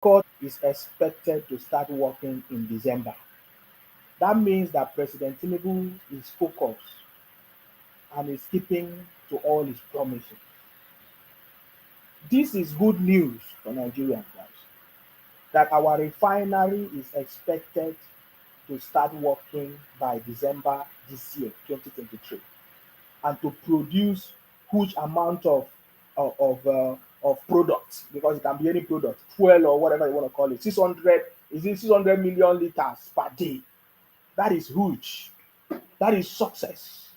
Court is expected to start working in December. That means that President Tinubu is focused and is keeping to all his promises. This is good news for Nigerians, guys, that our refinery is expected to start working by December this year, 2023, and to produce huge amount of products, because it can be any product, fuel or whatever you want to call it. 600, is it 600 million liters per day? That is huge. That is success.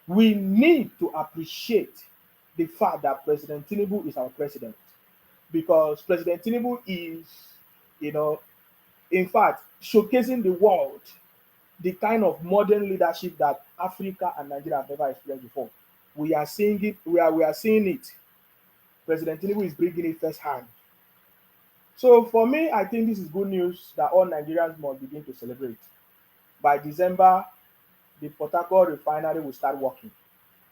We need to appreciate the fact that President Tinubu is our president, because President Tinubu is, you know, in fact, showcasing the world the kind of modern leadership that Africa and Nigeria have never experienced before. We are seeing it. We are seeing it. President Tinubu is bringing it firsthand. So for me, I think this is good news that all Nigerians must begin to celebrate. By December, the Port Harcourt refinery will start working.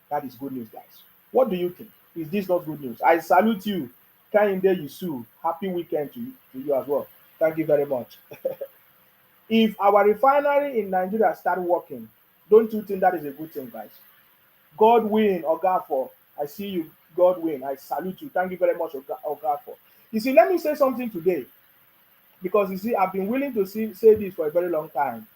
That is good news, guys. What do you think? Is this not good news? I salute you. Kehinde Yusuf. Happy weekend to you as well. Thank you very much. If our refinery in Nigeria start working, don't you think that is a good thing, guys? God win, Ogafo. I see you, God win. I salute you. Thank you very much, Ogafo. You see, let me say something today, because you see, I've been willing to say this for a very long time.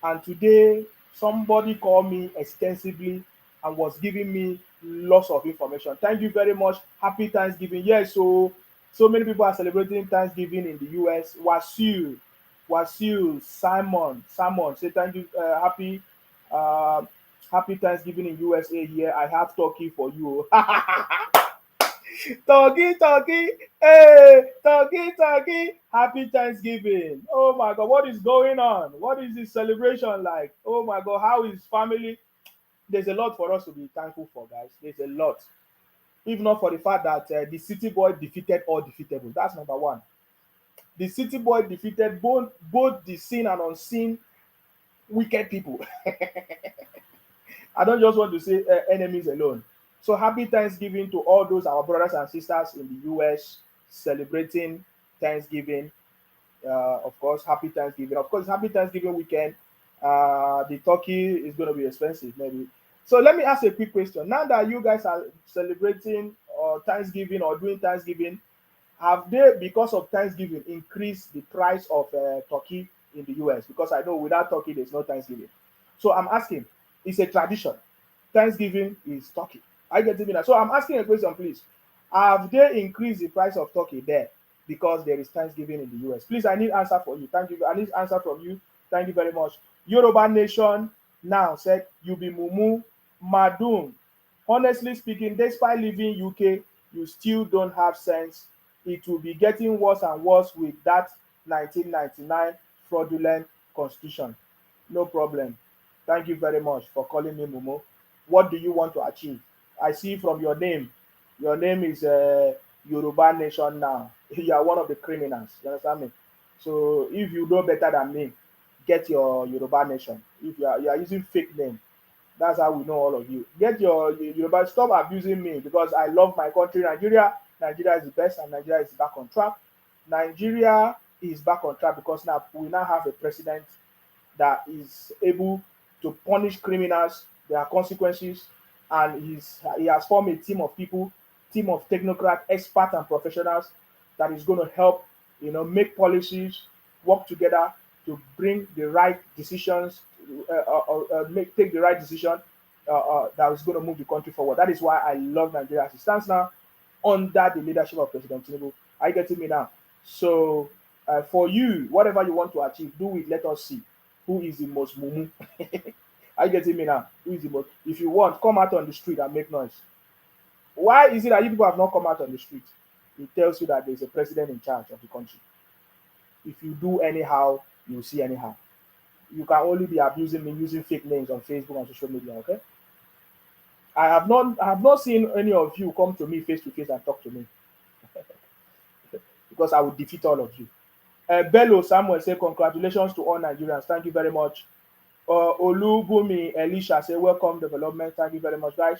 And today, somebody called me extensively and was giving me lots of information. Thank you very much. Happy Thanksgiving. Yes, so many people are celebrating Thanksgiving in the US. Wasil, Simon, say thank you. Uh, happy Thanksgiving in USA here. I have turkey for you. Turkey, hey, turkey. Happy Thanksgiving. Oh my God, what is going on? What is this celebration like? Oh my God, how is family? There's a lot for us to be thankful for, guys. There's a lot. If not for the fact that the City Boy defeated all defeatable. That's number one. The City Boy defeated both the seen and unseen wicked people. I don't just want to say enemies alone. So happy Thanksgiving to all those our brothers and sisters in the US celebrating Thanksgiving. Of course, happy Thanksgiving. Of course, happy Thanksgiving weekend. The turkey is going to be expensive, maybe. So let me ask a quick question. Now that you guys are celebrating Thanksgiving or doing Thanksgiving, have they, because of Thanksgiving, increased the price of turkey in the US? Because I know without turkey, there's no Thanksgiving. So I'm asking, it's a tradition. Thanksgiving is turkey. I get it. So I'm asking a question, please. Have they increased the price of turkey there because there is Thanksgiving in the US? Please, I need answer for you. Thank you. I need answer from you. Thank you very much. Yoruba Nation now said, you be mumu madum. Honestly speaking, despite living UK, you still don't have sense. It will be getting worse and worse with that 1999 fraudulent constitution. No problem. Thank you very much for calling me Mumu. What do you want to achieve? I see from your name is Yoruba Nation now. You are one of the criminals. You understand me? So if you know better than me, get your Yoruba Nation. If you are using fake name, that's how we know all of you. Get your Yoruba. Stop abusing me, because I love my country, Nigeria. Nigeria is the best, and Nigeria is back on track. Nigeria is back on track because now we now have a president that is able to punish criminals. There are consequences, and he has formed a team of people, team of technocrats, experts, and professionals that is going to help, make policies, work together to bring the right decisions, take the right decision that is going to move the country forward. That is why I love Nigeria as it stands now under the leadership of President Tinubu. Are you getting me now? So for you, whatever you want to achieve, do it. Let us see who is the most mumu. Are you getting me now? Who is the most? If you want, come out on the street and make noise. Why is it that you people have not come out on the street? It tells you that there's a president in charge of the country. If you do anyhow, you will see anyhow. You can only be abusing me using fake names on Facebook and social media, okay? I have not seen any of you come to me face to face and talk to me. Because I will defeat all of you. Bello Samuel say congratulations to all Nigerians. Thank you very much. Olubumi Elisha say welcome development. Thank you very much, guys.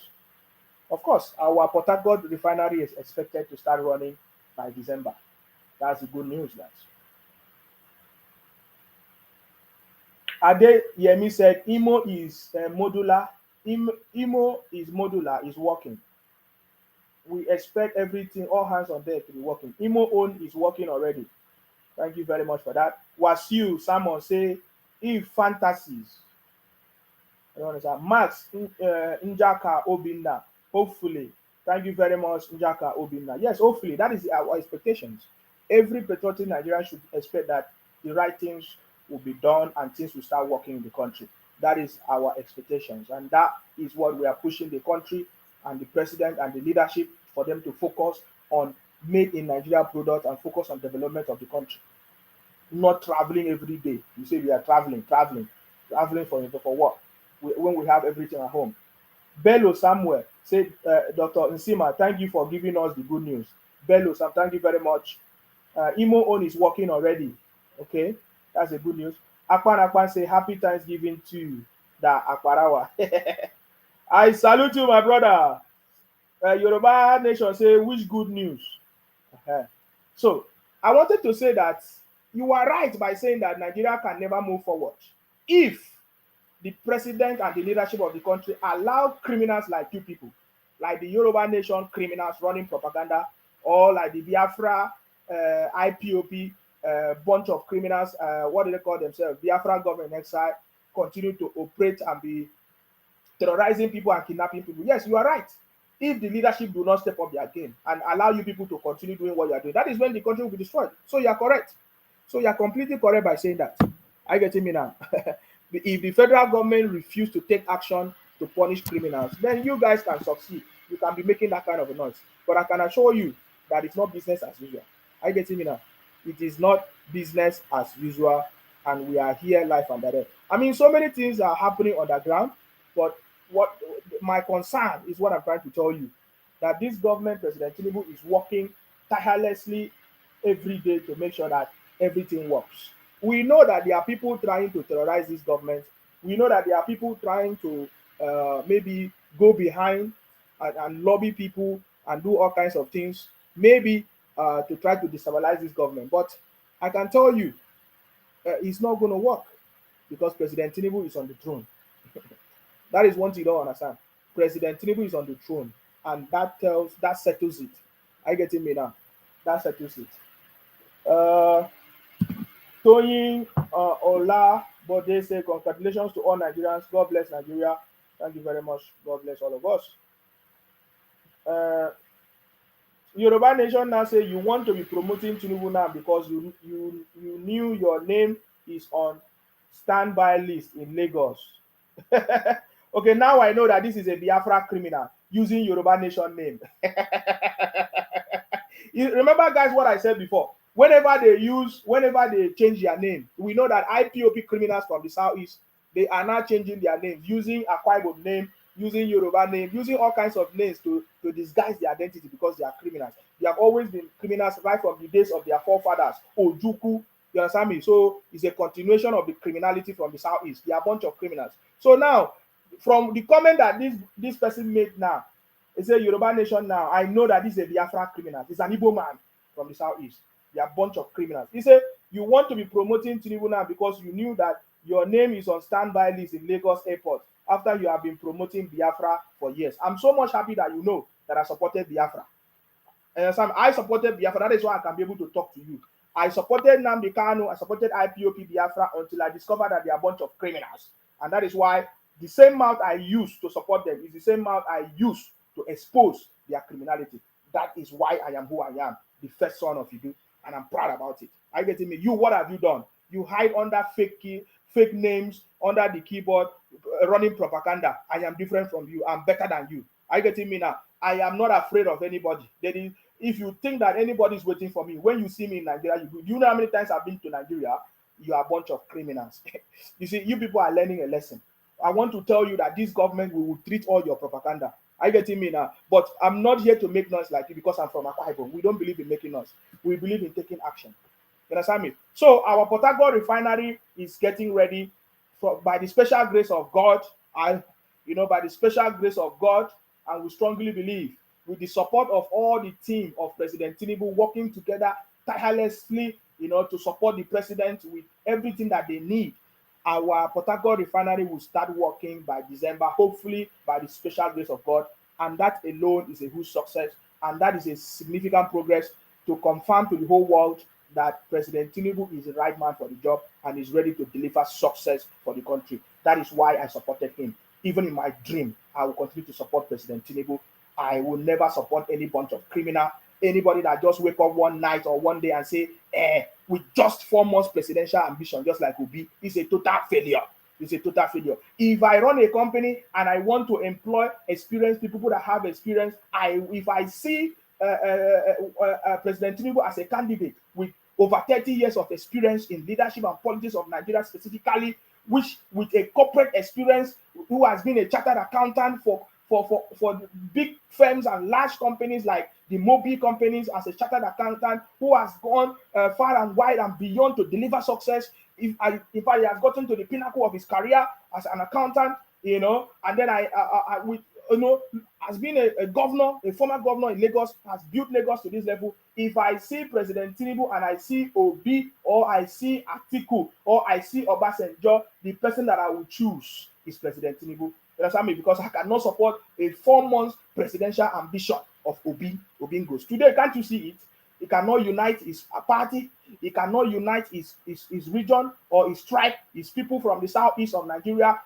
Of course, our Port Harcourt refinery is expected to start running by December. That's the good news, guys. Ade Yemi said, IMO is modular. IMO is modular, is working. We expect everything, all hands on deck to be working. IMO own is working already. Thank you very much for that. Wasiu Salmon say, if fantasies, you understand, Max Njaka Obinna, hopefully. Thank you very much, Njaka Obinna. Yes, hopefully, that is our expectations. Every patriotic Nigerian should expect that the right things will be done and things will start working in the country. That is our expectations, and that is what we are pushing the country and the president and the leadership for them to focus on made in Nigeria products and focus on development of the country. Not traveling every day. You say we are traveling for what? When we have everything at home. Bello Samuel said, Dr. Nsima, thank you for giving us the good news. Bello Sam, thank you very much. Imo own is working already. Okay, that's a good news. Akpan say happy Thanksgiving to the Akparawa. I salute you, my brother. Yoruba Nation say, which good news? Uh-huh. So I wanted to say that you are right by saying that Nigeria can never move forward if the president and the leadership of the country allow criminals like you people, like the Yoruba Nation criminals running propaganda, or like the Biafra IPOP bunch of criminals, what do they call themselves? Biafra government exile, continue to operate and be terrorizing people and kidnapping people. Yes, you are right. If the leadership do not step up their game and allow you people to continue doing what you are doing, that is when the country will be destroyed. So you are correct. So you are completely correct by saying that. Are you getting me now? If the federal government refuse to take action to punish criminals, then you guys can succeed. You can be making that kind of a noise. But I can assure you that it's not business as usual. Are you getting me now? It is not business as usual, and we are here live and direct. I mean, so many things are happening on the ground, but what my concern is what I'm trying to tell you, that this government, President Tinubu, is working tirelessly every day to make sure that everything works. We know that there are people trying to terrorize this government. We know that there are people trying to maybe go behind and lobby people and do all kinds of things, maybe to try to destabilize this government. But I can tell you, it's not going to work because President Tinubu is on the throne. That is one thing you don't understand. President Tinubu is on the throne, and that settles it. Are you getting me now? That settles it. Toyin Ola Bode say, congratulations to all Nigerians. God bless Nigeria. Thank you very much. God bless all of us. Yoruba Nation now say you want to be promoting Tinubu now because you knew your name is on standby list in Lagos. Okay, now I know that this is a Biafra criminal using Yoruba Nation name. You remember, guys, what I said before? Whenever they change their name, we know that IPOP criminals from the southeast, they are now changing their names, using Akwa Ibom name, using Yoruba name, using all kinds of names to disguise their identity because they are criminals. They have always been criminals right from the days of their forefathers, Ojuku. You understand me? So it's a continuation of the criminality from the southeast. They are a bunch of criminals. So now, from the comment that this person made now, he said Yoruba Nation now, I know that this is a Biafra criminal. He's an Igbo man from the southeast. They are a bunch of criminals. He said you want to be promoting Tinubu now because you knew that your name is on standby list in Lagos Airport after you have been promoting Biafra for years. I'm so much happy that you know that I supported Biafra. And I supported Biafra. That is why I can be able to talk to you. I supported Nnamdi Kanu. I supported IPOP Biafra until I discovered that they are a bunch of criminals. And that is why the same mouth I use to support them is the same mouth I use to expose their criminality. That is why I am who I am, the first son of Idu, and I'm proud about it. Are you getting me? You, what have you done? You hide under fake names, under the keyboard, running propaganda. I am different from you. I'm better than you. Are you getting me now? I am not afraid of anybody. If you think that anybody is waiting for me, when you see me in Nigeria, you know how many times I've been to Nigeria? You are a bunch of criminals. You see, you people are learning a lesson. I want to tell you that this government will treat all your propaganda. Are you getting me now? But I'm not here to make noise like you because I'm from Akwa Ibom. We don't believe in making noise. We believe in taking action. You understand me? So our Port Harcourt refinery is getting ready by the special grace of God. By the special grace of God, and we strongly believe with the support of all the team of President Tinubu working together tirelessly, to support the president with everything that they need. Our Port Harcourt refinery will start working by December, hopefully by the special grace of God. And that alone is a huge success. And that is a significant progress to confirm to the whole world that President Tinubu is the right man for the job and is ready to deliver success for the country. That is why I supported him. Even in my dream, I will continue to support President Tinubu. I will never support any bunch of criminal, anybody that just wake up one night or one day and say, with just 4 months presidential ambition, just like Obi, is a total failure. It's a total failure. If I run a company and I want to employ experienced people that have experience, if I see President Tinubu as a candidate with over 30 years of experience in leadership and politics of Nigeria specifically, which with a corporate experience, who has been a chartered accountant for big firms and large companies like the Mobi companies as a chartered accountant, who has gone far and wide and beyond to deliver success. If he has gotten to the pinnacle of his career as an accountant, and then has been a governor, a former governor in Lagos, has built Lagos to this level. If I see President Tinubu and I see Obi, or I see Atiku, or I see Obasanjo, the person that I will choose is President Tinubu. You understand me? Because I cannot support a 4 months presidential ambition of Obingos. Today, can't you see it? He cannot unite his party. He cannot unite his region or his tribe, his people from the southeast of Nigeria.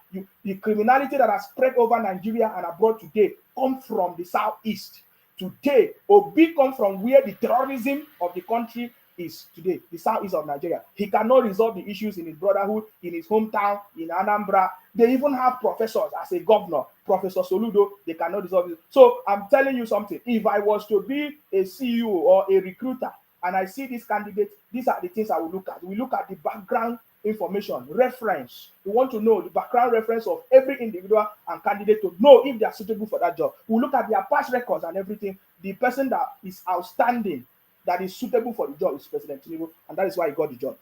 The criminality that has spread over Nigeria and abroad today come from the southeast. Today, Obi comes from where the terrorism of the country is today, the southeast of Nigeria. He cannot resolve the issues in his brotherhood, in his hometown, in Anambra. They even have professors as a governor, Professor Soludo. They cannot resolve it. So I'm telling you something. If I was to be a CEO or a recruiter and I see this candidate, these are the things I will look at. We look at the background information, reference. We want to know the background reference of every individual and candidate to know if they are suitable for that job. We look at their past records and everything. The person that is outstanding, that is suitable for the job, is President Tinubu, and that is why he got the job.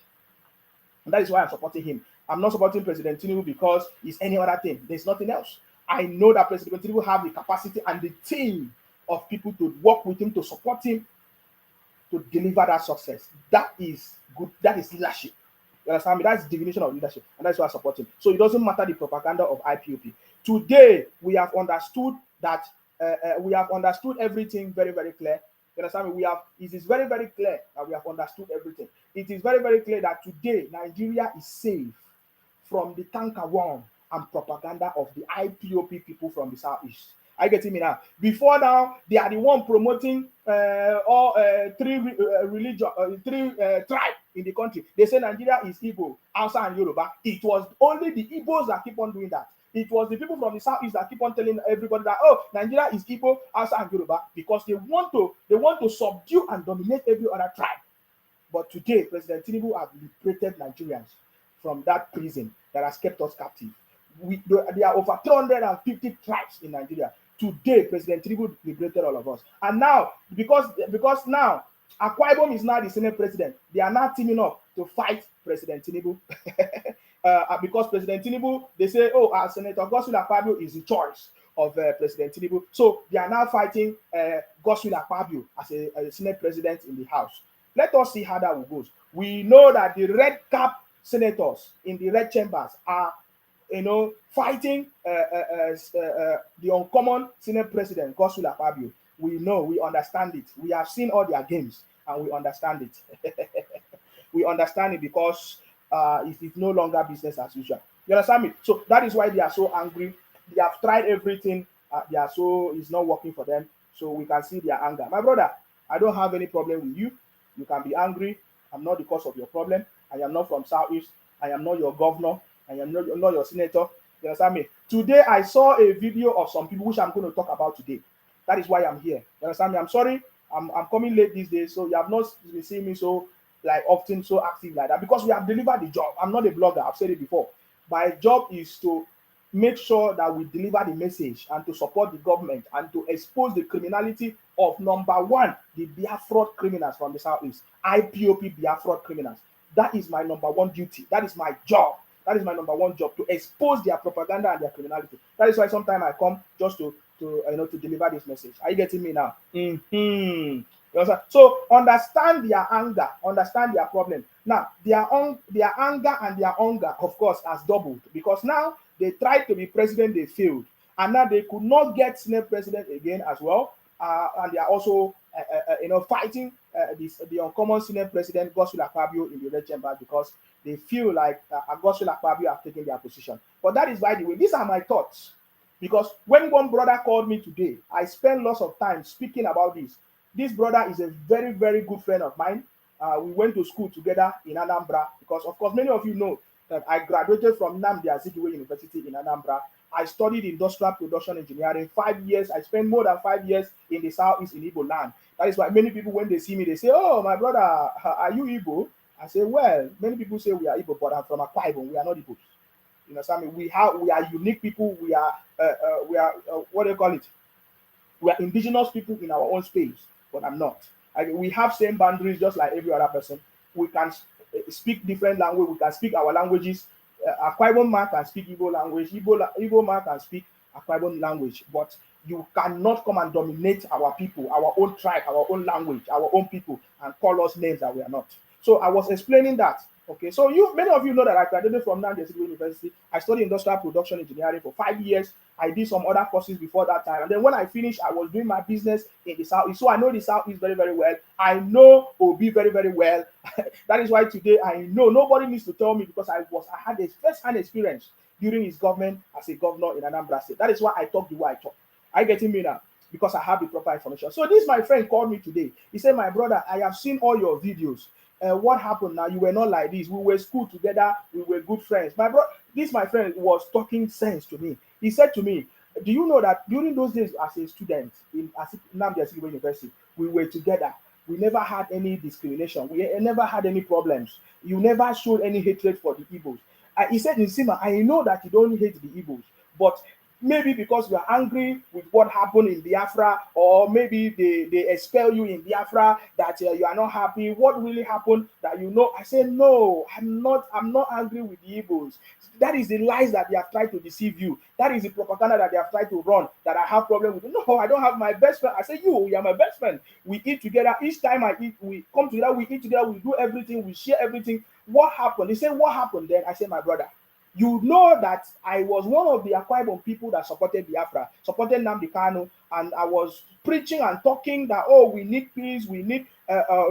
And that is why I'm supporting him. I'm not supporting President Tinubu because it's any other thing. There's nothing else. I know that President Tinubu have the capacity and the team of people to work with him, to support him, to deliver that success. That is good. That is leadership. You understand me? That's the definition of leadership, and that's why I support him. So it doesn't matter the propaganda of IPOP. Today, we have understood that we have understood everything very, very clear. You understand me? It is very, very clear that we have understood everything. It is very, very clear that today Nigeria is safe from the tanker worm and propaganda of the IPOP people from the southeast. Are you getting me now? Before now, they are the one promoting three tribes in the country. They say Nigeria is Igbo, Hausa, and Yoruba. It was only the Igbos that keep on doing that. It was the people from the southeast that keep on telling everybody that, oh, Nigeria is Igbo, Hausa, and Yoruba, because they want to subdue and dominate every other tribe. But today, President Tinubu has liberated Nigerians from that prison that has kept us captive. There are over 350 tribes in Nigeria. Today, President Tinubu liberated all of us. And now, because now Akwa Ibom is now the Senate president, they are now teaming up to fight President Tinubu. Because President Tinubu, they say, oh, Senator Godswill Akpabio is the choice of President Tinubu. So they are now fighting Godswill Akpabio as a Senate president in the House. Let us see how that goes. We know that the red cap senators in the red chambers are, fighting the uncommon Senate president, Godswill Akpabio. We know, we understand it. We have seen all their games and we understand it. We understand it because it is no longer business as usual. You understand me? So that is why they are so angry. They have tried everything. It's not working for them. So we can see their anger. My brother, I don't have any problem with you. You can be angry. I'm not the cause of your problem. I am not from Southeast. I am not your governor. I am not your senator. You understand me? Today, I saw a video of some people which I'm going to talk about today. That is why I'm here. You understand me? I'm sorry. I'm coming late these days, so you have not been seeing me so often so active like that, because we have delivered the job. I'm not a blogger. I've said it before. My job is to make sure that we deliver the message and to support the government and to expose the criminality of, number one, the Biafra criminals from the southeast, IPOP Biafra criminals. That is my number one duty. That is my job. That is my number one job, to expose their propaganda and their criminality. That is why sometimes I come just to deliver this message. Are you getting me now? You understand? So understand their anger, understand their problem. Now, their anger and their hunger, of course, has doubled because now they tried to be president, they failed, and now they could not get Senate president again as well. And they are also, fighting the uncommon Senate president Godswill Akpabio in the red chamber because they feel like Godswill Akpabio have taken their position. But that is, by the way, these are my thoughts. Because when one brother called me today, I spent lots of time speaking about this. This brother is a very, very good friend of mine. We went to school together in Anambra because, of course, many of you know that I graduated from Nnamdi Azikiwe University in Anambra. I studied industrial production engineering 5 years. I spent more than 5 years in the southeast in Igbo land. That is why many people, when they see me, they say, "Oh, my brother, are you Igbo?" I say, "Well, many people say we are Igbo, but I'm from Akwa Ibom. We are not Igbo." You know, something. We are unique people. We are what do you call it? We are indigenous people in our own space, but I'm not. We have same boundaries just like every other person. We can speak different language. We can speak our languages. Akwa Ibom man can speak Igbo language. Igbo man can speak Akwa Ibom language. But you cannot come and dominate our people, our own tribe, our own language, our own people, and call us names that we are not. So I was explaining that. Okay, so many of you know that I graduated from Nnamdi Azikiwe University. I studied industrial production engineering for 5 years. I did some other courses before that time. And then when I finished, I was doing my business in the Southeast. So I know the Southeast very, very well. I know Obi very, very well. That is why today I know nobody needs to tell me because I had a first-hand experience during his government as a governor in Anambra State. That is why I talk the way I talk. Are you getting me now? Because I have the proper information. So this, my friend called me today. He said, "My brother, I have seen all your videos. What happened now? You were not like this. We were school together. We were good friends." My friend was talking sense to me. He said to me, "Do you know that during those days as a student in Nnamdi Azikiwe University, we were together. We never had any discrimination. We never had any problems. You never showed any hatred for the Igbos." He said, "Nsima, I know that you don't hate the Igbos, but maybe because you are angry with what happened in Biafra, or maybe they expel you in Biafra, that you are not happy. What really happened that you know?" I said, "No, I'm not angry with the Igbos. That is the lies that they have tried to deceive you. That is the propaganda that they have tried to run, that I have problem with. No, I don't have my best friend." I said, "You are my best friend. We eat together. Each time I eat, we come together, we eat together, we do everything, we share everything. What happened?" He said, "What happened then?" I said, "My brother, you know that I was one of the Akwa Ibom people that supported Biafra, supported Nnamdi Kanu, and I was preaching and talking that, oh, we need peace, we need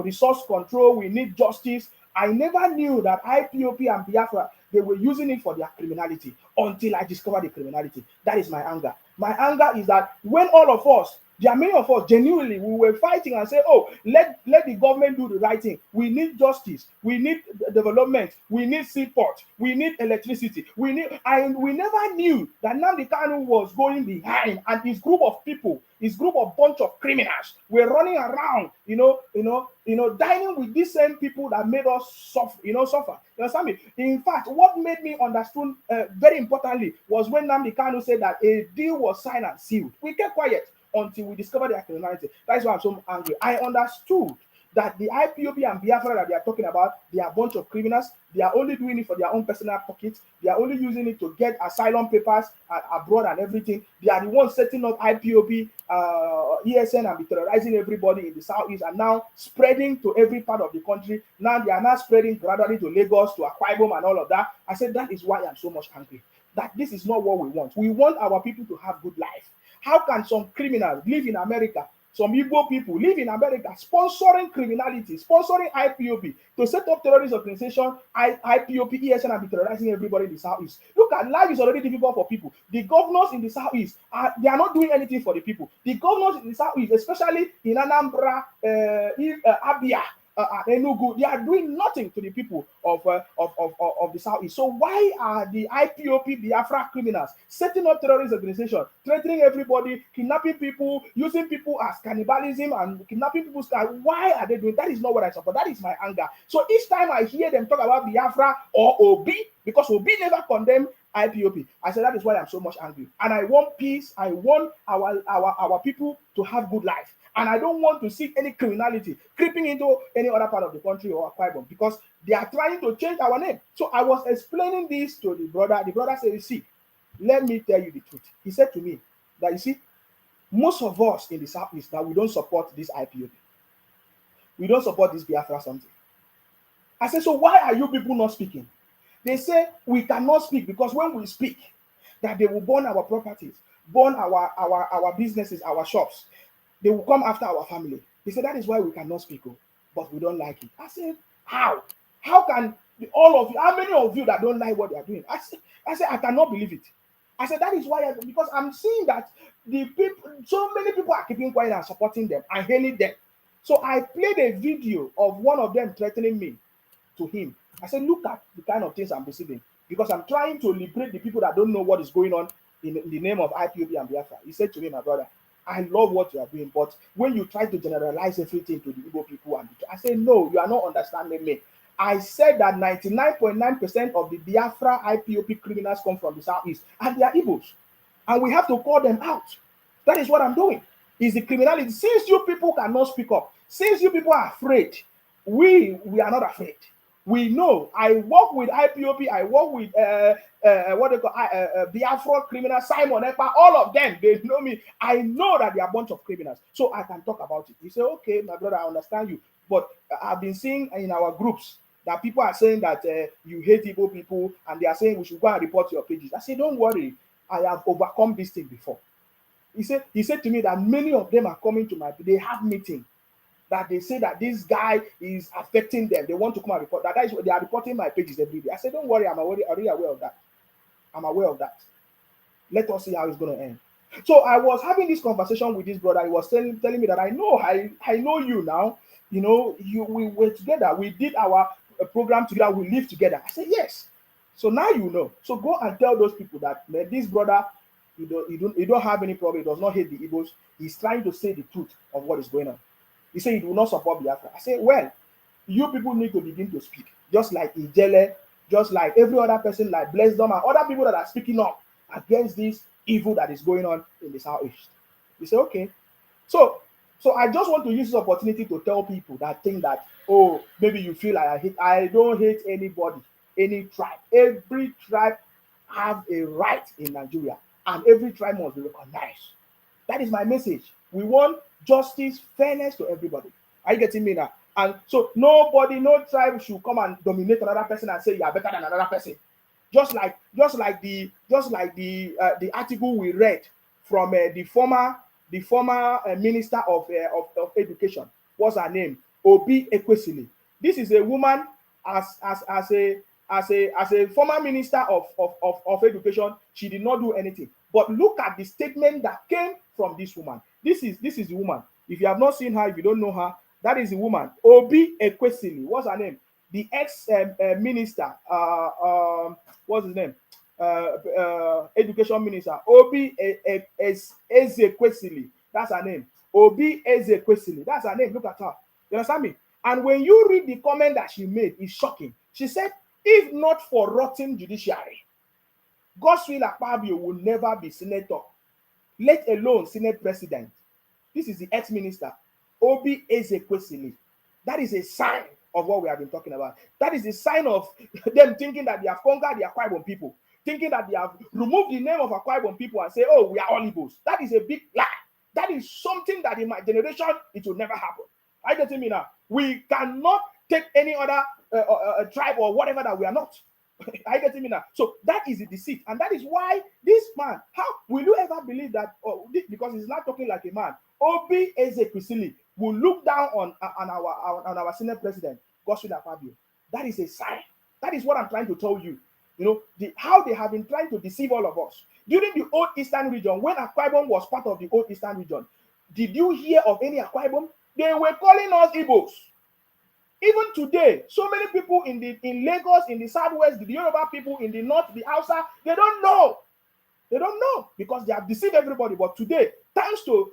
resource control, we need justice. I never knew that IPOP and Biafra, they were using it for their criminality until I discovered the criminality." That is my anger. My anger is that when all of us, there are many of us genuinely, we were fighting and say, "Oh, let the government do the right thing. We need justice. We need development. We need seaport. We need electricity. We never knew that Nnamdi Kanu was going behind, and his group of people, his group of bunch of criminals, were running around, dining with these same people that made us suffer. You understand me? In fact, what made me understand very importantly was when Nnamdi Kanu said that a deal was signed and sealed. We kept quiet until we discovered their criminality. That is why I'm so angry. I understood that the IPOP and Biafra that they are talking about, they are a bunch of criminals. They are only doing it for their own personal pockets. They are only using it to get asylum papers abroad and everything. They are the ones setting up IPOP, ESN, and be terrorizing everybody in the southeast, and now spreading to every part of the country. Now they are now spreading gradually to Lagos, to Akwa Ibom, and all of that." I said, that is why I'm so much angry. That this is not what we want. We want our people to have good life. How can some criminals live in America, some Igbo people live in America, sponsoring criminality, sponsoring IPOP to set up terrorist organization, IPOP, ESN, and be terrorizing everybody in the southeast? Look at life is already difficult for people. The governors in the southeast, they are not doing anything for the people. The governors in the southeast, especially in Anambra, Abia, Enugu, they are doing nothing to the people of the southeast. So why are the IPOP Biafra criminals setting up terrorist organization, threatening everybody, kidnapping people, using people as cannibalism and kidnapping people's cars? Why are they doing that? Is not what I support. That is my anger. So each time I hear them talk about Biafra or Obi, because Obi never condemned IPOP, I said that is why I'm so much angry. And I want peace. I want our people to have good life. And I don't want to see any criminality creeping into any other part of the country or Akwa Ibom, because they are trying to change our name. So I was explaining this to the brother. The brother said, "See, let me tell you the truth." He said to me that, "You see, most of us in the southeast that we don't support this IPOP. we don't support this Biafra something. I said, so why are you people not speaking? They say we cannot speak because when we speak, that they will burn our properties, burn our businesses, our shops. They will come after our family. They said that is why we cannot speak, but we don't like it. I said, how? How can all of you, how many of you that don't like what they are doing? I said, I cannot believe it. I said, that is why, because I'm seeing that the people, so many people are keeping quiet and supporting them and hailing them. So I played a video of one of them threatening me to him. I said, look at the kind of things I'm receiving, because I'm trying to liberate the people that don't know what is going on in the name of IPOB and Biafra. He said to me, my brother, I love what you are doing, but when you try to generalize everything to the Igbo people, I said, no, you are not understanding me. I said that 99.9% of the Biafra IPOP criminals come from the southeast, and they are Igbos, and we have to call them out. That is what I'm doing. Is the criminality. Since you people cannot speak up, since you people are afraid, we are not afraid. We know. I work with IPOP. I work with what they call Biafra criminals, Simon Ekpa, all of them. They know me. I know that they are a bunch of criminals, so I can talk about it. He said, "Okay, my brother, I understand you, but I've been seeing in our groups that people are saying that you hate Igbo people, and they are saying we should go and report your pages." I said, "Don't worry, I have overcome this thing before." He said to me that many of them are coming to they have meeting, that they say that this guy is affecting them. They want to come and report that. That is what they are reporting my pages every day. I said, don't worry, I'm already aware of that. I'm aware of that. Let us see how it's going to end. So I was having this conversation with this brother. He was telling me that I know you now. You know, we were together. We did our program together. We live together. I said, yes. So now you know. So go and tell those people that, man, this brother, he don't have any problem. He does not hate the Igbos. He's trying to say the truth of what is going on. He said he will not support Biafra. I said, well, you people need to begin to speak. Just like Ijele, just like every other person, like Blessdom, and other people that are speaking up against this evil that is going on in the southeast. He said, okay. So I just want to use this opportunity to tell people that think that, oh, maybe you feel like I don't hate anybody, any tribe. Every tribe have a right in Nigeria, and every tribe must be recognized. That is my message. We want justice, fairness to everybody. Are you getting me now? And so no tribe should come and dominate another person and say you are better than another person. Just like the article we read from the former minister of education. What's her name? Obi Ekwesili. This is a woman as a former minister of education. She did not do anything. But look at the statement that came from this woman. This is the woman. If you have not seen her, if you don't know her, that is the woman. Obi Ekwesili. What's her name? The ex-minister. What's his name? Education minister. Obi Ezekwesili. That's her name. Obi Ezekwesili. That's her name. Look at her. You understand me? And when you read the comment that she made, it's shocking. She said, if not for rotten judiciary, Godswill Akpabio will never be senator, let alone Senate president. This is the ex-minister, Obi Ezekwesili. That is a sign of what we have been talking about. That is a sign of them thinking that they have conquered the Akwa Ibom people, thinking that they have removed the name of Akwa Ibom people and say, oh, we are all Igbos. That is a big lie. That is something that in my generation, it will never happen. Are you getting me now? We cannot take any other tribe or whatever that we are not. Are you getting me now? So that is the deceit, and that is why this man. How will you ever believe that? Because he's not talking like a man. Obi Ezekwesili will look down on our Senate president, Godswill Akpabio. That is a sign. That is what I'm trying to tell you. You know how they have been trying to deceive all of us during the old Eastern region. When Akwa Ibom was part of the old Eastern region, did you hear of any Akwa Ibom? They were calling us Igbos. Even today, so many people in Lagos, in the Southwest, the Yoruba people in the North, the Hausa, they don't know. They don't know because they have deceived everybody. But today, thanks to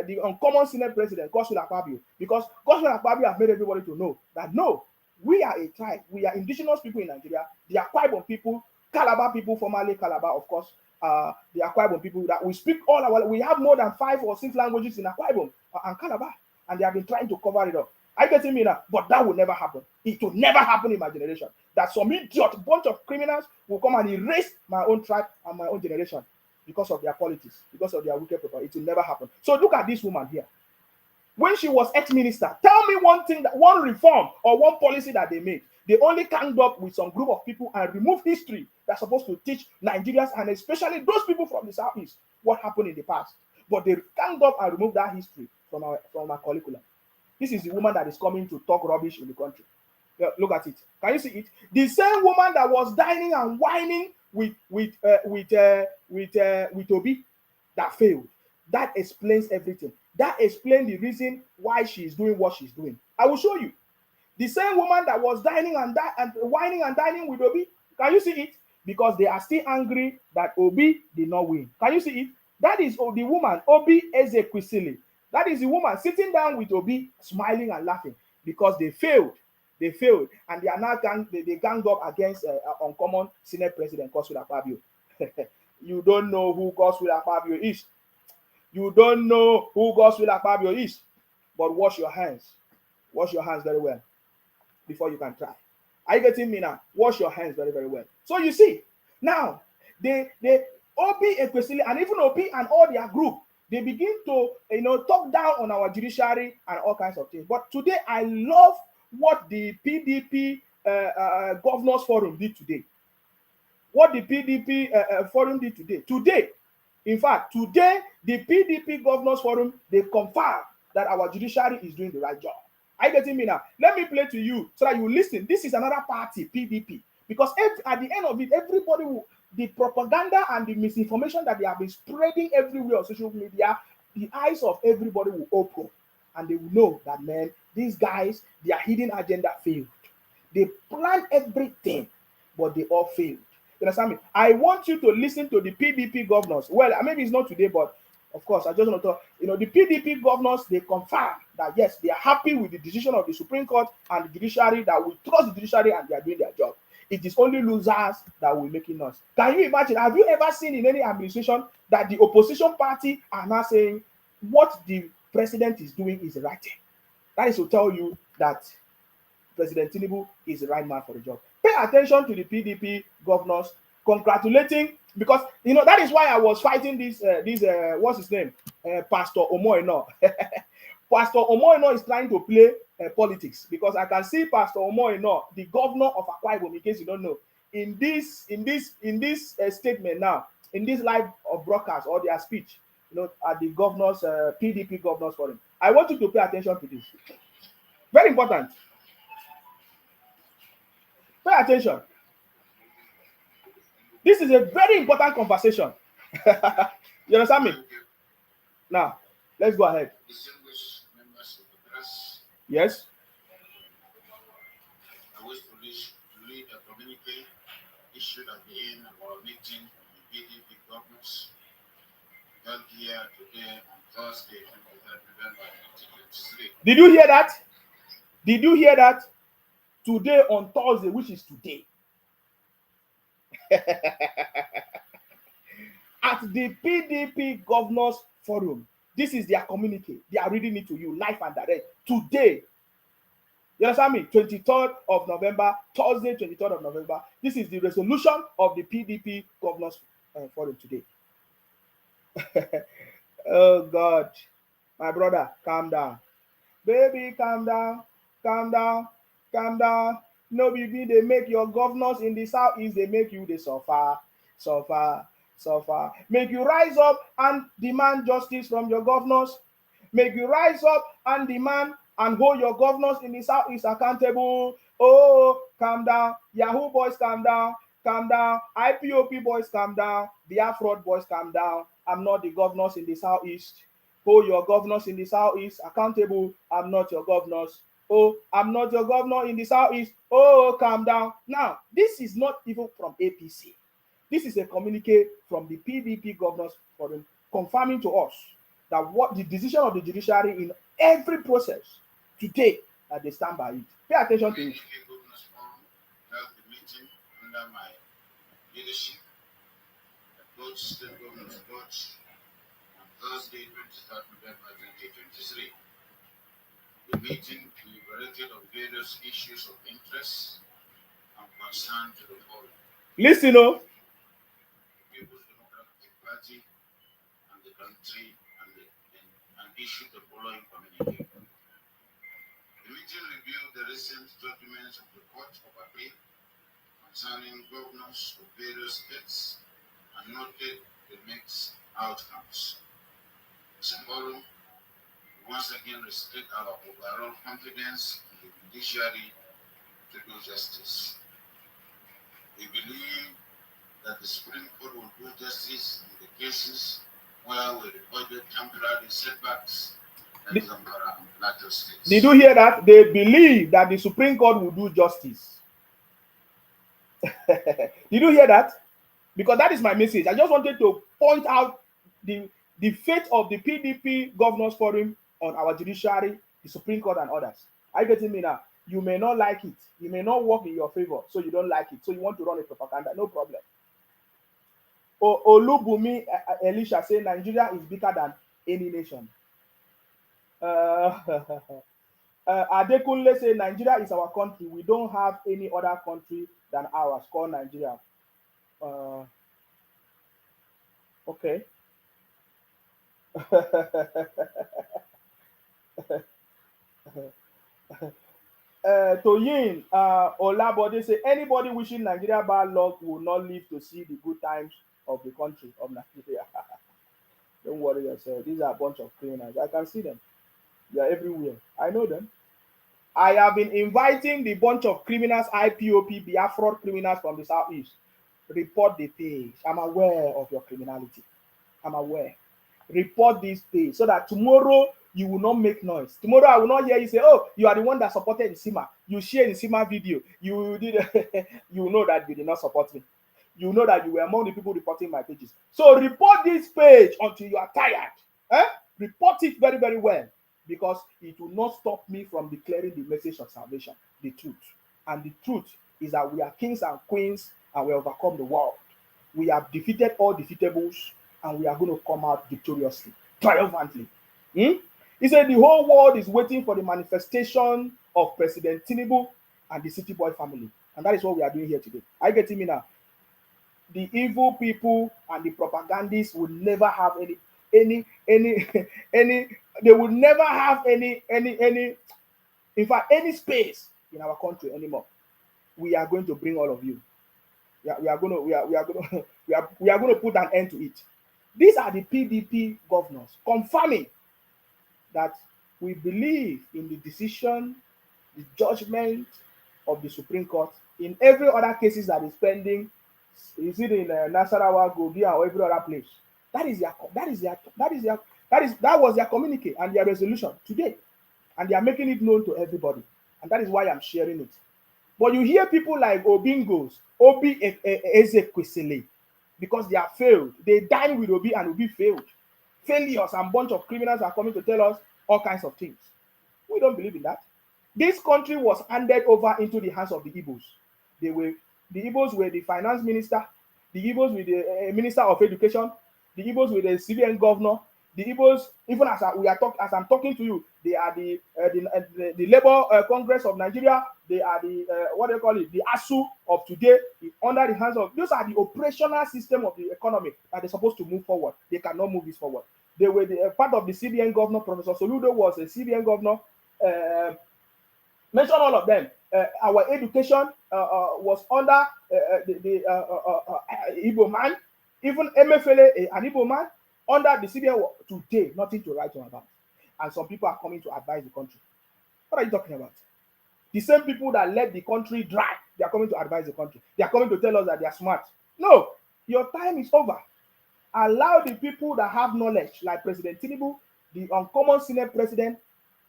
the uncommon Senate president, Godswill Akpabio, because Godswill Akpabio have made everybody to know that no, we are a tribe. We are indigenous people in Nigeria. The Akwa Ibom people, Calabar people, formerly Calabar, of course, the Akwa Ibom people that we speak we have more than 5 or 6 languages in Akwa Ibom and Calabar, and they have been trying to cover it up. Are you getting me now? But that will never happen. It will never happen in my generation. That some idiot, bunch of criminals will come and erase my own tribe and my own generation because of their politics, because of their wicked people. It will never happen. So look at this woman here. when she was ex-minister, tell me one thing, that one reform or one policy that they made. They only ganged up with some group of people and removed history that's supposed to teach Nigerians, and especially those people from the southeast, what happened in the past. But they ganged up and removed that history from our curriculum. This is the woman that is coming to talk rubbish in the country. Look at it. Can you see it? The same woman that was dining and whining with Obi, that failed. That explains everything. That explains the reason why she is doing what she's doing. I will show you. The same woman that was dining and whining and dining with Obi. Can you see it? Because they are still angry that Obi did not win. Can you see it? That is the woman, Obi Ezekwesili. That is the woman sitting down with Obi, smiling and laughing because they failed. They failed, and they are now they ganged up against uncommon Senate President Godswill Akpabio. You don't know who Godswill Akpabio is. You don't know who Godswill Akpabio is. But wash your hands. Wash your hands very well before you can try. Are you getting me now? Wash your hands very, very well. So you see, now they Obi Ekwesili and even Obi and all their group, they begin to talk down on our judiciary and all kinds of things. But today I love what the PDP Governors Forum did today. What the PDP Forum did today. Today, in fact, today, the PDP Governors Forum, they confirm that our judiciary is doing the right job. Are you getting me now? Let me play to you so that you listen. This is another party, PDP. Because at the end of it, everybody will, the propaganda and the misinformation that they have been spreading everywhere on social media, the eyes of everybody will open. And they will know that, man, these guys, their hidden agenda failed. They planned everything, but they all failed. You understand me? I want you to listen to the PDP governors. Well, maybe it's not today, but of course, I just want to talk. The PDP governors, they confirm that, yes, they are happy with the decision of the Supreme Court and the judiciary, that we trust the judiciary and they are doing their job. It is only losers that will make it noise. Can you imagine? Have you ever seen in any administration that the opposition party are now saying what the president is doing is the right thing? That is to tell you that President Tinubu is the right man for the job. Pay attention to the PDP governors congratulating, because that is why I was fighting this what's his name, Pastor Omoino. Pastor Omoino is trying to play politics, because I can see Pastor Omoino, the governor of Akwa Ibom, in case you don't know, in this statement now, in this live broadcast or their speech, at the governors PDP governors forum. I want you to pay attention to this. Very important. Pay attention. This is a very important conversation. You understand me? Now, let's go ahead. Distinguished members of the press. Yes. I wish to read a communique issued at the end of our meeting with the PDP governors held here today on Thursday, 23rd November 2023. Did you hear that? Did you hear that? Today on Thursday, which is today. At the PDP Governors Forum. This is their communique. They are reading it to you live and direct. Today. You understand me? 23rd of November, Thursday, 23rd of November. This is the resolution of the PDP Governors Forum today. Oh God. My brother, calm down. Baby, calm down. Calm down. Calm down. No, baby, they make your governors in the southeast, they make you the suffer. Make you rise up and demand justice from your governors. Make you rise up and demand and hold your governors in the southeast accountable. Oh, calm down. Yahoo boys, calm down. Calm down. IPOP boys, calm down. Biafra boys, calm down. I'm not the governors in the southeast. Hold your governors in the southeast accountable. I'm not your governors. Oh, I'm not your governor in the southeast. Oh, calm down. Now, this is not even from APC. This is a communique from the PDP Governors Forum confirming to us that what the decision of the judiciary in every process today, that they stand by it. Pay attention to it. PDP Governors Forum held the meeting under my leadership at both state governors Dodge on Thursday, 23rd November 2023. The meeting deliberated on various issues of interest and concern to the forum. Listen, oh. The People's Democratic Party and the country and issued the following communique. The meeting reviewed the recent judgments of the Court of Appeal concerning governors of various states and noted the mixed outcomes. As a forum, we once again restate our overall confidence in the judiciary to do justice. We believe that the Supreme Court will do justice in the cases where we recorded temporary setbacks like Zamfara and Plateau states. Did you hear that? They believe that the Supreme Court will do justice. Did you hear that? Because that is my message. I just wanted to point out the fate of the PDP Governors Forum on our judiciary, the Supreme Court, and others. Are you getting me now? You may not like it. You may not work in your favor, so you don't like it. So you want to run a propaganda. No problem. Olubumi Elisha say Nigeria is bigger than any nation. Adekunle say Nigeria is our country. We don't have any other country than ours called Nigeria. Okay. Toyin Olabode say anybody wishing Nigeria bad luck will not live to see the good times of the country of Nigeria. Don't worry yourself. These are a bunch of criminals. I can see them. They are everywhere. I know them. I have been inviting the bunch of criminals, IPOP, Biafra criminals from the southeast. Report the page. I'm aware of your criminality. I'm aware. Report this page so that tomorrow you will not make noise. Tomorrow I will not hear you say, "Oh, you are the one that supported the Sima. You share the Sima video. You did." You know that you did not support me. You know that you were among the people reporting my pages. So report this page until you are tired. Report it very, very well, because it will not stop me from declaring the message of salvation, the truth. And the truth is that we are kings and queens and we overcome the world. We have defeated all defeatables and we are going to come out victoriously, triumphantly. He said the whole world is waiting for the manifestation of President Tinubu and the City Boy family. And that is what we are doing here today. Are you getting me now? The evil people and the propagandists will never have any they will never have any in fact any space in our country anymore. We are going to bring all of you. We are going to put an end to it. These are the PDP governors confirming that we believe in the decision, the judgment of the Supreme Court in every other cases that is pending. Is it in Nasarawa, Gobia, or every other place? That was their communique and their resolution today, and they are making it known to everybody, and that is why I'm sharing it. But you hear people like Obingos, Obi Ezekwesili, because they are failed. They dine with Obi and Obi failed. Failures and bunch of criminals are coming to tell us all kinds of things. We don't believe in that. This country was handed over into the hands of the Igbos. The Igbos were the finance minister, the Igbos were the minister of education, the Igbos were the civilian governor, the Igbos, even as I'm talking to you, they are the Labour Congress of Nigeria. They are the the ASU of today, under the hands of. Those are the operational system of the economy that they're supposed to move forward. They cannot move this forward. They were part of the CBN governor. Professor Soludo was a CBN governor. Mention all of them. Our education was under the Igbo man. Even MFLA, an Igbo man, under the CBN today, nothing to write home about. And some people are coming to advise the country. What are you talking about? The same people that let the country dry, they are coming to advise the country. They are coming to tell us that they are smart. No, your time is over. Allow the people that have knowledge, like President Tinubu, the uncommon Senate President,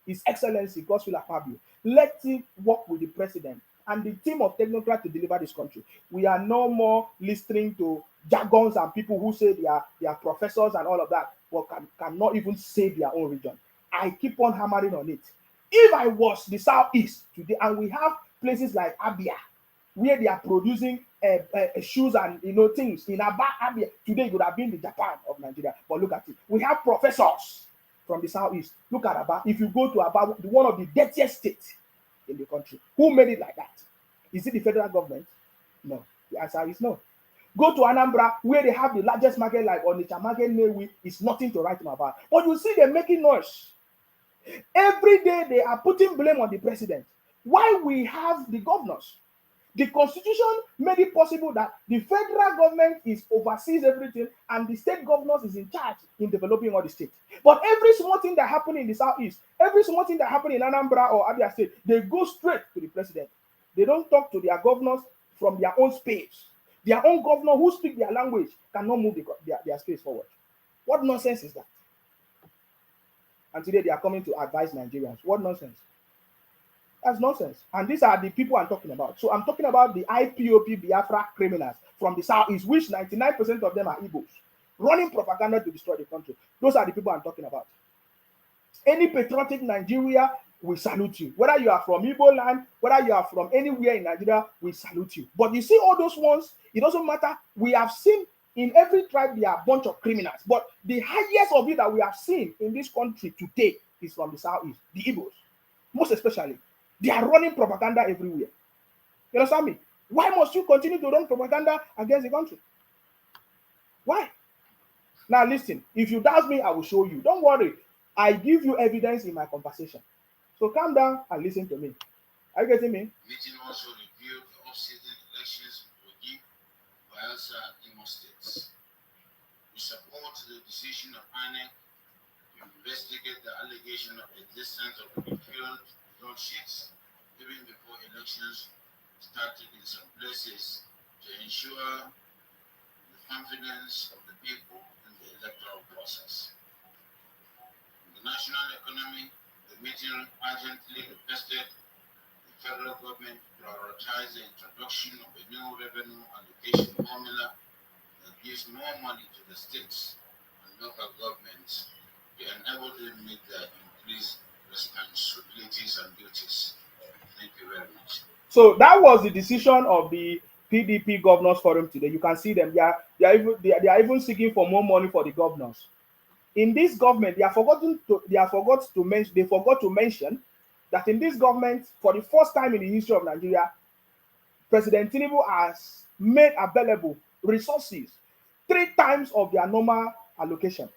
His Excellency Godswill Akpabio. Let him work with the president and the team of technocrats to deliver this country. We are no more listening to jargons and people who say they are professors and all of that, but cannot even save their own region. I keep on hammering on it. If I was the Southeast today, and we have places like Abia, where they are producing shoes and things in Abia, today it would have been the Japan of Nigeria. But look at it. We have professors from the Southeast. Look at Aba. If you go to Aba, one of the dirtiest states in the country, who made it like that? Is it the federal government? No. The answer is no. Go to Anambra, where they have the largest market like Onitsha market, Newi, it's nothing to write them about. But you see them making noise. Every day they are putting blame on the president. Why we have the governors? The constitution made it possible that the federal government is oversees everything and the state governors is in charge in developing all the states. But every small thing that happens in the southeast, every small thing that happens in Anambra or Abia State, they go straight to the president. They don't talk to their governors from their own space. Their own governor who speak their language cannot move their space forward. What nonsense is that? And today they are coming to advise Nigerians. What nonsense? That's nonsense. And these are the people I'm talking about. So I'm talking about the IPOP Biafra criminals from the southeast, which 99% of them are Igbos, running propaganda to destroy the country. Those are the people I'm talking about. Any patriotic Nigeria, we salute you. Whether you are from Igbo land, whether you are from anywhere in Nigeria, we salute you. But you see all those ones, it doesn't matter. We have seen in every tribe there are a bunch of criminals. But the highest of it that we have seen in this country today is from the southeast, the Igbos, most especially. They are running propaganda everywhere. You understand me? Why must you continue to run propaganda against the country? Why? Now listen, if you doubt me, I will show you. Don't worry. I give you evidence in my conversation. So calm down and listen to me. Are you getting me? Meeting also reviewed the off-season elections in Kogi, Bayelsa, and Imo states. We support the decision of INEC to investigate the allegation of existence of refilled result sheets even before elections started in some places to ensure the confidence of the people in the electoral process. In the national economy, the meeting urgently requested the federal government prioritize the introduction of a new revenue allocation formula that gives more money to the states and local governments to enable them to meet their increased responsibilities and duties. Thank you very much. So that was the decision of the PDP Governors Forum today. You can see them. They are even seeking for more money for the governors. In this government, they forgot to mention that in this government, for the first time in the history of Nigeria, President Tinubu has made available resources 3 times of their normal allocation.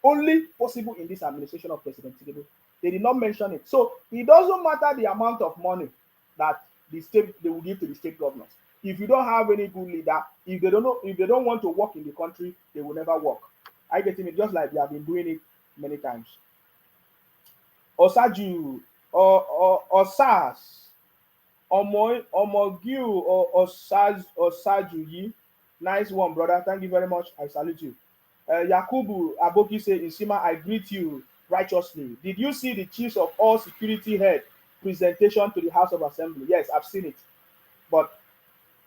Only possible in this administration of President Tinubu. They did not mention it. So it doesn't matter the amount of money that they will give to the state governors. If you don't have any good leader, if they don't want to work in the country, they will never work. I get it, just like they have been doing it many times. Osaju or Osas Omogiu or Osajuyi. Nice one, brother. Thank you very much. I salute you. Yakubu Aboki say, Isima, I greet you righteously. Did you see the chiefs of all security head presentation to the House of Assembly? Yes, I've seen it. But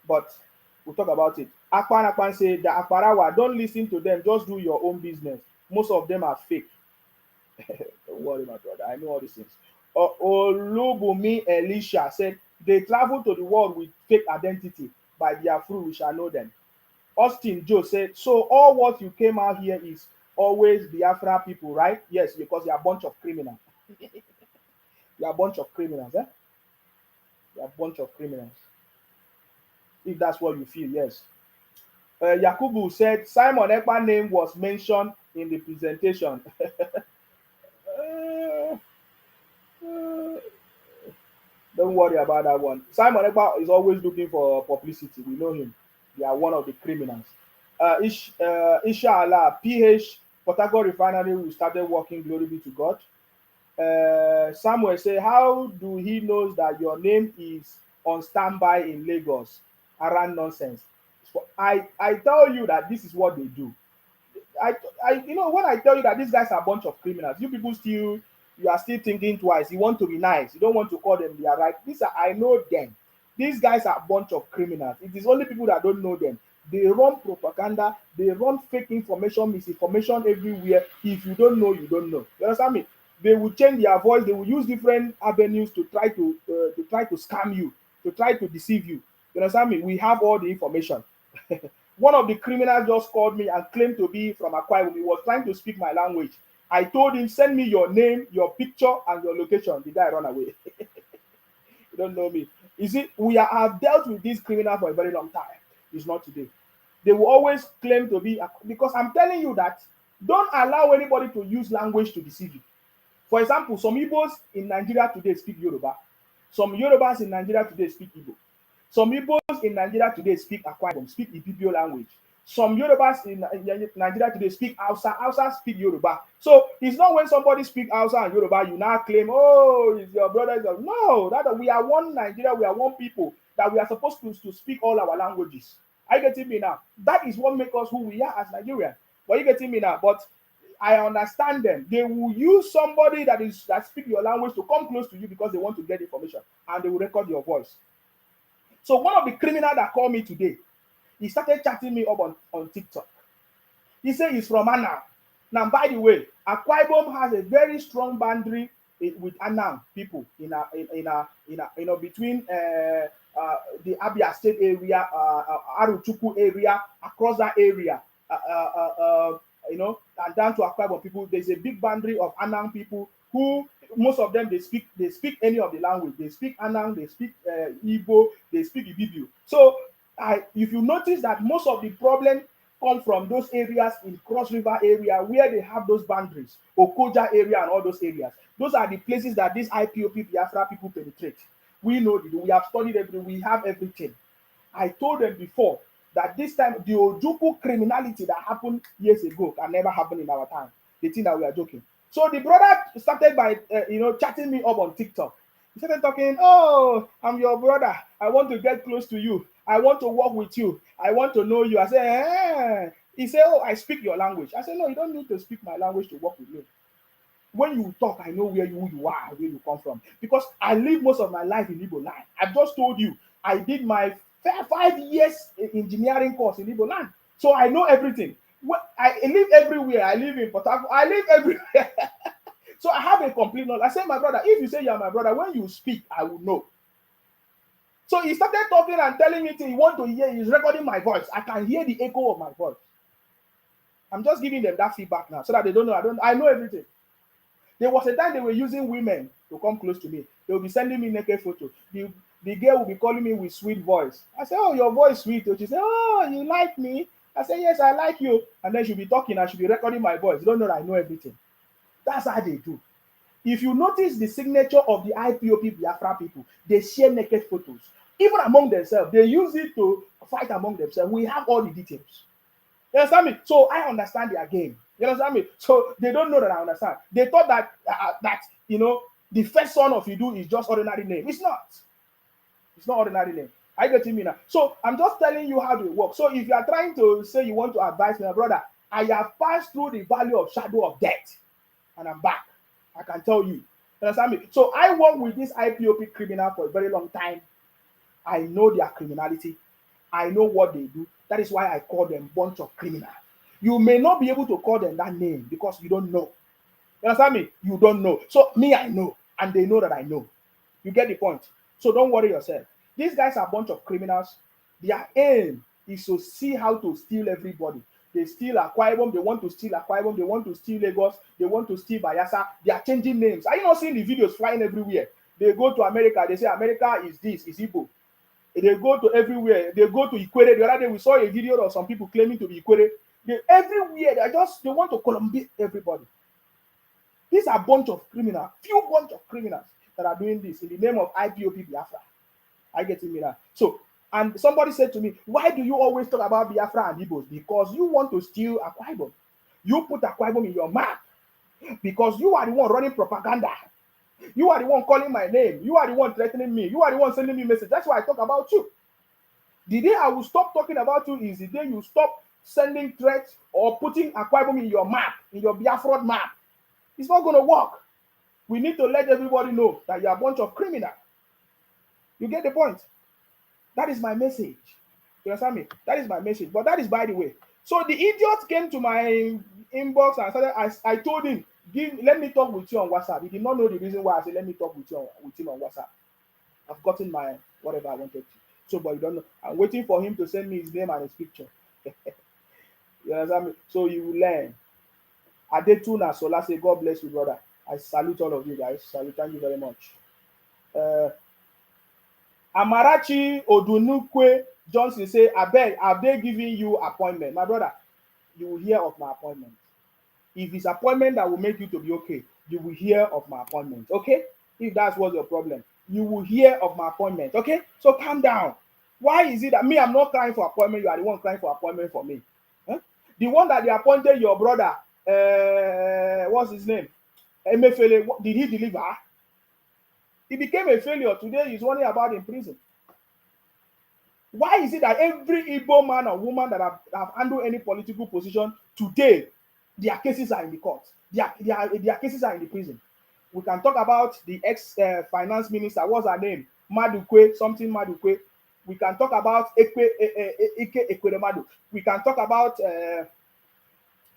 we'll talk about it. Akpan say, the Akparawa, don't listen to them. Just do your own business. Most of them are fake. Don't worry, my brother. I know all these things. Olubumi Elisha said, they travel to the world with fake identity. By their fruit we shall know them. Austin Joe said, so all what you came out here is always Biafra people, right? Yes, because you're a bunch of criminals. You're a bunch of criminals, eh? You're a bunch of criminals. If that's what you feel, yes. Yakubu said, Simon Ekpa's name was mentioned in the presentation. Don't worry about that one. Simon Ekpa is always looking for publicity. We know him. They are one of the criminals. Inshallah, PH Port Harcourt Refinery will started working. Glory be to God. Samuel say, how do he knows that your name is on standby in Lagos? Around nonsense. I tell you that this is what they do. When I tell you that these guys are a bunch of criminals, you people you are still thinking twice. You want to be nice. You don't want to call them. They are right. I know them. These guys are a bunch of criminals. It is only people that don't know them. They run propaganda. They run fake information, misinformation everywhere. If you don't know, you don't know. You understand me? They will change their voice. They will use different avenues to try to scam you, to try to deceive you. You understand me? We have all the information. One of the criminals just called me and claimed to be from Akwa Ibom. He was trying to speak my language. I told him, send me your name, your picture, and your location. The guy ran away. You don't know me. You see, have dealt with these criminals for a very long time. It's not today. They will always claim to be, because I'm telling you that don't allow anybody to use language to deceive you. For example, some Igbos in Nigeria today speak Yoruba. Some Yorubas in Nigeria today speak Igbo. Some Igbos in Nigeria today speak Akwa Ibom, speak Ibibio language. Some Yorubas in Nigeria today speak Hausa. Hausa speak Yoruba. So it's not when somebody speak Hausa and Yoruba, you now claim, oh, it's your brother. No, that we are one Nigeria, we are one people, that we are supposed to speak all our languages. Are you getting me now? That is what makes us who we are as Nigerians. Are you getting me now? But I understand them. They will use somebody that speak your language to come close to you because they want to get information, and they will record your voice. So one of the criminals that called me today, he started chatting me up on TikTok. He said he's from Anam. Now, by the way, Akwa Ibom has a very strong boundary with Anam people between the Abia State area, Aruchuku area, across that area, and down to Akwa Ibom people. There's a big boundary of Anam people who, most of them, they speak any of the language. They speak Anam, they speak Igbo, they speak Ibibio. So if you notice that most of the problem come from those areas in Cross River area where they have those boundaries, Okoja area and all those areas. Those are the places that these IPOP Biafra people penetrate. We know, we have studied everything, we have everything. I told them before that this time the Ojukwu criminality that happened years ago can never happen in our time. They think that we are joking. So the brother started by chatting me up on TikTok. He started talking, oh, I'm your brother. I want to get close to you. I want to work with you. I want to know you. I said, eh. He said, oh, I speak your language. I said, no, you don't need to speak my language to work with me. When you talk, I know where you are, where you come from. Because I live most of my life in Igbo land. I've just told you, I did my 5 years engineering course in Igbo land. So I know everything. I live everywhere. I live in Port Harcourt. I live everywhere. So I have a complete knowledge. I said, my brother, if you say you're my brother, when you speak, I will know. So he started talking and telling me he want to hear, he's recording my voice. I can hear the echo of my voice. I'm just giving them that feedback now so that they don't know. I know everything. There was a time they were using women to come close to me. They will be sending me naked photos. The girl will be calling me with sweet voice. I said, oh, your voice sweet. She said, oh, you like me? I said, yes, I like you. And then she'll be talking and she'll be recording my voice. You don't know that I know everything. That's how they do. If you notice the signature of the IPOP Biafra people, they share naked photos. Even among themselves, they use it to fight among themselves. We have all the details. You understand me? So I understand their game. You understand me? So they don't know that I understand. They thought that the first son of Idu is just ordinary name. It's not. It's not ordinary name. I get me now. So I'm just telling you how they work. So if you are trying to say you want to advise me, brother, I have passed through the valley of shadow of death, and I'm back. I can tell you. You understand me? So I work with this IPOP criminal for a very long time. I know their criminality. I know what they do. That is why I call them bunch of criminals. You may not be able to call them that name because you don't know. You understand me? You don't know. So me, I know. And they know that I know. You get the point? So don't worry yourself. These guys are a bunch of criminals. Their aim is to see how to steal everybody. They steal Akwa Ibom. They want to steal Akwa Ibom. They want to steal Lagos. They want to steal Bayelsa. They are changing names. Are you not seeing the videos flying everywhere? They go to America. They say America is this, is Igbo. They go to everywhere. They go to Ikwere. The other day we saw a video of some people claiming to be Ikwere. Everywhere they want to Columbia everybody. These are a bunch of criminals, few bunch of criminals that are doing this in the name of IPOP Biafra. I get it, now. So, and somebody said to me, why do you always talk about Biafra and Igbos? Because you want to steal Akwa Ibom. You put Akwa Ibom in your map because you are the one running propaganda. You are the one calling my name. You are the one threatening me. You are the one sending me messages. That's why I talk about you. The day I will stop talking about you is the day you stop sending threats or putting Akwa Ibom in your map, in your Biafra map. It's not going to work. We need to let everybody know that you're a bunch of criminals. You get the point? That is my message. You understand me? That is my message. But that is by the way. So the idiot came to my inbox and started. I told him, let me talk with you on WhatsApp. He did not know the reason why I said, let me talk with him on WhatsApp. I've gotten my whatever I wanted to. So, but you don't know. I'm waiting for him to send me his name and his picture. You understand me? So you will learn. Adetuna Sola say, God bless you, brother. I salute all of you guys. Salute, thank you very much. Amarachi Odunukwe Johnson say, I beg, have they given you appointment? My brother, you will hear of my appointment. If it's appointment that will make you to be okay, you will hear of my appointment. Okay? If that's what's your problem, you will hear of my appointment. Okay? So calm down. Why is it that me, I'm not crying for appointment, you are the one crying for appointment for me? Huh? The one that they appointed your brother, what's his name? Emefele, did he deliver? He became a failure. Today he's running about in prison. Why is it that every Igbo man or woman that have handled any political position today, their cases are in the court, their cases are in the prison? We can talk about the ex-finance minister, what's her name? Madukwe, something Madukwe. We can talk about Ike Ekweremadu. We can talk about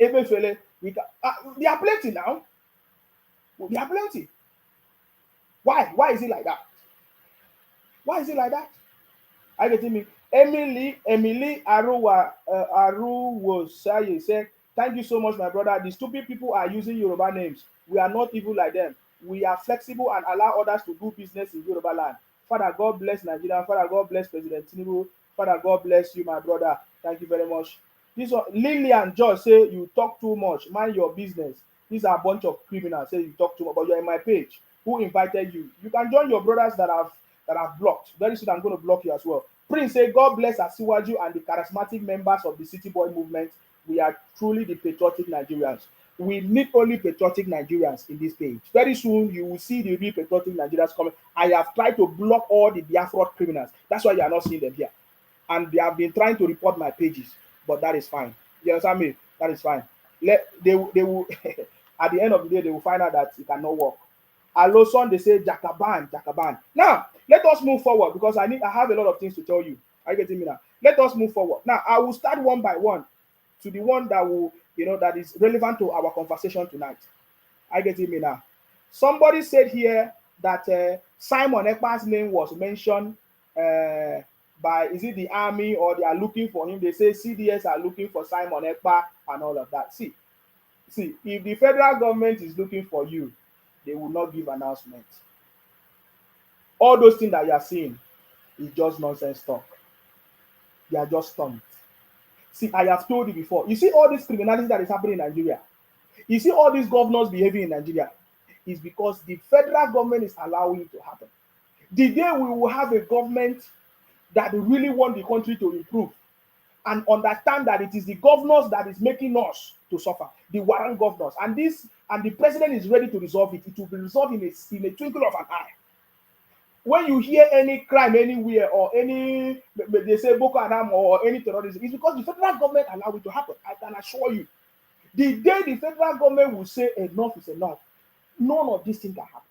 Emefele. They are plenty now. They are plenty. Why? Why is it like that? Why is it like that? Are you getting me? Emily Aruwosaye said, thank you so much, my brother. The stupid people are using Yoruba names. We are not evil like them. We are flexible and allow others to do business in Yoruba land. Father, God bless Nigeria. Father, God bless President Tinubu. Father, God bless you, my brother. Thank you very much. This one, Lillian George say, you talk too much. Mind your business. These are a bunch of criminals. Say you talk too much, but you're in my page. Who invited you? You can join your brothers that have blocked. Very soon I'm going to block you as well. Prince say, God bless Asiwaju and the charismatic members of the City Boy movement. We are truly the patriotic Nigerians. We need only patriotic Nigerians in this page. Very soon you will see the real patriotic Nigerians coming. I have tried to block all the Biafra criminals. That's why you are not seeing them here. And they have been trying to report my pages, but that is fine. You understand me? That is fine. They will at the end of the day, they will find out that it cannot work. Aloson, they say Jakaban, Jakaban. Now, let us move forward because I have a lot of things to tell you. Are you getting me now? Let us move forward. Now, I will start one by one to the one that will, that is relevant to our conversation tonight. Are you getting me now? Somebody said here that Simon Ekpa's name was mentioned by, is it the army or they are looking for him? They say CDS are looking for Simon Ekpa and all of that. See, if the federal government is looking for you, they will not give announcement. All those things that you are seeing is just nonsense talk. They are just stunned. See, I have told you before. You see all this criminality that is happening in Nigeria. You see all these governors behaving in Nigeria. It's because the federal government is allowing it to happen. The day we will have a government that really want the country to improve and understand that it is the governors that is making us to suffer, the warrant governors, and the president is ready to resolve it. It will be resolved in a twinkle of an eye. When you hear any crime anywhere or any, they say Boko Haram or any terrorism, it's because the federal government allow it to happen. I can assure you. The day the federal government will say enough is enough, none of these things can happen.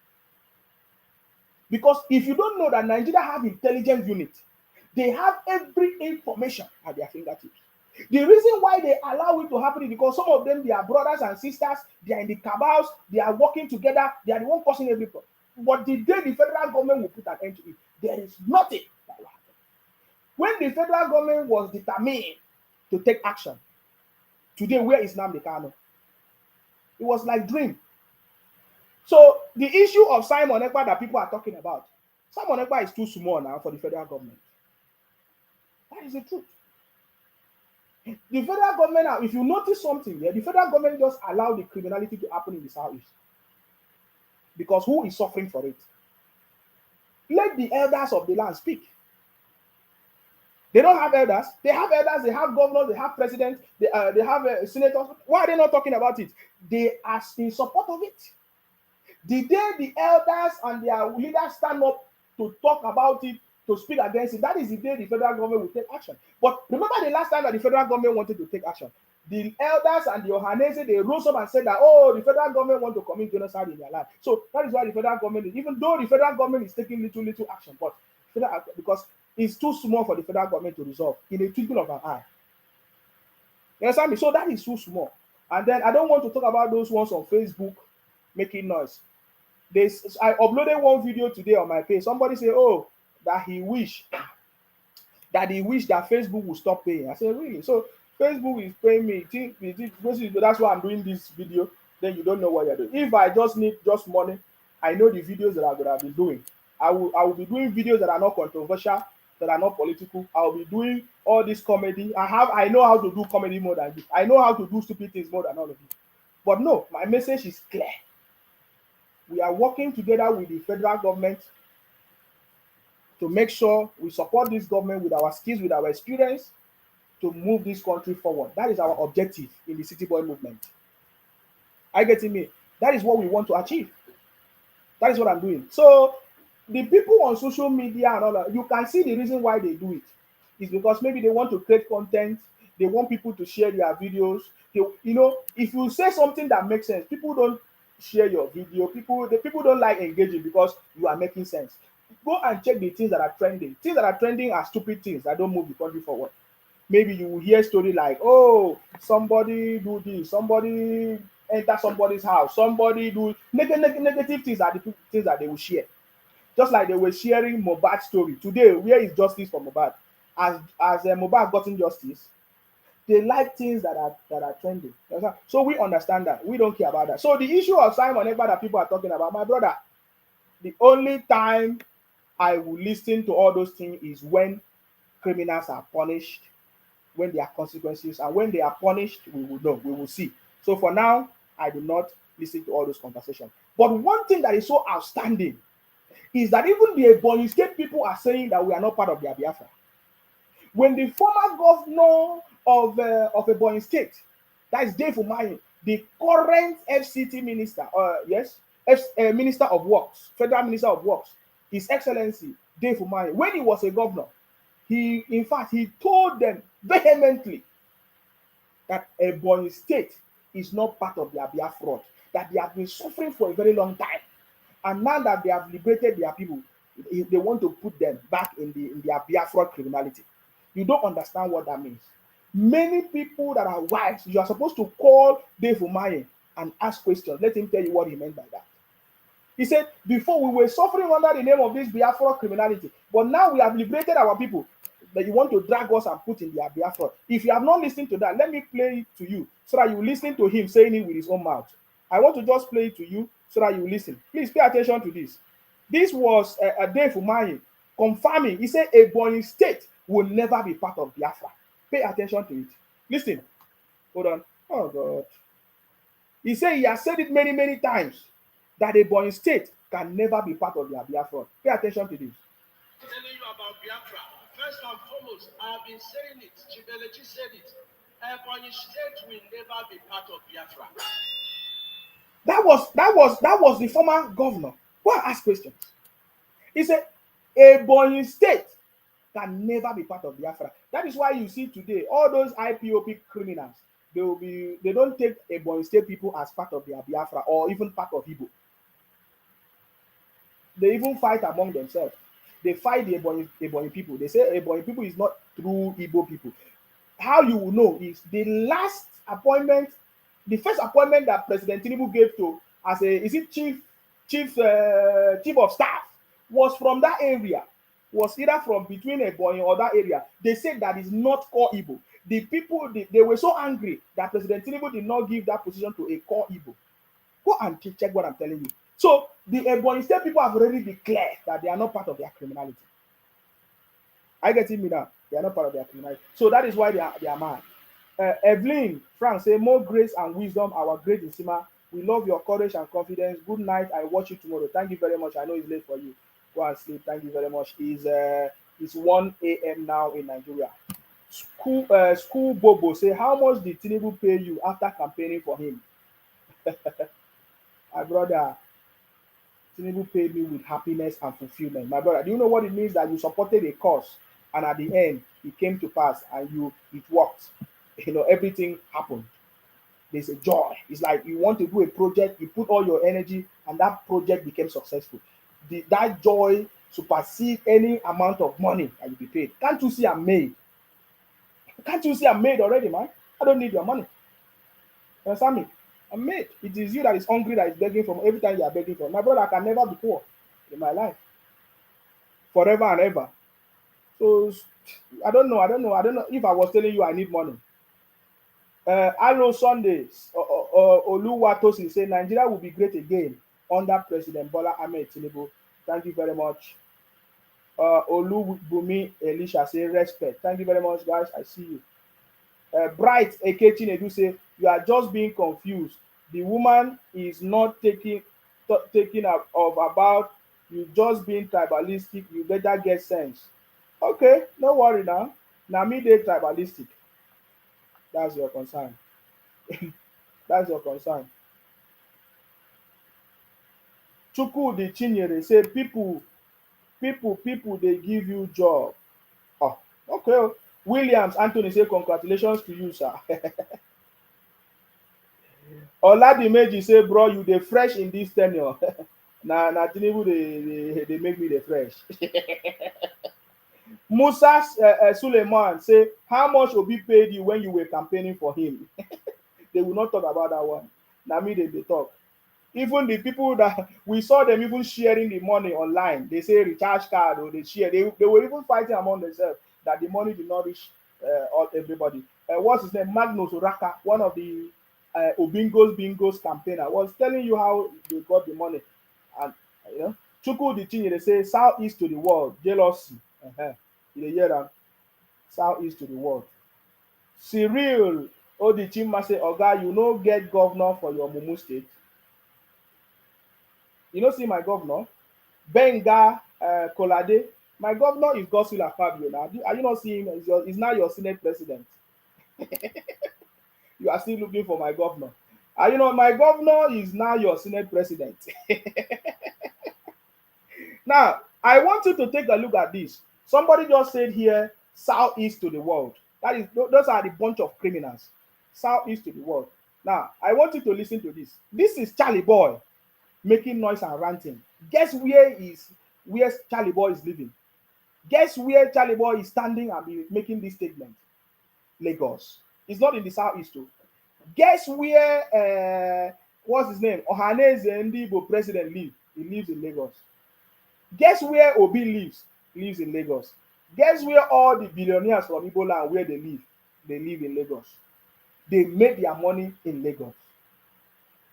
Because if you don't know that Nigeria have intelligence unit, they have every information at their fingertips. The reason why they allow it to happen is because some of them, they are brothers and sisters, they are in the cabals, they are working together, they are the one causing every problem. But the day the federal government will put an end to it, there is nothing that will happen. When the federal government was determined to take action, today where is Nnamdi Kanu? It was like dream. So the issue of Simon Ekpa that people are talking about, Simon Ekpa is too small now for the federal government. That is the truth. The federal government, now, if you notice something here, the federal government just allowed the criminality to happen in the southeast. Because who is suffering for it? Let the elders of the land speak. They don't have elders. They have elders, they have governors, they have presidents, they have senators. Why are they not talking about it? They are in support of it. The day the elders and their leaders stand up to talk about it, to speak against it, that is the day the federal government will take action. But remember the last time that the federal government wanted to take action, the elders and the Ohanese, they rose up and said that, oh, the federal government want to commit genocide in their land. So that is why the federal government, even though the federal government is taking little action, but because it's too small for the federal government to resolve in a twinkle of an eye. You understand me? So that is too small. And then I don't want to talk about those ones on Facebook making noise. I uploaded one video today on my page. Somebody say, oh, that he wish that Facebook will stop paying. I said, really? So Facebook is paying me. That's why I'm doing this video. Then you don't know what you're doing. If I just need money, I know the videos that I'm gonna be doing. I will be doing videos that are not controversial. that are not political. I'll be doing all this comedy. I know how to do comedy more than you. I know how to do stupid things more than all of you. But no, my message is clear. We are working together with the federal government to make sure we support this government with our skills, with our experience, to move this country forward. That is our objective in the City Boy movement. Are you getting me? That is what we want to achieve. That is what I'm doing. So the people on social media and all that, you can see the reason why they do it. It's because maybe they want to create content, they want people to share their videos. If you say something that makes sense, people don't share your video. People don't like engaging because you are making sense. Go and check the things that are trending. Things that are trending are stupid things that don't move the country forward. Maybe you will hear story like, oh, somebody do this, somebody enter somebody's house, somebody do negative things are the things that they will share. Just like they were sharing Mohbad story today. Where is justice for Mohbad? As Mohbad gotten justice, they like things that are trending. So we understand that. We don't care about that. So the issue of Simon Ekpa that people are talking about, my brother, the only time I will listen to all those things is when criminals are punished, when there are consequences, and when they are punished, we will know, we will see. So for now, I do not listen to all those conversations. But one thing that is so outstanding is that even the Ebonyi State people are saying that we are not part of their Biafra. When the former governor of Ebonyi State, that is Dave Umahi, the current FCT minister, Minister of Works, Federal Minister of Works, His Excellency Dave Umahi, when he was a governor, he told them vehemently that Ebonyi State is not part of their Biafra, that they have been suffering for a very long time. And now that they have liberated their people, they want to put them back in their Biafra criminality. You don't understand what that means. Many people that are wise, you are supposed to call Dave Umahi and ask questions. Let him tell you what he meant by that. He said, before we were suffering under the name of this Biafra criminality, but now we have liberated our people, that you want to drag us and put in their Biafra. If you have not listened to that, let me play it to you so that you listen to him saying it with his own mouth. I want to just play it to you so that you listen. Please pay attention to this. This was a Dave Umahi confirming. He said Ebonyi State will never be part of Biafra. Pay attention to it. Listen. Hold on. Oh, God. He said he has said it many, many times that Ebonyi State can never be part of their Biafra. Pay attention to this. Telling you about Biafra. First and foremost, I have been saying it. Chibelechi said it. Ebonyi State will never be part of Biafra. That was the former governor. Go and ask questions. He said Ebonyi State can never be part of Biafra. That is why you see today all those IPOP criminals, they don't take Ebonyi State people as part of their Biafra or even part of Igbo. They even fight among themselves. They fight the Ebonyi people. They say Ebonyi people is not true Igbo people. How you will know is the last appointment, the first appointment that President Tinubu gave to as chief of staff was from that area, was either from between Ebonyi or that area. They said that is not core Igbo. The people, they were so angry that President Tinubu did not give that position to a core Igbo. Go and check what I'm telling you. So the Ebonyi State people have already declared that they are not part of their criminality. I get me now. They are not part of their criminality. So that is why they are mad. Evelyn Frank say, more grace and wisdom, our great Isima. We love your courage and confidence. Good night. I watch you tomorrow. Thank you very much. I know it's late for you. Go and sleep. Thank you very much. It's 1 a.m. now in Nigeria. School Bobo say, how much did Tinubu pay you after campaigning for him? My brother, Tinubu paid me with happiness and fulfillment. My brother, do you know what it means that you supported a cause and at the end it came to pass and it worked? Everything happened. There's a joy. It's like you want to do a project, you put all your energy, and that project became successful. That joy supersedes any amount of money that you be paid. Can't you see I'm made? Can't you see I'm made already, man? I don't need your money. You understand me? I'm made. It is you that is hungry, that is begging from every time you are begging from. My brother, I can never be poor in my life. Forever and ever. So I don't know if I was telling you I need money. Hello Sundays. Oluwatosin say Nigeria will be great again under President Bola Ahmed Tinubu. Thank you very much. Olubumi Elisha say respect. Thank you very much, guys. I see you. Bright Ekechi Nedu say you are just being confused. The woman is not taking of about you just being tribalistic. You better get sense. Okay, no worry now. Now me dey tribalistic. That's your concern. That's your concern. Chukwudi Chinyere say people dey give you job. Oh, okay. Oh. Williams Anthony say congratulations to you, sir. Oladimeji say bro you dey fresh in this tenure. Na Tinubu dey make me dey fresh. Musa Suleiman say how much Obi paid you when you were campaigning for him? They will not talk about that one. Na me dey talk. Even the people that we saw them even sharing the money online, they say recharge card or they share. They were even fighting among themselves that the money did not reach everybody. What's his name? Magnus Oraka, one of the Obingos Bingos campaigner, was telling you how they got the money. And you know, Chuku the thing they say southeast to the world, jealousy. You hear that? Southeast to the world. Cyril Odichima say, Oga, you no get governor for your Mumu state. You know, see my governor, Benga Kolade. My governor is Godswill Fabio. Now, are you not seeing him? He's now your Senate president. You are still looking for my governor. You know, my governor is now your Senate president. Now, I want you to take a look at this. Somebody just said here, southeast to the world. That is, those are the bunch of criminals. Southeast to the world. Now, I want you to listen to this. This is Charlie Boy making noise and ranting. Guess where Charlie Boy is living? Guess where Charlie Boy is standing and making this statement? Lagos. It's not in the southeast too. Guess where what's his name? Ohaneze Ndibo president live? He lives in Lagos. Guess where Obi lives? He lives in Lagos. Guess where all the billionaires from Igbo land where they live? They live in Lagos. They make their money in Lagos.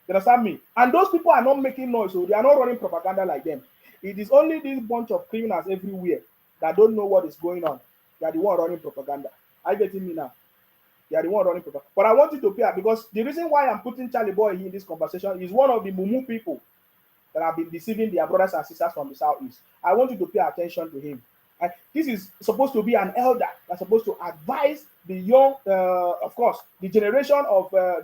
You understand me? And those people are not making noise, so they are not running propaganda like them. It is only this bunch of criminals everywhere that don't know what is going on. They are the one running propaganda. Are you getting me now? They are the one running propaganda. But I want you to pay because the reason why I'm putting Charlie Boy in this conversation is one of the Mumu people that have been deceiving their brothers and sisters from the southeast. I want you to pay attention to him. And this is supposed to be an elder that's supposed to advise the young, of course, the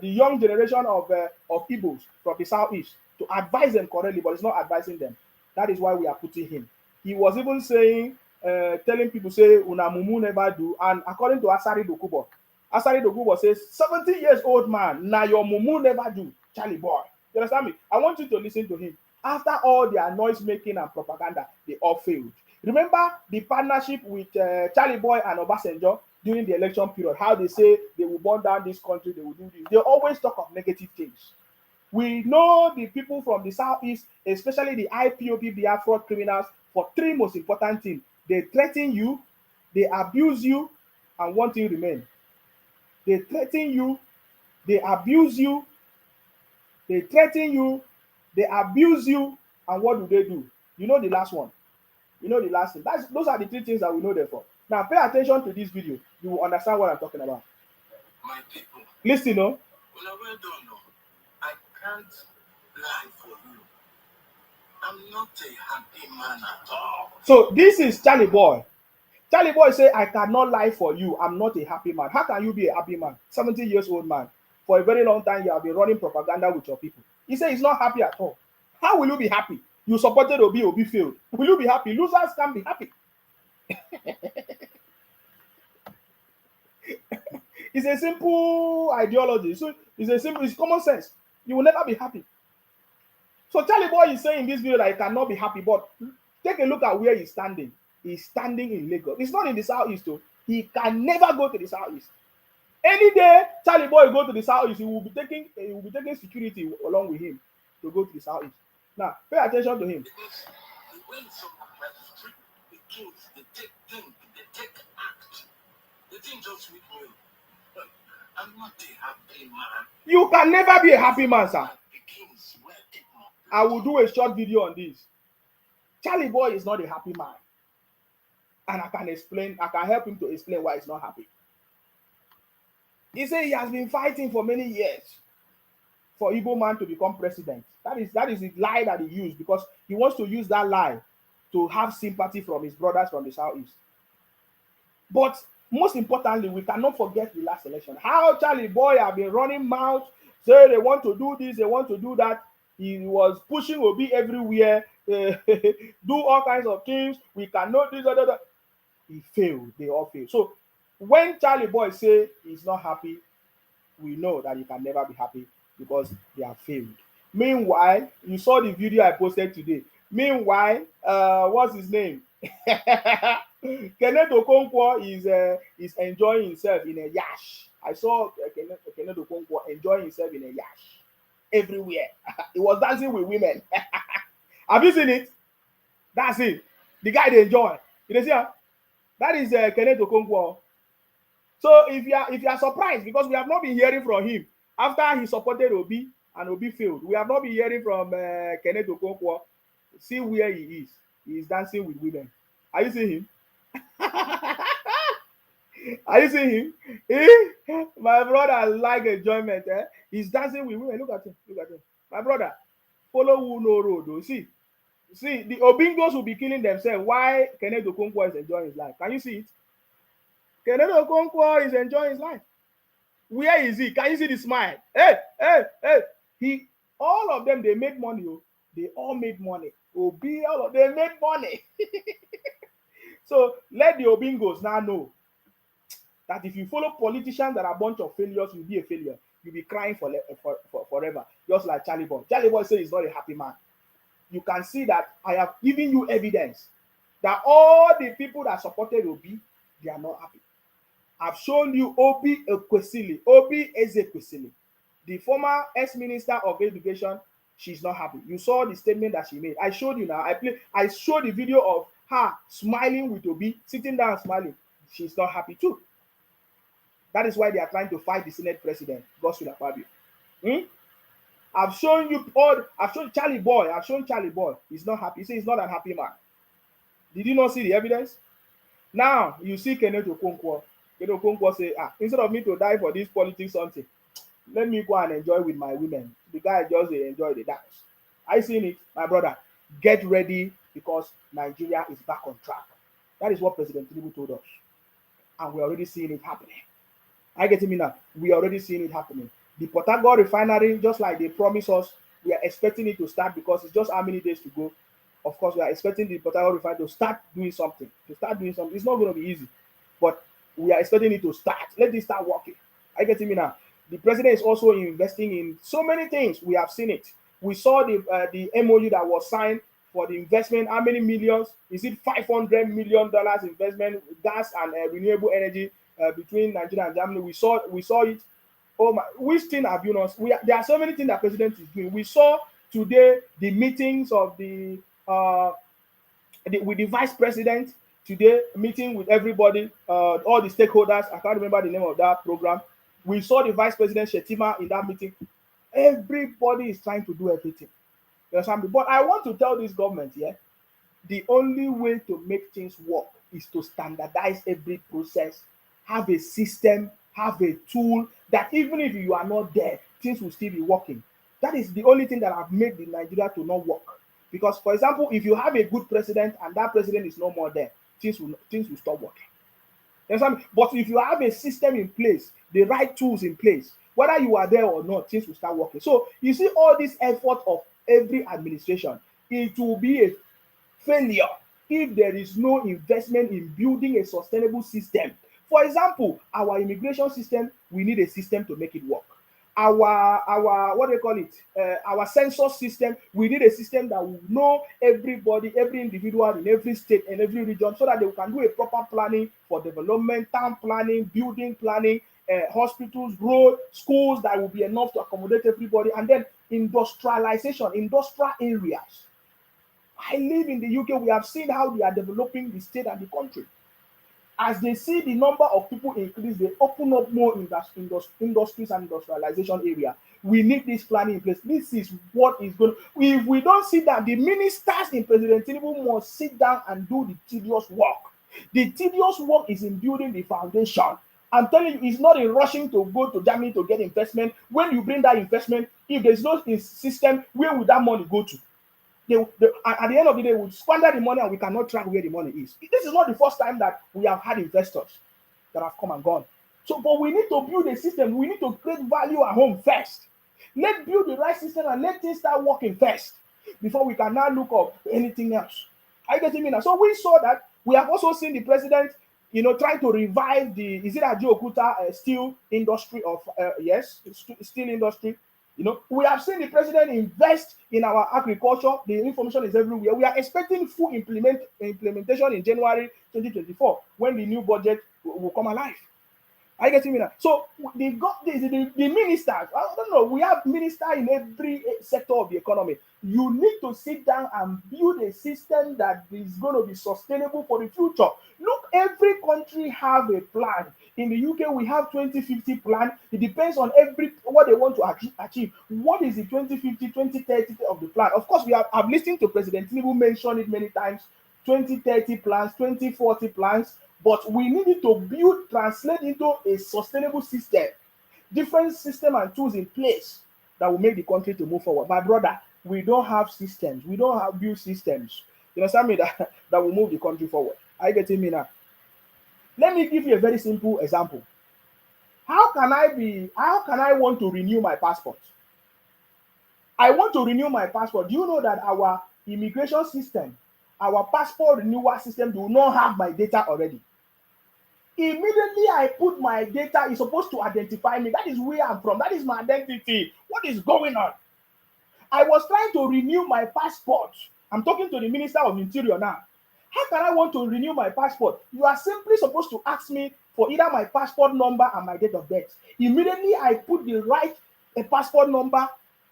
young generation of Igbos from the southeast to advise them correctly, but it's not advising them. That is why we are putting him. He was even saying, telling people, say, Una Mumu never do. And according to Asari Dokubo says, 70 years old man, now your Mumu never do. Charlie Boy. You understand me? I want you to listen to him. After all their noise making and propaganda, they all failed. Remember the partnership with Charlie Boy and Obasanjo during the election period, how they say they will burn down this country, they will do this. They always talk of negative things. We know the people from the southeast, especially the IPOP Biafra criminals, for three most important things. They threaten you, they abuse you, and want you to remain. They threaten you, they abuse you, they threaten you, they abuse you, and what do? You know the last one. You know the last thing. Those are the three things that we know them for. Now pay attention to this video. You will understand what I'm talking about. My people. Listen, no? Well done, no. I can't lie for you. I'm not a happy man at all. So this is Charlie Boy. Charlie Boy say, I cannot lie for you. I'm not a happy man. How can you be a happy man? 70 years old man. For a very long time, you have been running propaganda with your people. He said he's not happy at all. How will you be happy? You supported Obi failed. Will you be happy? Losers can't be happy. It's a simple ideology. So it's common sense. You will never be happy. So Charlie Boy is saying in this video that he cannot be happy, but take a look at where he's standing. He's standing in Lagos. It's not in the southeast, though. He can never go to the southeast. Any day Charlie Boy go to the southeast, he will be taking security along with him to go to the southeast. Now, pay attention to him. Because when some street the kings, they take act. They didn't just with me. I'm not a happy man. You can never be a happy man, sir. I will do a short video on this. Charlie Boy is not a happy man. and I can help him to explain why he's not happy. He said he has been fighting for many years for Igbo man to become president. That is the lie that he used, because he wants to use that lie to have sympathy from his brothers from the southeast. But most importantly, we cannot forget the last election. How Charlie Boy have been running mouth, say they want to do this, they want to do that. He was pushing Obi everywhere, do all kinds of things. We cannot do that. He failed. They all failed. So when Charlie Boy say he's not happy, we know that he can never be happy because they have failed. Meanwhile, you saw the video I posted today. Meanwhile, what's his name? Kenneth Okonkwo is enjoying himself in a yash. I saw Kenneth Okonkwo enjoying himself in a yash everywhere. He was dancing with women. Have you seen it? That's it. The guy they enjoy. You see, that is Kenneth Okonkwo. So if you are surprised, because we have not been hearing from him after he supported Obi and Obi failed, we have not been hearing from Kenneth Okonkwo. See where he is. He is dancing with women. Are you seeing him? Are you seeing him? My brother like enjoyment. He's dancing with women. Look at him. Look at him. My brother, follow who no road. Though. See, the Obingos will be killing themselves. Why Kenneth Okonkwo is enjoying his life? Can you see it? Kenneth Okonkwo is enjoying his life. Where is he? Can you see the smile? Hey. All of them, they made money. Oh. They all made money. Obi, all of them made money. So let the Obingos now know that if you follow politicians that are a bunch of failures, you'll be a failure. You'll be crying for forever. Just like Charlie Boy. Charlie Boy says he's not a happy man. You can see that I have given you evidence that all the people that supported Obi, they are not happy. I've shown you Obi Ezekwesili, the former ex-minister of education. She's not happy. You saw the statement that she made. I showed you now. I showed the video of her smiling with Obi, sitting down smiling. She's not happy too. That is why they are trying to fight the Senate president, Godswill Akpabio. I've shown you all. I've shown Charlie Boy. He's not happy. He says he's not a happy man. Did you not see the evidence? Now you see Kenneth Okonkwo. Kenneth Okonkwo say, instead of me to die for this politics something, let me go and enjoy with my women. The guy just enjoy the dance. I seen it, my brother. Get ready, because Nigeria is back on track. That is what President Tinubu told us, and we're already seeing it happening. I get me now. We are already seeing it happening. The Port Harcourt refinery, just like they promised us, we are expecting it to start, because it's just how many days to go. Of course, we are expecting the Port Harcourt refinery to start doing something. It's not going to be easy, but we are expecting it to start. Let it start working. I get me now. The president is also investing in so many things. We have seen it. We saw the MOU that was signed for the investment. How many millions? Is it $500 million investment, gas and renewable energy between Nigeria and Germany? We saw it. Oh my! Which thing have you not? There are so many things that president is doing. We saw today the meetings of with the vice president today, meeting with everybody, all the stakeholders. I can't remember the name of that program. We saw the vice president Shetima in that meeting. Everybody is trying to do everything. But I want to tell this government, the only way to make things work is to standardize every process, have a system, have a tool that even if you are not there, things will still be working. That is the only thing that have made the Nigeria to not work. Because, for example, if you have a good president and that president is no more there, things will stop working. But if you have a system in place, the right tools in place, whether you are there or not, things will start working. So you see all this effort of every administration, it will be a failure if there is no investment in building a sustainable system. For example, our immigration system, we need a system to make it work. Our what do you call it? Our census system, we need a system that will know everybody, every individual in every state and every region, so that they can do a proper planning for development, town planning, building planning, hospitals, roads, schools that will be enough to accommodate everybody, and then industrialization, industrial areas. I live in the UK. We have seen how they are developing the state and the country. As they see the number of people increase, they open up more industries and industrialization area. We need this planning in place. This is what is going to, if we don't see that, the ministers in President Tinubu must sit down and do the tedious work The tedious work is in building the foundation. I'm telling you, it's not in rushing to go to Germany to get investment. When you bring that investment, if there's no system, where would that money go to? At the end of the day, we squander the money and we cannot track where the money is. This is not the first time that we have had investors that have come and gone. So, but we need to build a system. We need to create value at home first. Let's build the right system and let things start working first before we can now look up anything else. Are you getting me now? So we saw that. We have also seen the president, trying to revive the Ajaokuta steel industry of steel industry. We have seen the president invest in our agriculture. The information is everywhere. We are expecting full implementation in January 2024 when the new budget will come alive. Are you getting me now? So the ministers, I don't know, we have ministers in every sector of the economy. You need to sit down and build a system that is going to be sustainable for the future. Look, every country have a plan. In the UK, we have 2050 plan. It depends on what they want to achieve. What is the 2050, 2030 of the plan? Of course, I've listened to President Tinubu mention it many times. 2030 plans, 2040 plans. But we needed to translate into a sustainable system, different system and tools in place that will make the country to move forward. My brother, we don't have systems. We don't have built systems. You understand me? That will move the country forward. Are you getting me now? Let me give you a very simple example. How can I want to renew my passport? I want to renew my passport. Do you know that our immigration system, our passport renewal system do not have my data already? Immediately I put my data, it's supposed to identify me. That is where I'm from. That is my identity. What is going on? I was trying to renew my passport. I'm talking to the Minister of Interior now. How can I want to renew my passport? You are simply supposed to ask me for either my passport number and my date of birth. Immediately I put the right passport number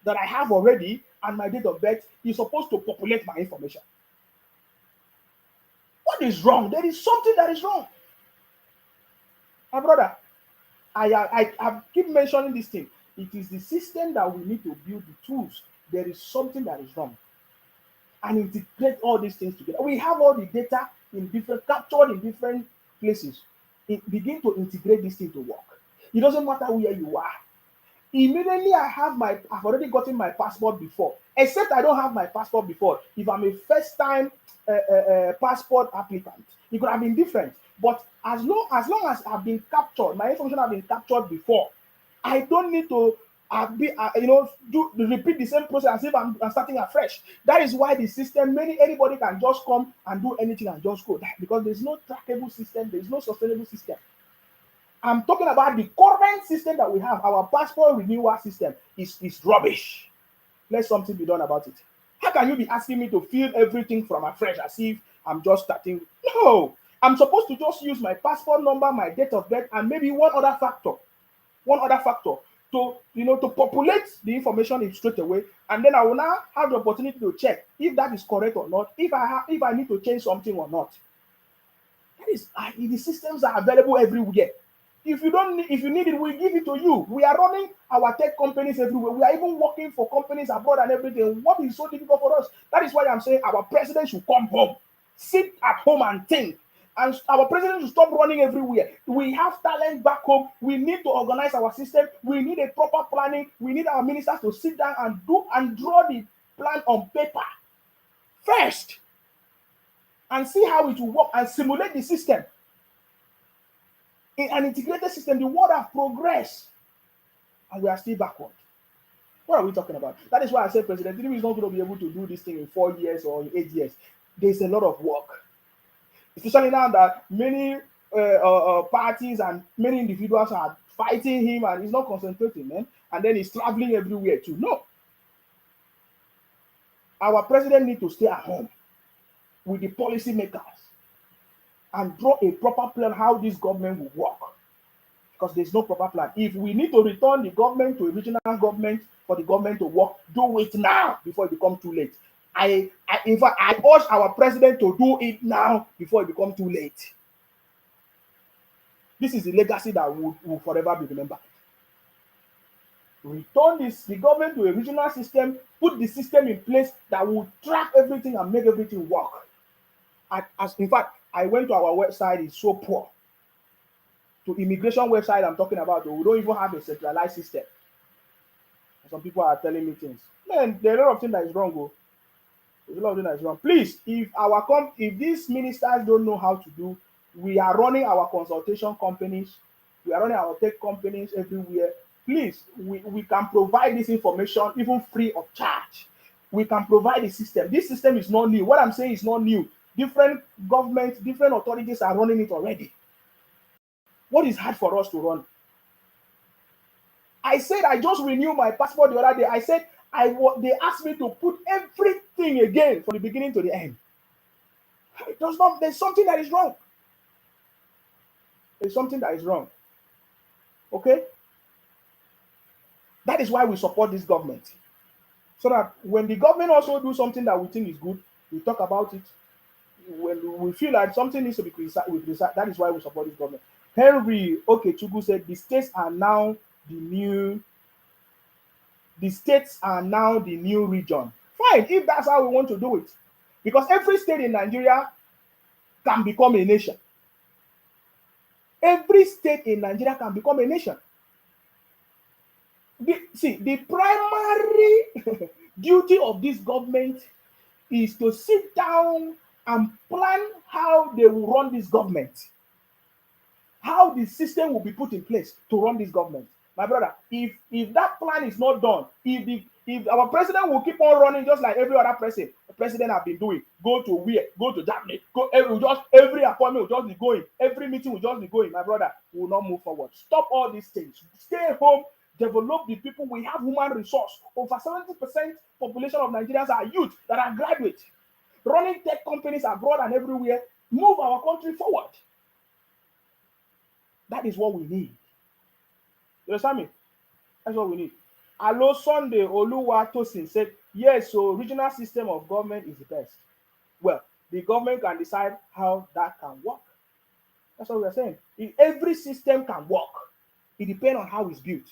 that I have already and my date of birth. You're supposed to populate my information. What is wrong? There is something that is wrong. My brother, I keep mentioning this thing. It is the system that we need to build the tools. There is something that is wrong. And integrate all these things together. We have all the data captured in different places. Begin to integrate this thing to work. It doesn't matter where you are. Immediately I've already gotten my passport before. Except I don't have my passport before. If I'm a first-time passport applicant, it could have been different. But as long as I've been captured, my information have been captured before, I don't need to repeat the same process as if I'm starting afresh. That is why the system, anybody can just come and do anything and just go. Because there's no trackable system, there's no sustainable system. I'm talking about the current system that we have. Our passport renewal system is rubbish. Let something be done about it. How can you be asking me to fill everything from afresh as if I'm just starting? No. I'm supposed to just use my passport number, my date of birth, and maybe one other factor to populate the information straight away, and then I will now have the opportunity to check if that is correct or not, if I need to change something or not. That is, the systems are available everywhere. If you need it, we give it to you. We are running our tech companies everywhere. We are even working for companies abroad and everything. What is so difficult for us? That is why I'm saying our president should come home, sit at home and think. And our president should stop running everywhere. We have talent back home. We need to organize our system. We need a proper planning. We need our ministers to sit down and draw the plan on paper first and see how it will work and simulate the system. In an integrated system, the world has progressed and we are still backward. What are we talking about? That is why I said President Tinubu is not going to be able to do this thing in 4 years or in 8 years. There's a lot of work. Especially now that many parties and many individuals are fighting him and he's not concentrating, man. And then he's traveling everywhere too. No. Our president needs to stay at home with the policy makers and draw a proper plan how this government will work. Because there's no proper plan. If we need to return the government to a regional government for the government to work, do it now before it becomes too late. In fact, I urge our president to do it now before it becomes too late. This is the legacy that will forever be remembered. Return the government to a regional system, put the system in place that will track everything and make everything work. In fact, I went to our website, it's so poor. To immigration website I'm talking about, we don't even have a centralized system. Some people are telling me things. Man, there are a lot of things that is wrong. Oh. There's a lot of things that is wrong. Please, if these ministers don't know how to do, we are running our consultation companies, we are running our tech companies everywhere. Please, we can provide this information even free of charge. We can provide the system. This system is not new. What I'm saying is not new. Different governments, different authorities are running it already. What is hard for us to run? I said I just renewed my passport the other day. I said they asked me to put everything again from the beginning to the end. It does not. There's something that is wrong. There's something that is wrong. Okay? That is why we support this government. So that when the government also do something that we think is good, we talk about it. When we feel like something needs to be criticized, that is why we support this government. Henry Okechukwu said the states are now the new region. Fine, if that's how we want to do it. Because every state in Nigeria can become a nation. Every state in Nigeria can become a nation. The primary duty of this government is to sit down and plan how they will run this government, how the system will be put in place to run this government. My brother, if that plan is not done, if our president will keep on running just like every other president have been doing, go to Germany, every appointment will just be going, every meeting will just be going, my brother, we will not move forward. Stop all these things. Stay home, develop the people. We have human resource. Over 70% population of Nigerians are youth that are graduates, running tech companies abroad and everywhere. Move our country forward. That is what we need. You understand me? That's what we need. Alo Sunday Oluwatosin said, yes, so regional system of government is the best. Well, the government can decide how that can work. That's what we're saying. Every system can work. It depends on how it's built.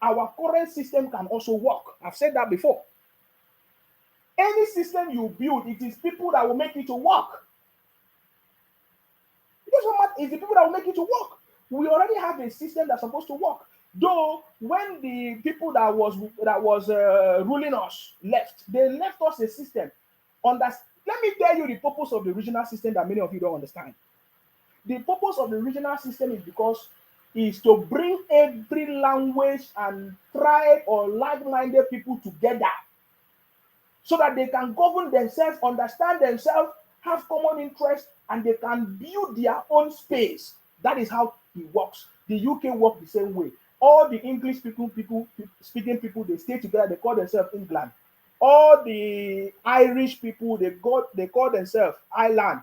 Our current system can also work. I've said that before. Any system you build, it is people that will make it to work. It doesn't matter. It's the people that will make it to work. We already have a system that's supposed to work. Though when the people that was ruling us left, they left us a system. Let me tell you the purpose of the regional system that many of you don't understand. The purpose of the regional system is to bring every language and tribe or like-minded people together so that they can govern themselves, understand themselves, have common interests, and they can build their own space. That is how it works. The UK work the same way. All the English speaking people, they stay together, they call themselves England. All the Irish people, they call themselves Ireland.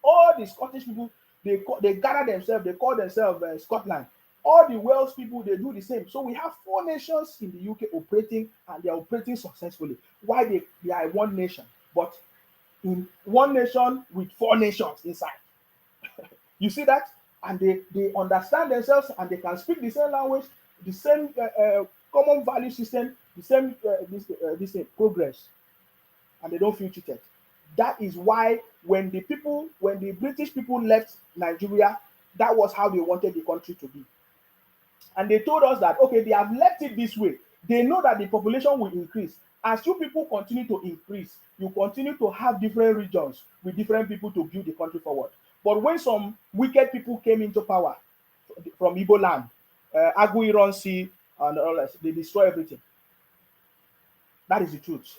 All the Scottish people, they gather themselves, they call themselves Scotland. All the Welsh people, they do the same. So we have 4 nations in the UK operating, and they are operating successfully. Why they are one nation, but in one nation with 4 nations inside. You see that? And they understand themselves, and they can speak the same language, the same common value system, the same this progress, and they don't feel cheated. That is why when the British people left Nigeria, that was how they wanted the country to be. And they told us that, okay, they have left it this way. They know that the population will increase. As you people continue to increase, you continue to have different regions with different people to build the country forward. But when some wicked people came into power from Igbo land, Agu Ironsi and all that, they destroy everything. That is the truth.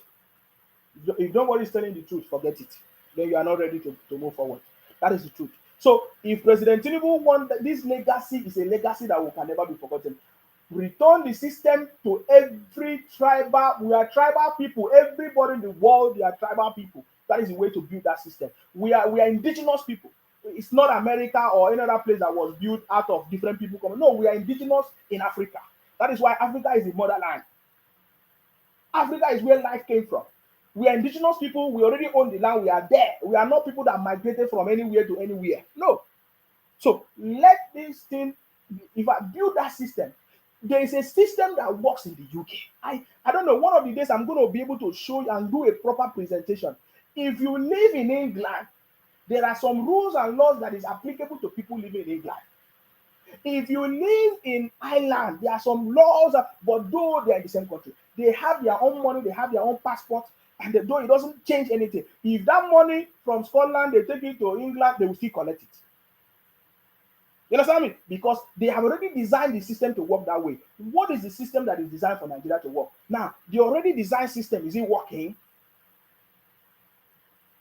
If nobody is telling the truth, forget it. Then you are not ready to move forward. That is the truth. So if President Tinubu wants, this legacy is a legacy that can never be forgotten. Return the system to every tribal. We are tribal people. Everybody in the world, they are tribal people. That is the way to build that system. We are indigenous people. It's not America or any other place that was built out of different people coming. No, we are indigenous in Africa. That is why Africa is the motherland. Africa is where life came from. We are indigenous people. We already own the land. We are there. We are not people that migrated from anywhere to anywhere. No. So let this thing, if I build that system, there is a system that works in the UK. I don't know. One of the days I'm going to be able to show you and do a proper presentation. If you live in England There are some rules and laws that is applicable to people living in England. If you live in Ireland, there are some laws, but though they are in the same country, they have their own money, they have their own passport, and though it doesn't change anything. If that money from Scotland, they take it to England, they will still collect it. You understand me? Because they have already designed the system to work that way. What is the system that is designed for Nigeria to work? Now, the already designed system, is it working?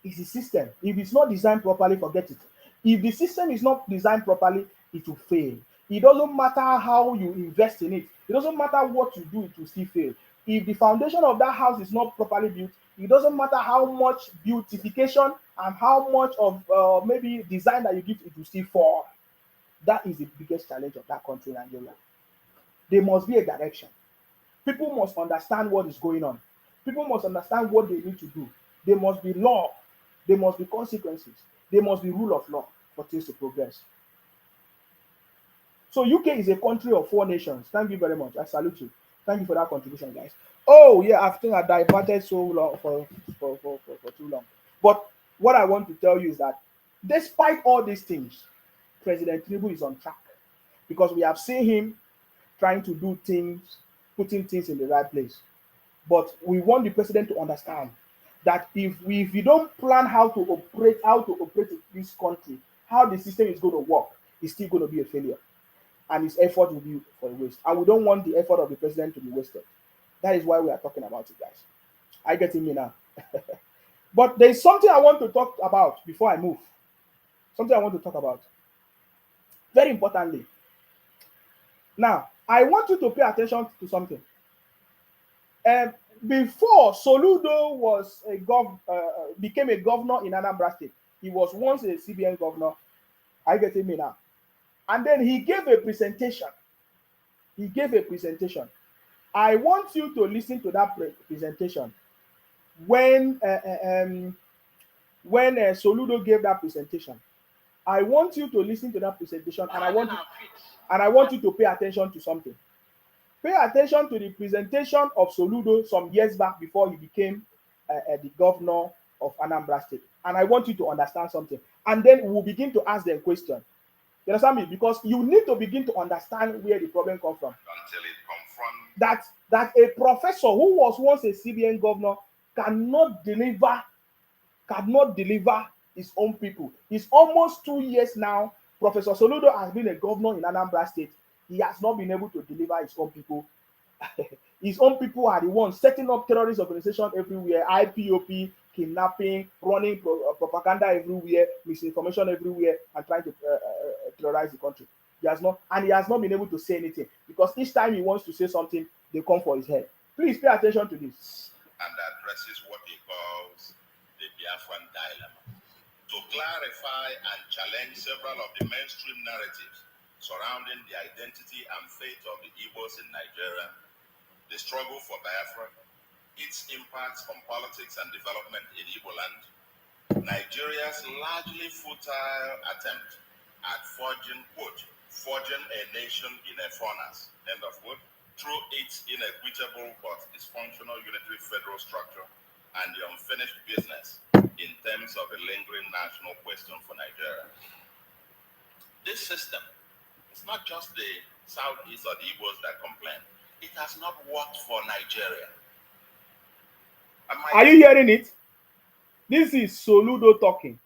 It's the system. If it's not designed properly, forget it. If the system is not designed properly, it will fail. It doesn't matter how you invest in it. It doesn't matter what you do, it will still fail. If the foundation of that house is not properly built, it doesn't matter how much beautification and how much of maybe design that you give, it will still fall. That is the biggest challenge of that country, Nigeria. There must be a direction. People must understand what is going on. People must understand what they need to do. There must be law. There must be consequences. There must be rule of law for things to progress. So UK is a country of 4 nations. Thank you very much. I salute you. Thank you for that contribution, guys. Oh yeah, I think I diverted so long for too long. But what I want to tell you is that despite all these things, President Tinubu is on track, because we have seen him trying to do things, putting things in the right place. But we want the president to understand that if you don't plan how to operate this country, how the system is going to work, it's still going to be a failure, and his effort will be for a waste. And we don't want the effort of the president to be wasted. That is why we are talking about it, guys. I get me now. But there is something I want to talk about before I move. Something I want to talk about. Very importantly. Now, I want you to pay attention to something. Before Soludo was became a governor in Anambra State, he was once a CBN governor. I get me now. And then he gave a presentation. I want you to listen to that presentation. When Soludo gave that presentation, I want you to listen to that presentation, and I want you to pay attention to something. Pay attention to the presentation of Soludo some years back before he became the governor of Anambra State. And I want you to understand something. And then we'll begin to ask them questions. You understand me? Because you need to begin to understand where the problem comes from. Until it confronts that a professor who was once a CBN governor cannot deliver his own people. It's almost 2 years now. Professor Soludo has been a governor in Anambra State. He has not been able to deliver his own people. His own people are the ones setting up terrorist organizations everywhere, IPOP, kidnapping, running propaganda everywhere, misinformation everywhere, and trying to terrorize the country. He has not been able to say anything, because each time he wants to say something, they come for his head. Please pay attention to this. And addresses what he calls the Biafran dilemma, to clarify and challenge several of the mainstream narratives surrounding the identity and fate of the Igbos in Nigeria, the struggle for Biafra, its impacts on politics and development in Igbo land, Nigeria's largely futile attempt at forging a nation in a furnace, end of quote, through its inequitable but dysfunctional unitary federal structure, and the unfinished business in terms of a lingering national question for Nigeria. This system, it's not just the Southeast or the Igbos that complain. It has not worked for Nigeria. Are you hearing it? This is Soludo talking.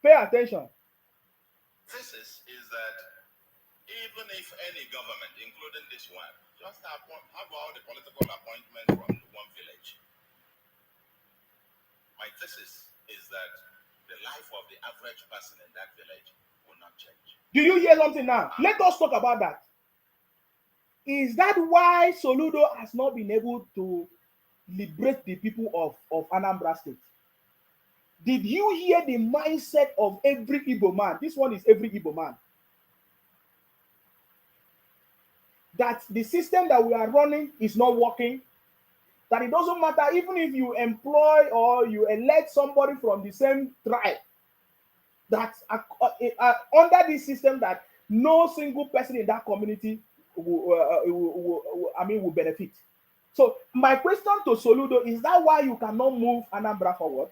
Pay attention. This is that even if any government, including this one, just have all the political appointments from one village, my thesis is that the life of the average person in that village will not change. Do you hear something now? Let us talk about that. Is that why Soludo has not been able to liberate the people of Anambra State? Did you hear the mindset of every Igbo man? This one is every Igbo man. That the system that we are running is not working. That it doesn't matter even if you employ or you elect somebody from the same tribe. That under this system, that no single person in that community will benefit. So my question to Soludo is, that why you cannot move Anambra forward?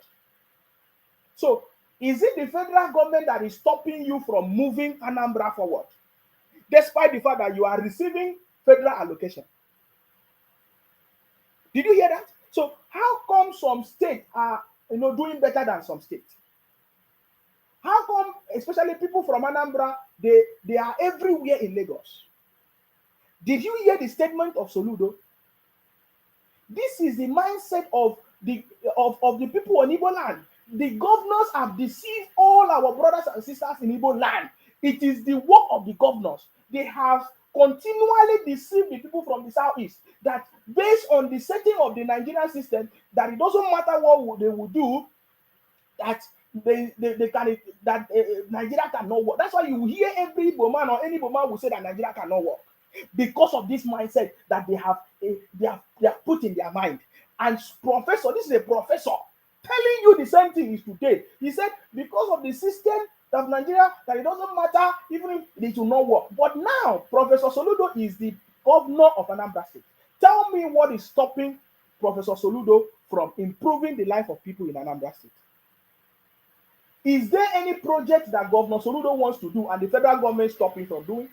So Is it the federal government that is stopping you from moving Anambra forward, despite the fact that you are receiving federal allocation? Did you hear that? So how come some states are doing better than some states? How come, especially people from Anambra, they are everywhere in Lagos? Did you hear the statement of Soludo? This is the mindset of the people on Igbo land. The governors have deceived all our brothers and sisters in Igbo land. It is the work of the governors. They have continually deceived the people from the southeast that based on the setting of the Nigerian system, that it doesn't matter what they will do, that they can that Nigeria cannot work. That's why you hear every Igbo man or any Igbo man will say that Nigeria cannot work, because of this mindset that they have put in their mind. And professor, this is a professor telling you the same thing is today. He said because of the system of Nigeria that it doesn't matter even if it will not work. But now Professor Soludo is the governor of Anambra State. Tell me what is stopping Professor Soludo from improving the life of people in Anambra State. Is there any project that Governor Soludo wants to do and the federal government stopping from doing?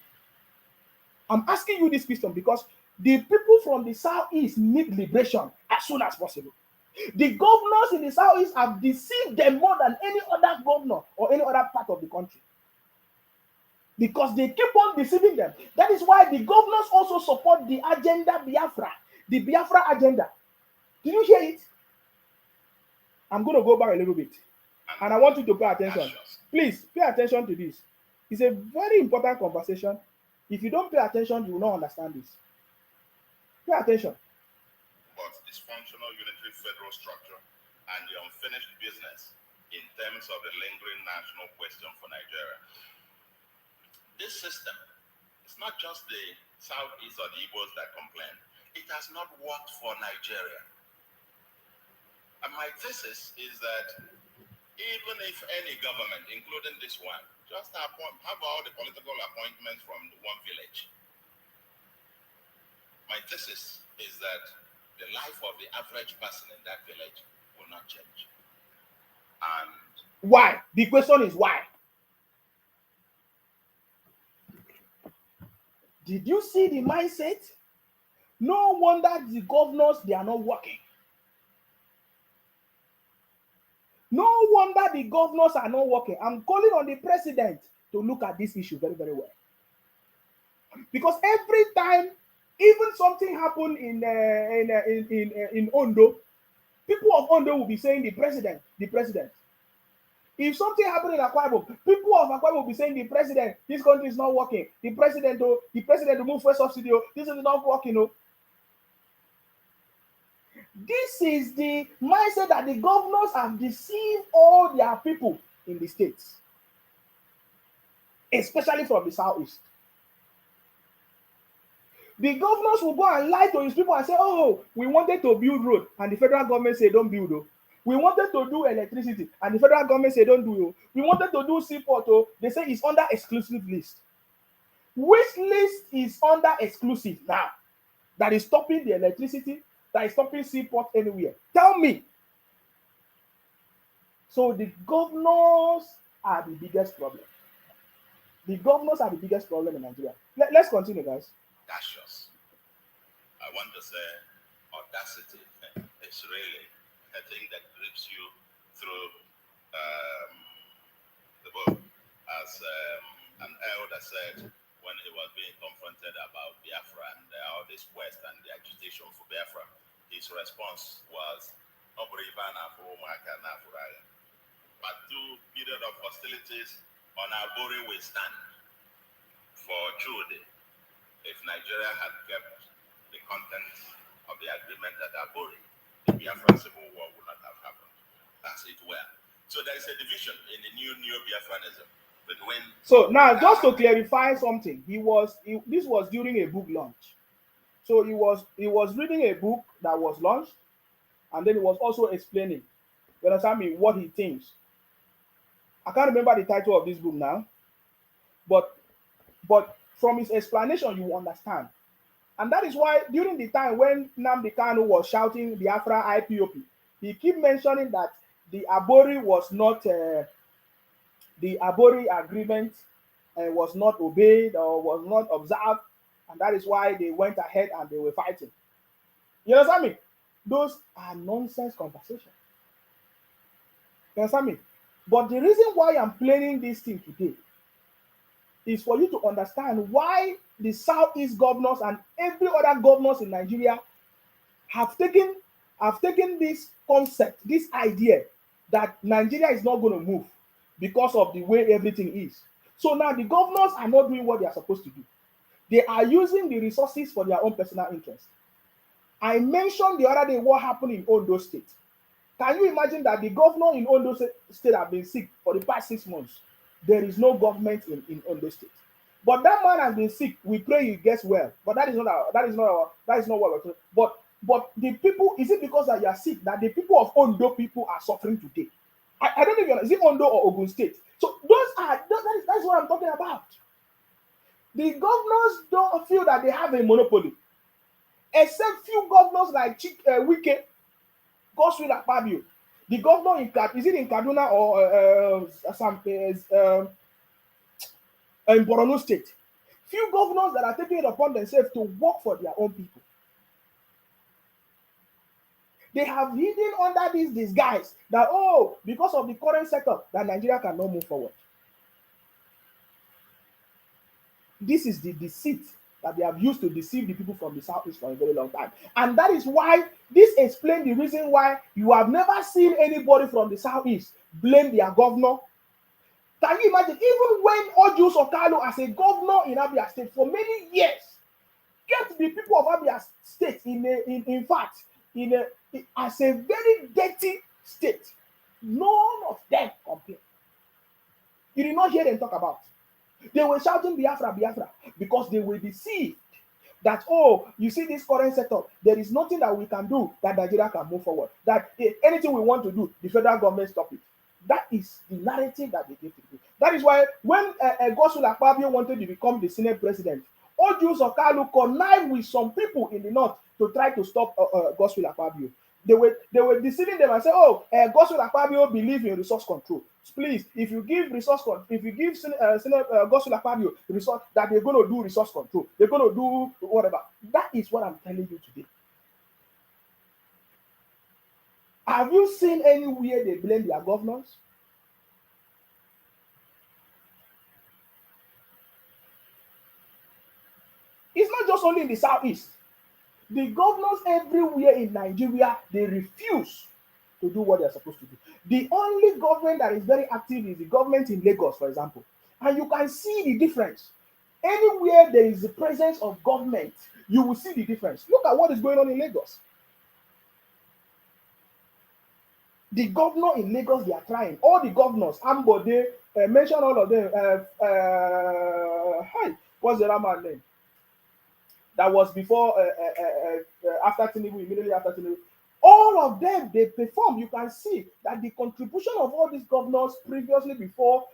I'm asking you this question because the people from the southeast need liberation as soon as possible. The governors in the southeast have deceived them more than any other governor or any other part of the country, because they keep on deceiving them. That is why the governors also support the agenda Biafra, the Biafra agenda. Did you hear it? I'm going to go back a little bit, and I want you to pay attention. Please pay attention to this. It's a very important conversation. If you don't pay attention, you will not understand this. Pay attention. But dysfunctional unitary federal structure and the unfinished business in terms of the lingering national question for Nigeria. This system, it's not just the Southeast or the Igbos that complain. It has not worked for Nigeria. And my thesis is that even if any government, including this one, just have all the political appointments from one village, my thesis is that the life of the average person in that village will not change. And why? The question is why? Did you see the mindset? No wonder the governors, they are not working. No wonder the governors are not working. I'm calling on the president to look at this issue very, very well. Because every time, even something happened in Ondo, people of Ondo will be saying the president, the president. If something happened in Akwa Ibom, people of Akwa Ibom will be saying the president, this country is not working. The president will move first subsidy. This is not working. This is the mindset that the governors have deceived all their people in the states, especially from the southeast. The governors will go and lie to his people and say, oh, we wanted to build road, and the federal government say don't build. Oh. We wanted to do electricity, and the federal government say don't do it. We wanted to do seaport. Oh. They say it's under exclusive list. Which list is under exclusive now that is stopping the electricity, that is stopping seaport anywhere? Tell me. So the governors are the biggest problem. The governors are the biggest problem in Nigeria. Let's continue, guys. Audacious. I want to say audacity. It's really a thing that grips you through the book. As an elder said when he was being confronted about Biafra and all this quest and the agitation for Biafra, his response was, but two period of hostilities on our border we stand for truly. If Nigeria had kept the contents of the agreement at Abori, the Biafran Civil War would not have happened. That's it well. So there is a division in the new Biafranism between. So now, just to clarify something, this was during a book launch. So he was reading a book that was launched, and then he was also explaining, you understand me, what he thinks. I can't remember the title of this book now, but from his explanation, you understand. And that is why during the time when Nnamdi Kanu was shouting Biafra IPOP, he kept mentioning that the Abori was not the Abori agreement was not obeyed or was not observed, and that is why they went ahead and they were fighting. You understand me? Those are nonsense conversations. You understand me? But the reason why I'm playing this thing today is for you to understand why the Southeast governors and every other governors in Nigeria have taken this concept, this idea that Nigeria is not going to move because of the way everything is. So now the governors are not doing what they are supposed to do. They are using the resources for their own personal interest. I mentioned the other day what happened in Ondo State. Can you imagine that the governor in Ondo State have been sick for the past 6 months? There is no government in Ondo State. But that man has been sick. We pray he gets well. But that is not what we're talking. But the people, is it because that you are sick that the people of Ondo people are suffering today? I don't know if is it Ondo or Ogun State. So that's what I'm talking about. The governors don't feel that they have a monopoly, except few governors like Wike, Godswill Akpabio. The governor in Kaduna or in Borno State? Few governors that are taking it upon themselves to work for their own people. They have hidden under this disguise that, because of the current setup, that Nigeria cannot move forward. This is the deceit that they have used to deceive the people from the Southeast for a very long time. And that is why this explains the reason why you have never seen anybody from the Southeast blame their governor. Can you imagine, even when Ojus Okalo as a governor in Abia State for many years, kept the people of Abia State as a very dirty state. None of them complained. You did not hear them talk about. They were shouting Biafra, Biafra, because they were deceived that, you see this current setup, there is nothing that we can do that Nigeria can move forward. That anything we want to do, the federal government stop it. That is the narrative that they give to people. That is why when Godswill Akpabio wanted to become the Senate president, Ojus Okalu connived with some people in the north to try to stop Godswill Akpabio. They were deceiving them and say, Godswill Akpabio believe in resource control. Please, if you give Godswill Akpabio resource, that they're going to do resource control, they're going to do whatever. That is what I'm telling you today. Have you seen anywhere they blame their governors? It's not just only in the Southeast. The governors everywhere in Nigeria, they refuse to do what they're supposed to do. The only government that is very active is the government in Lagos, for example. And you can see the difference. Anywhere there is the presence of government, you will see the difference. Look at what is going on in Lagos. The governor in Lagos, they are trying. All the governors, Ambode, mention all of them. What's the other man's name? That was before, after Tinubu, immediately after Tinubu. All of them, they perform. You can see that the contribution of all these governors previously before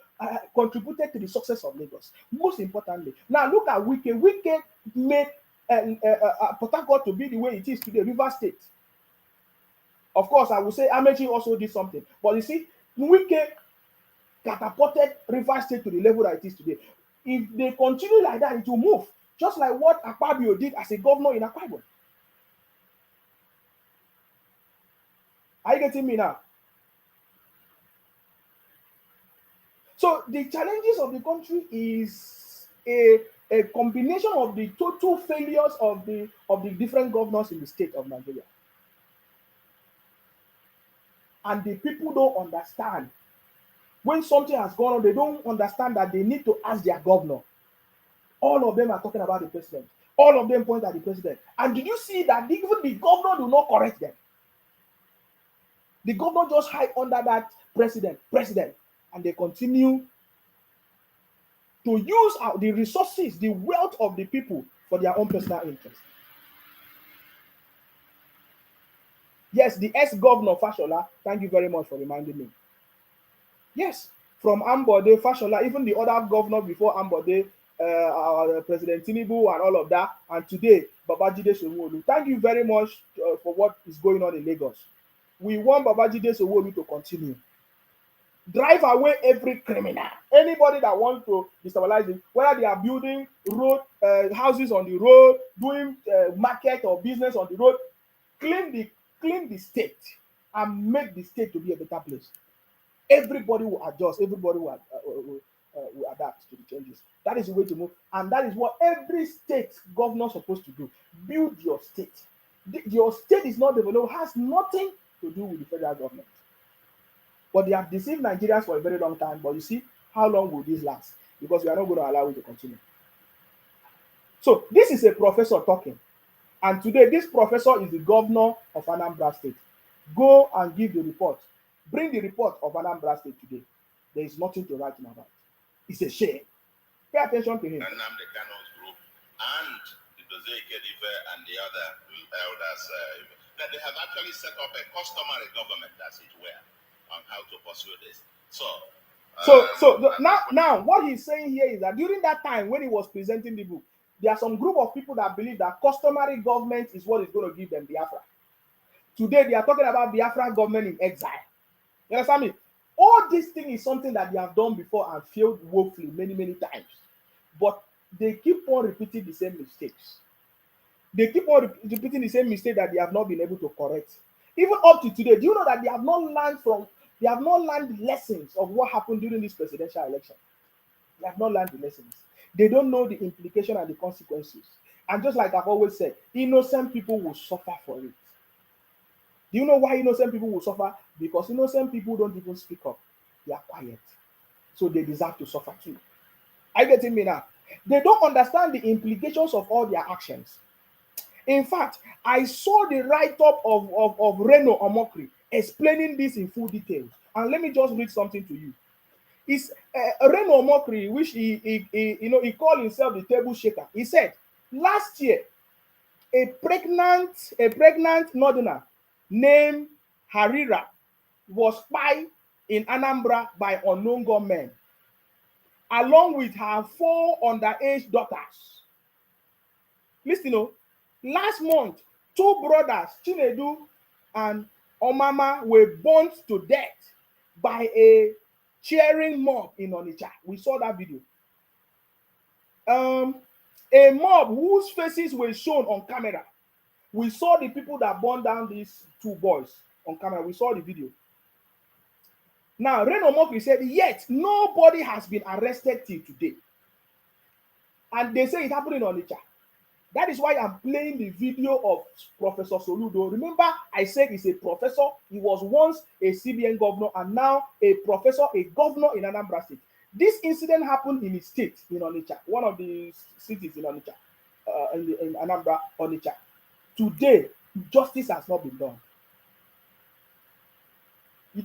contributed to the success of Lagos. Most importantly, now look at Wike. Wike made Port Harcourt to be the way it is today, River State. Of course, I would say Amechi also did something. But you see, Wike catapulted River State to the level that it is today. If they continue like that, it will move. Just like what Akpabio did as a governor in Akwa Ibom. Are you getting me now? So the challenges of the country is a combination of the total failures of the different governors in the state of Nigeria. And the people don't understand. When something has gone on, they don't understand that they need to ask their governor. All of them are talking about the president. All of them point at the president. And did you see that even the governor do not correct them? The governor just hide under that president, and they continue to use the resources, the wealth of the people for their own personal interest. Yes, the ex-governor Fashola, thank you very much for reminding me. Yes, from Ambode, Fashola, even the other governor before Ambode, President Tinubu and all of that, and today, Babajide Sanwo-Olu. Thank you very much for what is going on in Lagos. We want Babajide Sanwo-Olu to continue. drive away every criminal. Anybody that wants to destabilize it, whether they are building road houses on the road, doing market or business on the road, clean the state and make the state to be a better place. Everybody will adjust. Everybody will adapt to the changes. That is the way to move, and that is what every state governor is supposed to do. Build your state. Your state is not developed, has nothing to do with the federal government. But they have deceived Nigerians for a very long time. But you see, how long will this last? Because we are not going to allow it to continue. So this is a professor talking. And today, this professor is the governor of Anambra State. Go and give the report. Bring the report of Anambra State today. There is nothing to write him about. It's a shame. Pay attention to him. Nnamdi Kano's group and the Dozie Ikedife and the other elders, that they have actually set up a customary government, as it were, on how to pursue this. Now, what he's saying here is that during that time when he was presenting the book, there are some group of people that believe that customary government is what is going to give them Biafra. Today, they are talking about Biafra government in exile. You understand me? All this thing is something that they have done before and failed woefully many, many times. But they keep on repeating the same mistakes. They keep on repeating the same mistake that they have not been able to correct. Even up to today, do you know that they have not learned the lessons of what happened during this presidential election? They have not learned the lessons. They don't know the implication and the consequences. And just like I've always said, innocent people will suffer for it. Do you know why innocent people will suffer? Because innocent people don't even speak up. They are quiet. So they deserve to suffer too. Are you getting me now? They don't understand the implications of all their actions. In fact, I saw the write-up of Reno Omokri explaining this in full details. And let me just read something to you. It's Reno Omokri, which he called himself the table shaker. He said, last year, a pregnant northerner named Harira was spied in Anambra by unknown gunmen, along with her 4 underage daughters. Listen, last month, 2 brothers, Chinedu and Omama, were burnt to death by a cheering mob in Onitsha. We saw that video. A mob whose faces were shown on camera. We saw the people that burned down these 2 boys on camera. We saw the video. Now, Reno Omokri said, yet nobody has been arrested till today. And they say it happened in Onitsha. That is why I'm playing the video of Professor Soludo. Remember, I said he's a professor. He was once a CBN governor and now a professor, a governor in Anambra State. This incident happened in his state, in Onitsha, one of the cities in Onitsha, in Anambra, Onitsha. Today, justice has not been done.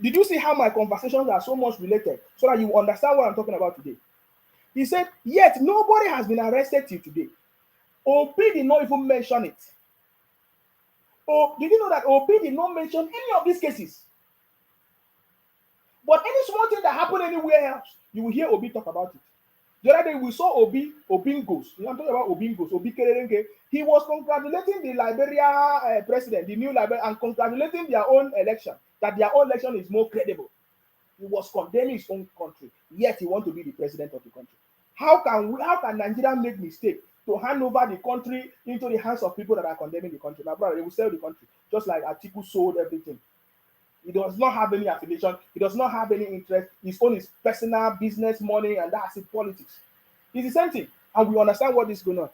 Did you see how my conversations are so much related so that you understand what I'm talking about today? He said, yet nobody has been arrested till today. Obi did not even mention it. Oh, did you know that Obi did not mention any of these cases? But any small thing that happened anywhere else, you will hear Obi talk about it. The other day we saw Obingos. I'm talking about Obingos, Obi Kererenge. He was congratulating the Liberia president, the new Liberia, and congratulating their own election, that their own election is more credible. He was condemning his own country, yet he wants to be the president of the country. How can Nigeria make mistake to hand over the country into the hands of people that are condemning the country? My brother, they will sell the country, just like Atiku sold everything. He does not have any affiliation. He does not have any interest. His own is personal business, money, and that's it, politics. It's the same thing. And we understand what is going on.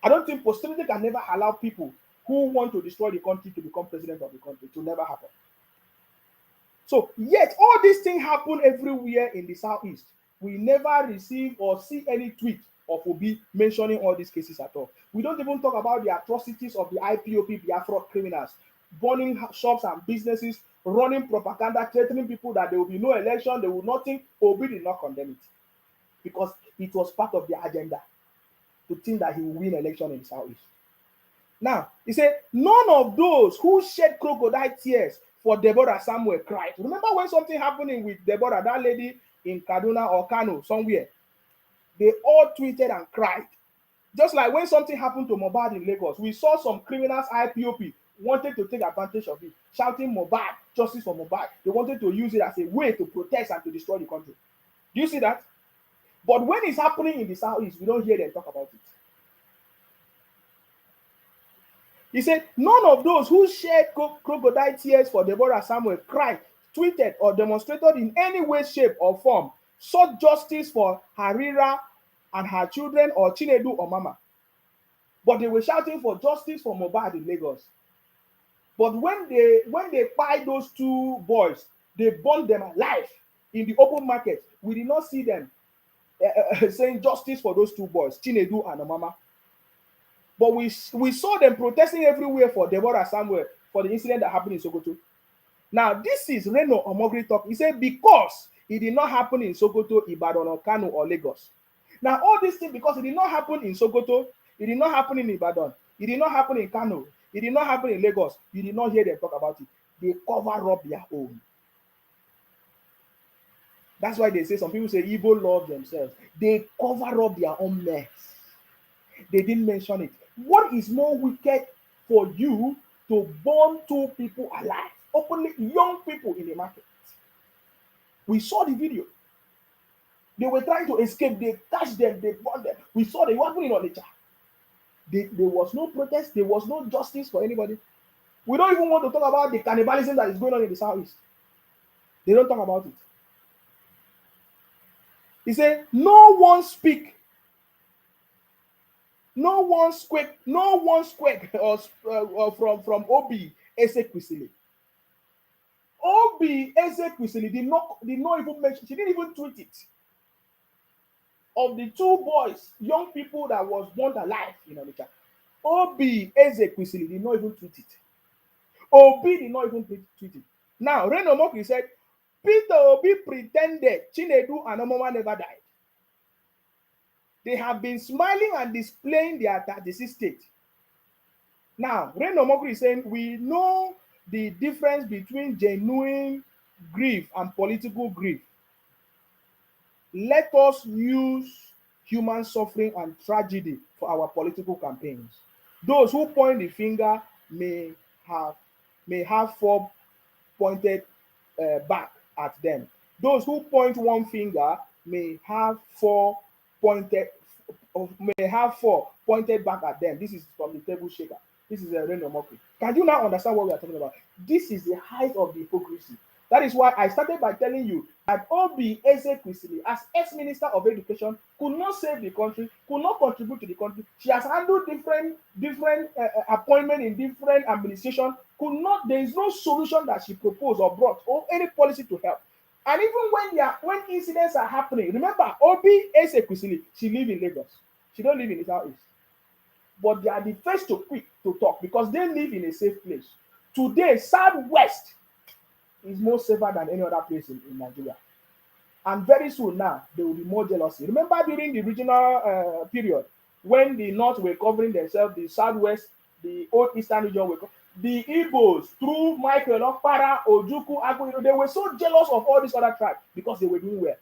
I don't think posterity can never allow people who want to destroy the country to become president of the country. It will never happen. So, yet all these things happen everywhere in the southeast. We never receive or see any tweet of Obi mentioning all these cases at all. We don't even talk about the atrocities of the IPOP Biafra criminals, burning shops and businesses, running propaganda, threatening people that there will be no election, there will nothing. Obi did not condemn it because it was part of the agenda to think that he will win election in the southeast. Now, he said, none of those who shed crocodile tears for Deborah Samuel cried. Remember when something happening with Deborah, that lady in Kaduna or Kano, somewhere? They all tweeted and cried. Just like when something happened to Mohbad in Lagos, we saw some criminals, IPOP, wanted to take advantage of it, shouting Mohbad, justice for Mohbad. They wanted to use it as a way to protest and to destroy the country. Do you see that? But when it's happening in the Southeast, we don't hear them talk about it. He said, none of those who shed crocodile tears for Deborah Samuel cried, tweeted, or demonstrated in any way, shape, or form sought justice for Harira and her children, or Chinedu or Mama. But they were shouting for justice for Mohbad in Lagos. But when they buy those two boys, they burned them alive in the open market. We did not see them saying justice for those two boys, Chinedu and Mama. But we saw them protesting everywhere for Deborah Samuel for the incident that happened in Sokoto. Now, this is Reno Omogri talk. He said because it did not happen in Sokoto, Ibadan, or Kano, or Lagos. Now, all these things, because it did not happen in Sokoto, it did not happen in Ibadan, it did not happen in Kano, it did not happen in Lagos, you did not hear them talk about it. They cover up their own. That's why they say, some people say Igbo love themselves. They cover up their own mess. They didn't mention it. What is more wicked for you to burn two people alive, openly, young people in the market? We saw the video. They were trying to escape. They catch them. They burned them. We saw they were in Onitsha. There was no protest. There was no justice for anybody. We don't even want to talk about the cannibalism that is going on in the Southeast. They don't talk about it. He said, no one speak. No one squeak from Obi Ezekwesili. Obi Ezekwesili did not even mention, she didn't even tweet it. Of the two boys, young people that was burnt alive in Onitsha, Obi Ezekwesili did not even tweet it. Obi did not even tweet it. Now, Reno Omogri said, Peter Obi pretended Chinedu and Omoma never died. They have been smiling and displaying their 36 state. Now, Reno Omogri is saying, we know the difference between genuine grief and political grief. Let us use human suffering and tragedy for our political campaigns. Those who point the finger may have four pointed back at them. Those who point one finger may have four pointed back at them. This is from the table shaker. This is a Reno Omogri. Can you now understand what we are talking about? This is the height of the hypocrisy. That is why I started by telling you that Obi Ezekwesili, as ex-minister of education, could not save the country, could not contribute to the country. She has handled different appointments in different administration. There is no solution that she proposed or brought or any policy to help. And even when incidents are happening, remember, Obi Ezekwesili, she lives in Lagos. She don't live in the Southeast. But they are the first to quick to talk because they live in a safe place. Today, Southwest is more safer than any other place in Nigeria. And very soon now, there will be more jealousy. Remember during the regional period, when the North were covering themselves, the Southwest, the old Eastern region were the Igbos, through Michael, Okpara, Ojuku, Agbo, they were so jealous of all these other tribes because they were doing well.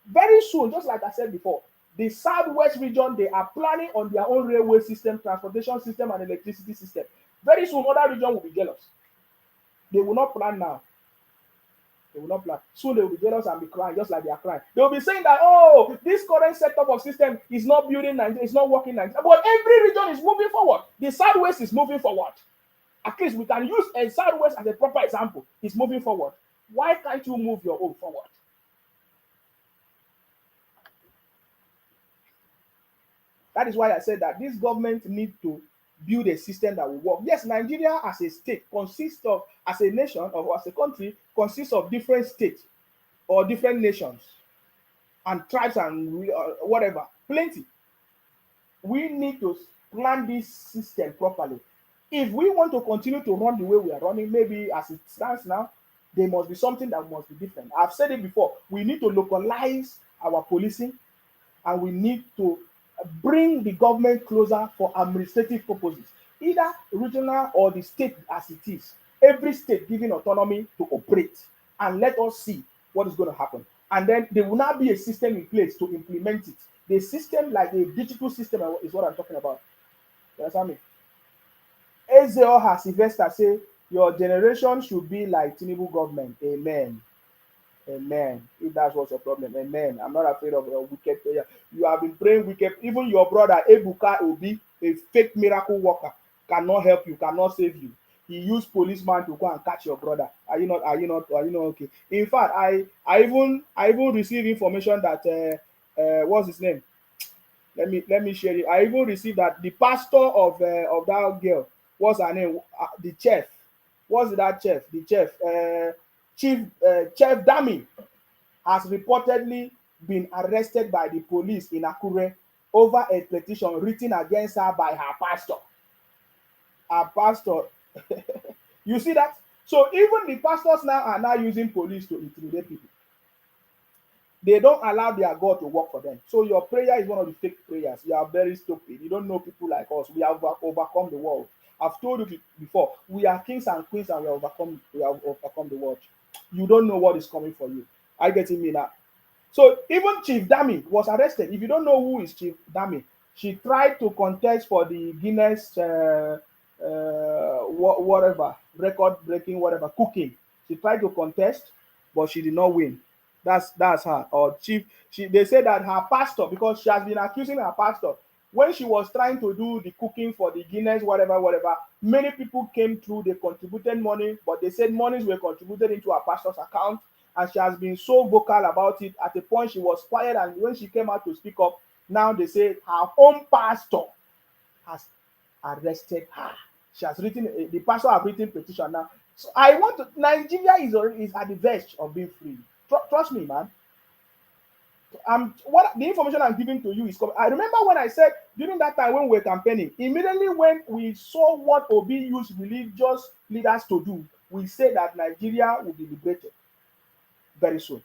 Very soon, just like I said before, the Southwest region, they are planning on their own railway system, transportation system, and electricity system. Very soon, other region will be jealous. They will not plan now. They will not plan. Soon they will be jealous and be crying, just like they are crying. They will be saying that, oh, this current setup of system is not building Nigeria, it's not working Nigeria. But every region is moving forward. The Southwest is moving forward. At least we can use a Southwest as a proper example. It's moving forward. Why can't you move your own forward? That is why I said that this government needs to build a system that will work. Yes, Nigeria as a state consists of, as a nation or as a country, consists of different states or different nations and tribes and whatever, plenty. We need to plan this system properly. If we want to continue to run the way we are running, maybe as it stands now, there must be something that must be different. I've said it before. We need to localize our policing, and we need to bring the government closer for administrative purposes, either regional or the state as it is. Every state giving autonomy to operate, and let us see what is going to happen. And then there will not be a system in place to implement it. The system, like a digital system, is what I'm talking about. You understand me? Ezeoha Sylvester say, your generation should be like Tinubu government. Amen. Amen. If that's what's your problem, amen. I'm not afraid of your wicked prayer. You have been praying wicked. Even your brother Ebuka Obi, a fake miracle worker, cannot help you, cannot save you. He used policeman to go and catch your brother. Are you not? Are you not? Are you not okay? In fact, I even received information that what's his name? Let me share it. I even received that the pastor of that girl, what's her name? The chef. What's that chef? The chef, Chef Dami, has reportedly been arrested by the police in Akure over a petition written against her by her pastor. Her pastor. You see that? So even the pastors now are now using police to intimidate people. They don't allow their God to work for them. So your prayer is one of the fake prayers. You are very stupid. You don't know people like us. We have overcome the world. I've told you before, we are kings and queens and we have overcome the world. You don't know what is coming for you. Are you getting me now? So even Chief Dami was arrested. If you don't know who is Chief Dami, she tried to contest for the Guinness whatever, record breaking, whatever, cooking. She tried to contest, but she did not win. That's her. Or chief. They say that her pastor, because she has been accusing her pastor, when she was trying to do the cooking for the Guinness, whatever, many people came through, they contributed money, but they said monies were contributed into her pastor's account, and she has been so vocal about it. At a point, she was quiet, and when she came out to speak up, now they say her own pastor has arrested her. She has written, the pastor has written petition now. So I want to, Nigeria is at the verge of being free. Trust me, man. What the information I'm giving to you is coming. I remember when I said during that time when we were campaigning, immediately when we saw what Obi used religious leaders to do, we said that Nigeria will be liberated very soon.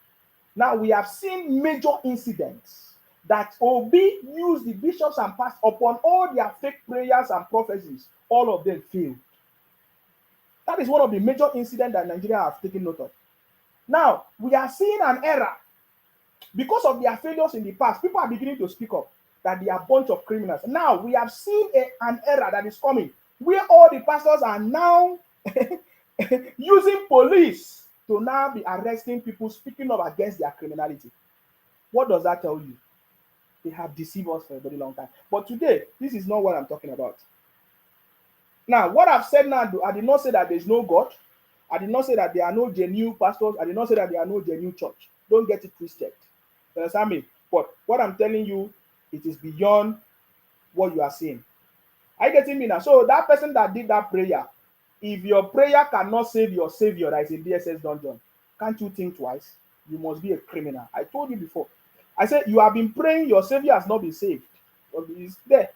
Now we have seen major incidents that Obi used the bishops and pastors upon all their fake prayers and prophecies. All of them failed. That is one of the major incidents that Nigeria have taken note of. Now we are seeing an era. Because of their failures in the past, people are beginning to speak up that they are a bunch of criminals. Now we have seen an era that is coming where all the pastors are now using police to now be arresting people speaking up against their criminality. What does that tell you? They have deceived us for a very long time. But today, this is not what I'm talking about. Now, what I've said now, I did not say that there's no God. I did not say that there are no genuine pastors. I did not say that there are no genuine church. Don't get it twisted. You understand me? But what I'm telling you, it is beyond what you are seeing. Are you getting me now? So that person that did that prayer, if your prayer cannot save your savior that is in DSS dungeon, can't you think twice? You must be a criminal. I told you before. I said you have been praying, your savior has not been saved. But it's there.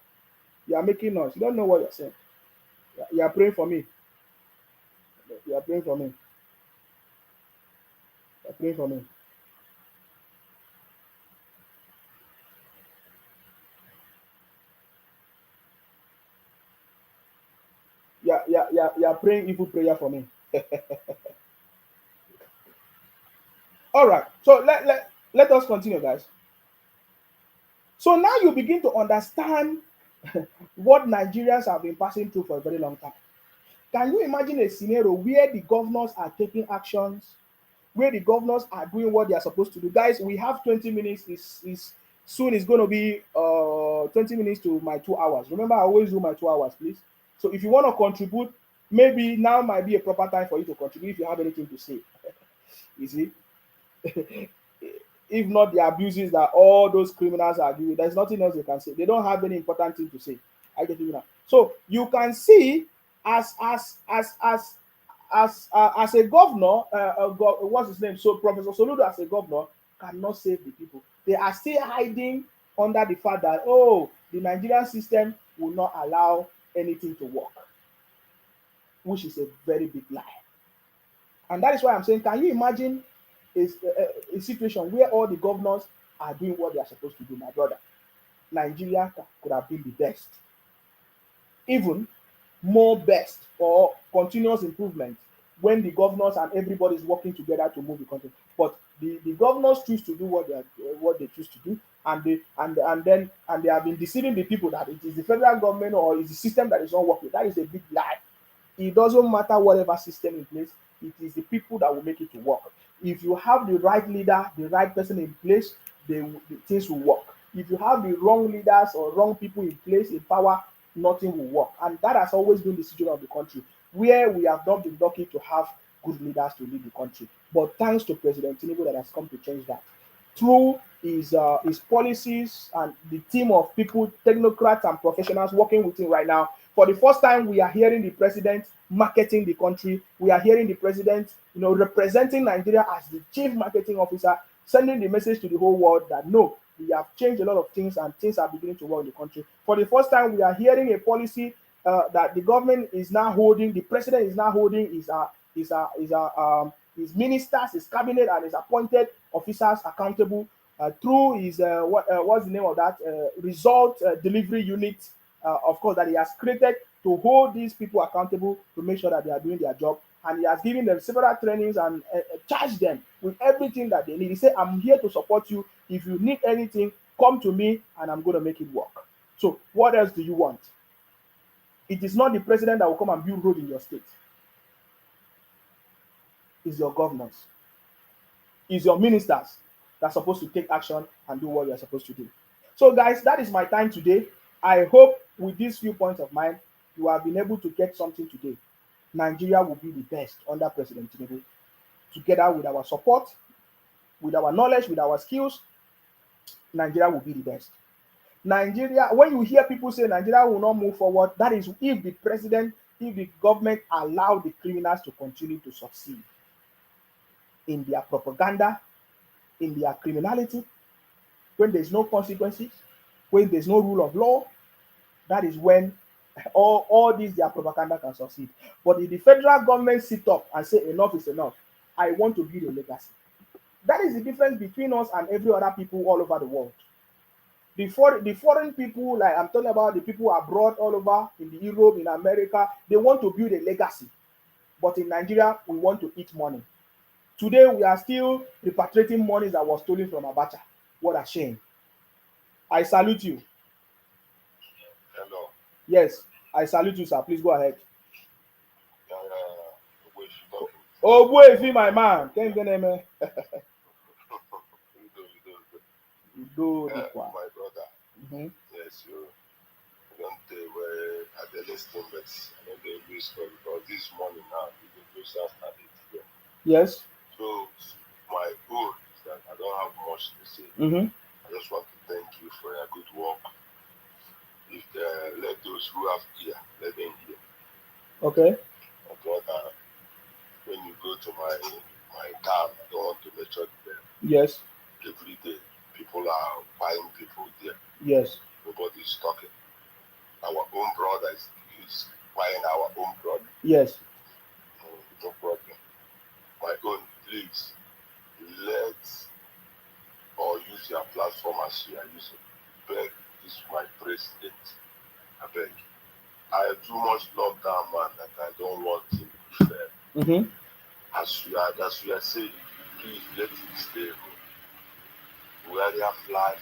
You are making noise. You don't know what you're saying. You are praying for me. You are praying for me. You are praying for me. You are praying evil prayer for me. All right. So let us continue, guys. So now you begin to understand what Nigerians have been passing through for a very long time. Can you imagine a scenario where the governors are taking actions, where the governors are doing what they are supposed to do? Guys, we have 20 minutes. Soon it's going to be 20 minutes to my 2 hours. Remember, I always do my 2 hours, please. So if you want to contribute, maybe now might be a proper time for you to contribute if you have anything to say. You see? If not the abuses that all those criminals are doing, there's nothing else they can say. They don't have any important thing to say. I get you now. So you can see as a governor, what's his name? So Professor Soludo as a governor cannot save the people. They are still hiding under the fact that, oh, the Nigerian system will not allow anything to work, which is a very big lie. And that is why I'm saying, can you imagine a situation where all the governors are doing what they are supposed to do? My brother, Nigeria could have been the best, even more best, or continuous improvement when the governors and everybody is working together to move the country. But the governors choose to do what they choose to do, and they have been deceiving the people that it is the federal government or is the system that is not working. That is a big lie. It doesn't matter whatever system in place, it is the people that will make it to work. If you have the right leader, the right person in place, the things will work. If you have the wrong leaders or wrong people in place, in power, nothing will work. And that has always been the situation of the country, where we have not been lucky to have good leaders to lead the country. But thanks to President Tinubu that has come to change that. Through his policies and the team of people, technocrats and professionals working with him right now, for the first time, we are hearing the president marketing the country. We are hearing the president, representing Nigeria as the chief marketing officer, sending the message to the whole world that no, we have changed a lot of things and things are beginning to work in the country. For the first time, we are hearing a policy that the government is now holding, the president is now holding his ministers, his cabinet, and his appointed officers accountable through his what's the name of that result delivery unit, of course, that he has created to hold these people accountable to make sure that they are doing their job. And he has given them several trainings and charged them with everything that they need. He said, I'm here to support you. If you need anything, come to me and I'm going to make it work. So what else do you want? It is not the president that will come and build road in your state. It's your governors. It's your ministers that are supposed to take action and do what you're supposed to do. So guys, that is my time today. I hope with these few points of mine, you have been able to get something today. Nigeria will be the best under President Tinubu. Together with our support, with our knowledge, with our skills, Nigeria will be the best. Nigeria, when you hear people say Nigeria will not move forward, that is if the president, if the government allow the criminals to continue to succeed in their propaganda, in their criminality, when there's no consequences, when there's no rule of law, that is when all these their propaganda can succeed. But if the federal government sit up and say enough is enough, I want to build a legacy. That is the difference between us and every other people all over the world. The foreign people, like I'm talking about the people abroad all over in the Europe, in America, they want to build a legacy. But in Nigeria, we want to eat money. Today, we are still repatriating money that was stolen from Abacha. What a shame. I salute you. Hello. Yes, I salute you, sir. Please go ahead. Oh, boy, my man. Can't get him. My Go. brother. Mm-hmm. Yes, you don't where at the listing, but I don't get risk because this morning now the process started here. Yes. So my goal is that I don't have much to say. Mm-hmm. I just want to thank you for your good work. If let those who have ear, let them hear. Okay. My brother, when you go to my town, I don't want to mention them. Yes. Every day, people are buying people there. Yes. Nobody's talking. Our own brother is buying our own brother. Yes. No problem. My own, please, let or use your platform as you are using. Beg is my president. I beg. I too much love that man that I don't want him to fail. Mm-hmm. As you are saying, please let him stay home. Where they are fly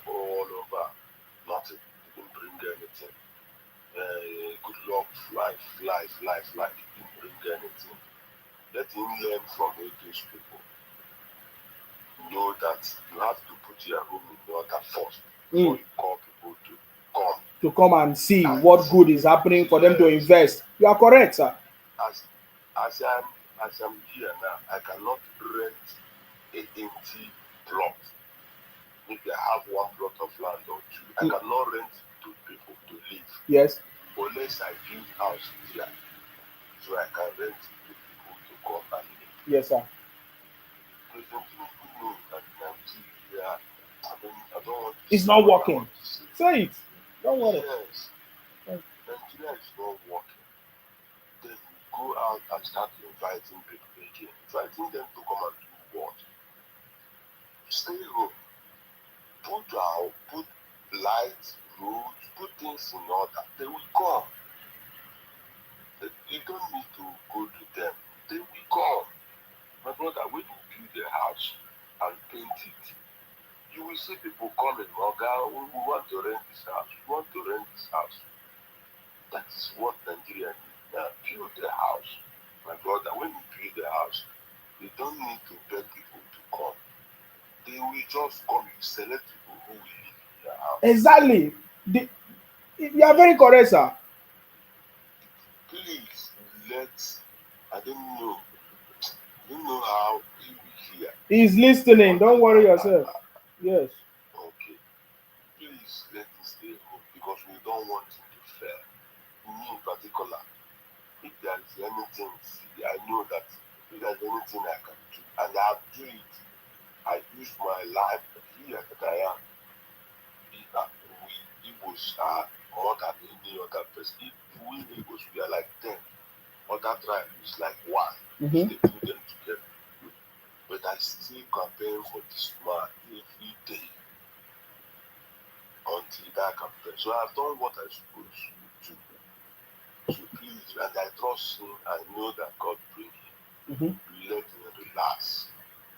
all over. Nothing. Didn't bring anything. Good luck, fly. Didn't bring anything. Let him learn from all those people. Know that you have to put your home in order first before you call people to come. To come and see what good is happening for them to invest. You are correct, sir. As I'm here now, I cannot rent an empty plot. Maybe I have one plot of land or two. I cannot rent to people to live. Yes. Unless I build house here, so I can rent to people to come and live. Yes, sir. President Tinubu knows that Nigeria, I don't want to it's not working. Say it. Don't worry. Yes. Nigeria is not working. Then you go out and start inviting people again, inviting them to come and do what? Stay home. Put lights, roads, put things in order. They will come. You don't need to go to them. They will come. My brother, when you build a house and paint it, you will see people coming. Okay, we want to rent this house. We want to rent this house. That is what Nigeria military and build the house. My brother, when you build the house, you don't need to beg people to come. They will just come. You select people who will live in your house. Exactly. You are very correct, sir. Please I don't know how he will hear. He's listening. Don't worry yourself. Yes. Okay. Please let him stay home because we don't want him to fail. Me in particular, if there is anything, I know that if there's anything I can do, and I do it, I use my life here that I am. We Igbos are more than any other person. If we Igbos, we are like 10. Other tribes is like 1. Mm-hmm. They put them together. But I still campaign for this man every day until that campaign. So I've done what I'm supposed to do. So please, and I trust him. I know that God bring him. Mm-hmm. Let him relax.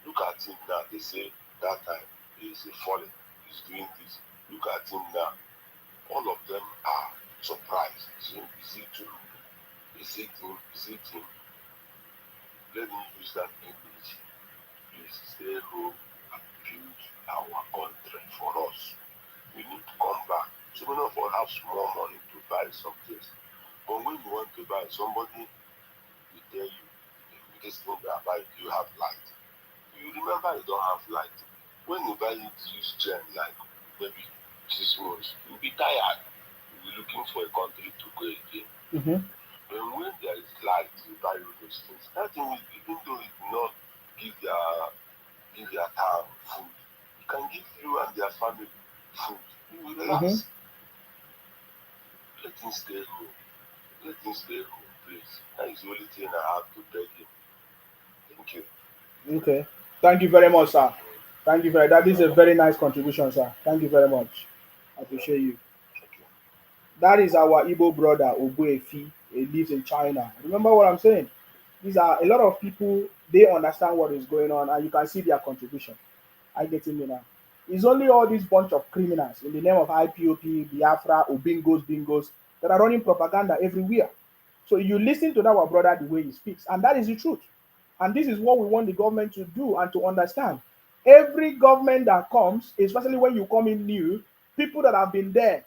Look at him now. They say that time he is falling. He's doing this. Look at him now. All of them are surprised. So, is it true? Is it him? Is it him? Let me use that English. Please stay home and build our country for us. We need to come back. So many of us have small money to buy some things. But when you want to buy, somebody will tell you, this thing that I buy, you have light. You remember you don't have light. When you buy it, use gen like maybe 6 months, you'll be tired. You'll be looking for a country to go again. Mm-hmm. But when there is light, you buy all those things. That thing will, even though it will not give their town food, it can give you and their family food. You will relax. Let him stay home. Let him stay home, please. That is the only thing I have to beg him. Thank you. Okay. Thank you very much, sir. Thank you very much. That is a very nice contribution, sir. Thank you very much. I appreciate you. Thank you. That is our Igbo brother, Obuefi. He lives in China. Remember what I'm saying? These are a lot of people, they understand what is going on, and you can see their contribution. I get me now. It's only all this bunch of criminals in the name of IPOP, Biafra, Bingos that are running propaganda everywhere. So you listen to our brother the way he speaks, and that is the truth. And this is what we want the government to do and to understand. Every government that comes, especially when you come in new, people that have been there,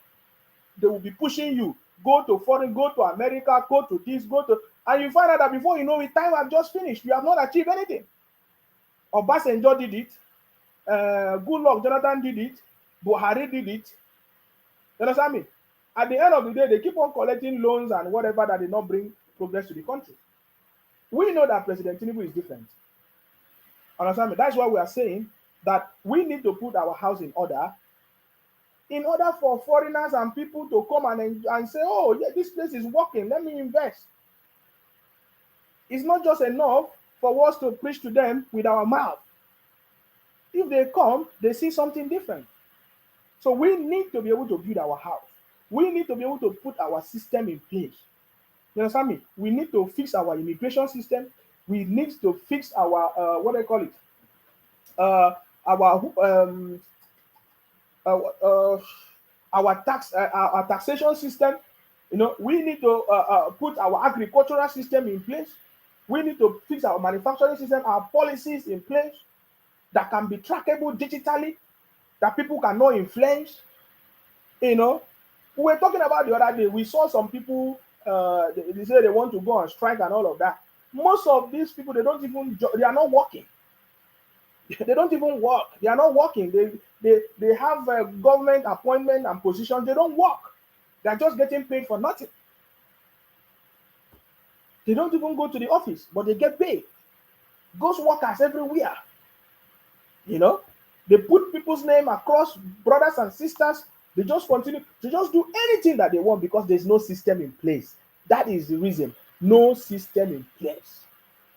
they will be pushing you. Go to foreign, go to America, go to this, go to, and you find out that before you know it, time has just finished. You have not achieved anything. Obasanjo did it. Goodluck Jonathan did it. Buhari did it. You understand me? At the end of the day, they keep on collecting loans and whatever that did not bring progress to the country. We know that President Tinubu is different. Understand me? That's why we are saying that we need to put our house in order for foreigners and people to come and say, oh, yeah, this place is working. Let me invest. It's not just enough for us to preach to them with our mouth. If they come, they see something different. So we need to be able to build our house. We need to be able to put our system in place. You understand me? We need to fix our immigration system. We need to fix our what do I call it? Our taxation system. You know, we need to put our agricultural system in place. We need to fix our manufacturing system, our policies in place that can be trackable digitally, that people cannot influence. You know, we were talking about the other day. We saw some people. They say they want to go on strike and all of that. Most of these people, they are not working. They don't even work. They are not working. They have a government appointment and position. They don't work. They are just getting paid for nothing. They don't even go to the office, but they get paid. Ghost workers everywhere. You know, they put people's name across brothers and sisters. They just continue to just do anything that they want because there's no system in place. That is the reason. No system in place.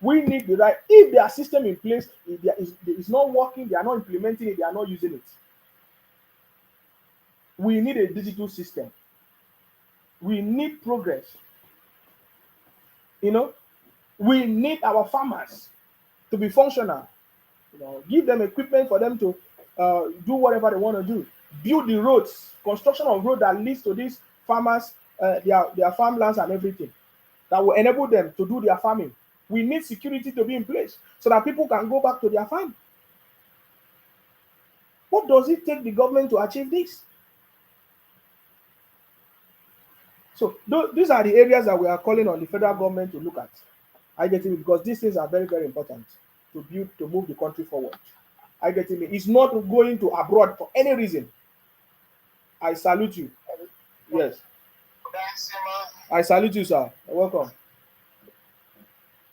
We need the right. If their system in place, if it's not working, they are not implementing it, they are not using it. We need a digital system. We need progress. You know, we need our farmers to be functional. You know, give them equipment for them to do whatever they want to do. Build the roads, construction of road that leads to these farmers, their farmlands and everything. that will enable them to do their farming. We need security to be in place so that people can go back to their farm. What does it take the government to achieve this? So these are the areas that we are calling on the federal government to look at. I get it, because these things are very, very important to move the country forward. I get it. It's not going to abroad for any reason. I salute you. Yes. I salute you, sir. You're welcome.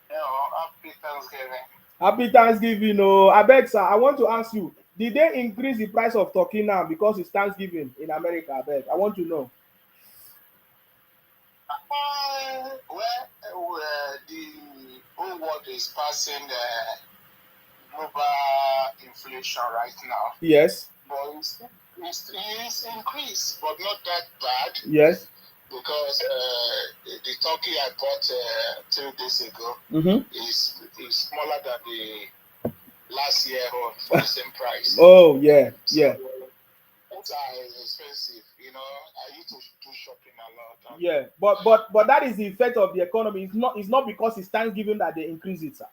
Happy Thanksgiving. Happy Thanksgiving. Oh, I beg, sir. I want to ask you, did they increase the price of turkey now because it's Thanksgiving in America? I beg. I want to know. The whole world is passing global inflation right now. Yes. But it's increased, but not that bad. Yes. Because the turkey I bought 3 days ago is smaller than the last year for the same price. Oh, yeah, yeah. Things are expensive, you know. I used to do shopping a lot. Yeah, but that is the effect of the economy. It's not because it's Thanksgiving that they increase it, sir.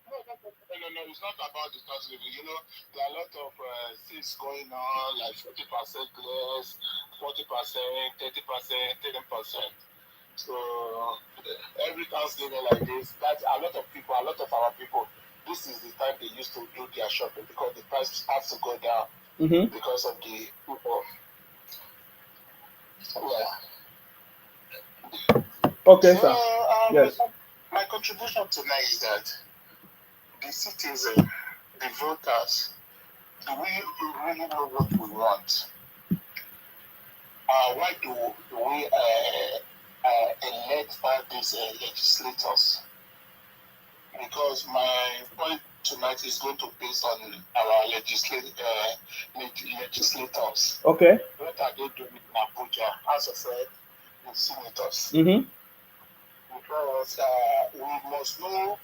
No, it's not about the Thanksgiving. You know, there are a lot of things going on, like 40% less, 40%, 30%, 10%. So every Thanksgiving like this, that's a lot of our people, this is the time they used to do their shopping because the price has to go down because of the people. Yeah. Okay, so, sir. Yes. My contribution tonight is that the citizens, the voters, do we really know what we want? Why do we elect all these legislators? Because my point tonight is going to be based on our legislators. Okay. What are they doing in Abuja? As I said, the senators. Because we must know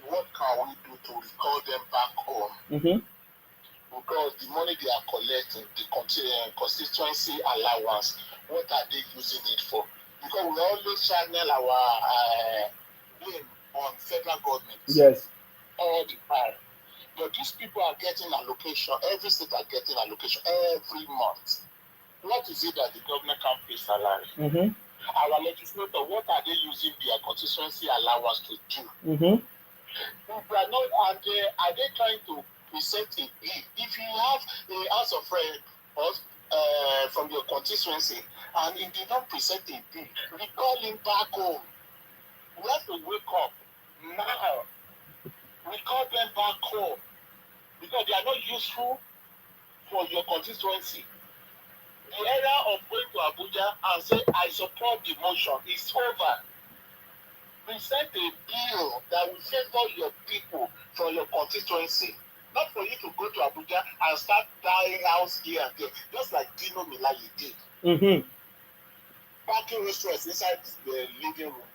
what can we do to recall them back home. Because the money they are collecting, the constituency allowance, what are they using it for? Because we always channel our blame on federal government. Yes. All the time. But these people are getting allocation, every state are getting allocation every month. What is it that the government can't pay salary? Our legislator, what are they using their constituency allowance to do? If they are not, are they trying to present a bill? If you have a house of friends from your constituency and if they don't present a bill, recall him back home. We have to wake up now. Recall them back home because they are not useful for your constituency. The era of going to Abuja and say, I support the motion is over. Present a bill that will favor your people from your constituency. Not for you to go to Abuja and start dying house here and there, just like Dino Milayi did. Parking restaurants inside the living room.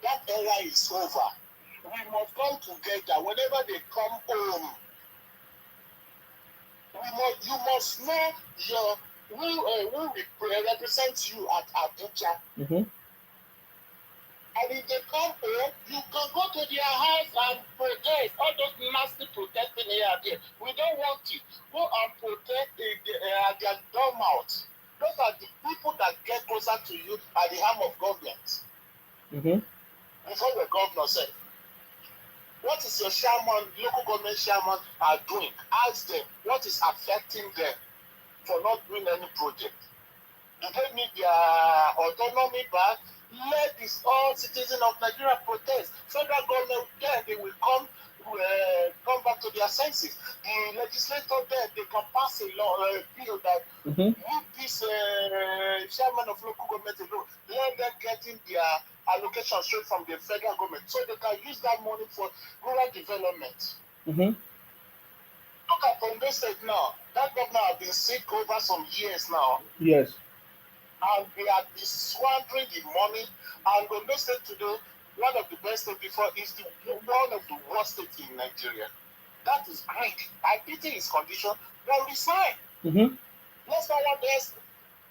That era is over. We must come together whenever they come home. You must know who represents you at Abuja. And if they come home, you can go to their house and protest. All those nasty protesting here and there. We don't want it. Go and protest their dormouth. Those are the people that get closer to you at the arm of government. Before the governor said, what is your chairman, local government chairman are doing? Ask them what is affecting them for not doing any project. Do they need their autonomy back? Let all citizens of Nigeria protest. Federal government then they will come back to their senses. The legislator then they can pass a law, a bill that leave this chairman of local government alone. Let them get in their allocation straight from the federal government so they can use that money for rural development. Look at Ondo State now. That governor has been sick over some years now. Yes. And they are squandering the money. And Ondo State today, one of the best states before is one of the worst states in Nigeria. That is great. I pity his condition, but resign. Let someone else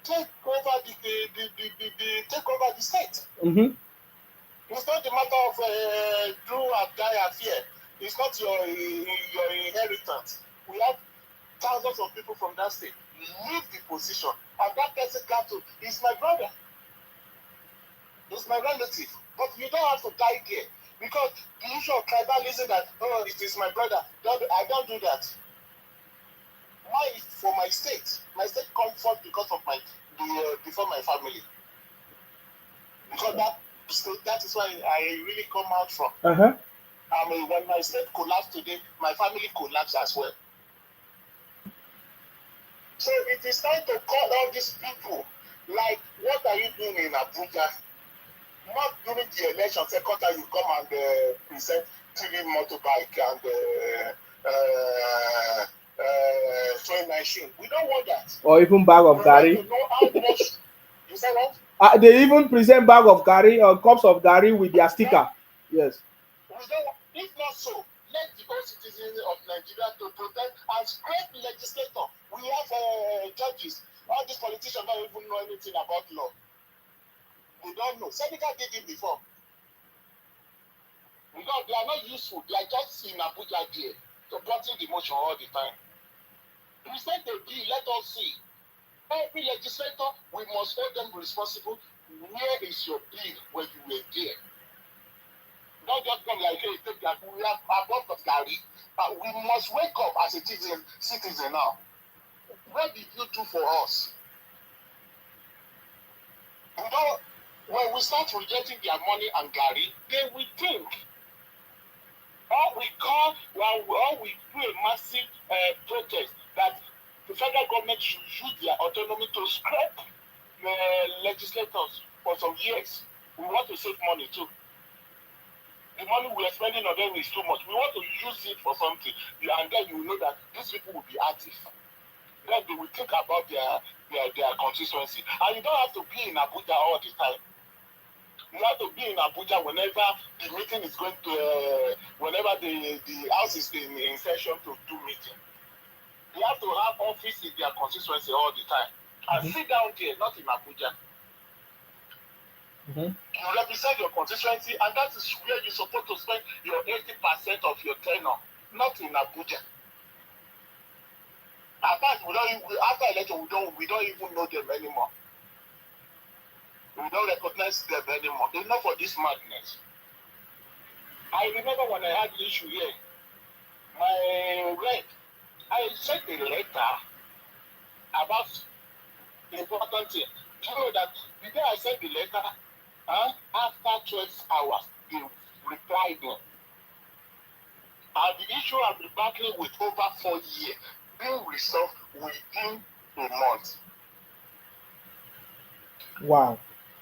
take over the state. Resign. It's not a matter of do or die affair. It's not your inheritance. We have thousands of people from that state leave the position, and that person comes to, he's my brother. He's my relative. But you don't have to die there. Because the issue of tribalism that, oh, it is my brother. I don't do that. Why? For my state. My state comes first because of before my family. Because that is why I really come out from. Uh-huh. I mean, when my state collapsed today, my family collapsed as well. So it is time to call all these people. Like, what are you doing in Abuja? Not during the election, second time you come and present TV motorbike and sewing machine. We don't want that. Or even bag of gari. You say what? They even present bag of gari or cups of gari with their sticker. Yes. If not so, let the whole citizens of Nigeria to protest and scrape legislator. We have judges. All these politicians don't even know anything about law. They don't know. Seneca did it before. Because they are not useful. They are just in Abuja there, supporting the motion all the time. Present a bill, let us see. Every legislator, we must hold them responsible. Where is your bill when you were there? Don't just come like, hey, take that. We have above of Gary. We must wake up as a citizen now. What did you do for us? You know, when we start rejecting their money and Gary, they will think. Or we do a massive protest that the federal government should use their autonomy to scrap legislators for some years. We want to save money too. The money we are spending on them is too much. We want to use it for something, and then you know that these people will be active. Then they will think about their constituency. And you don't have to be in Abuja all the time. You have to be in Abuja whenever the meeting is going to, whenever the house is in session to do meeting. They have to have office in their constituency all the time. And sit down there, not in Abuja. You represent your constituency, and that is where you're supposed to spend your 80% of your tenure, not in Abuja. After election, we don't even know them anymore. We don't recognize them anymore. Enough for this madness. I remember when I had the issue here, I sent a letter about important thing. Do you know that the day I sent the letter, after 12 hours, they replied me. And the issue I've been battling with over 4 years, being resolved within a month. Wow.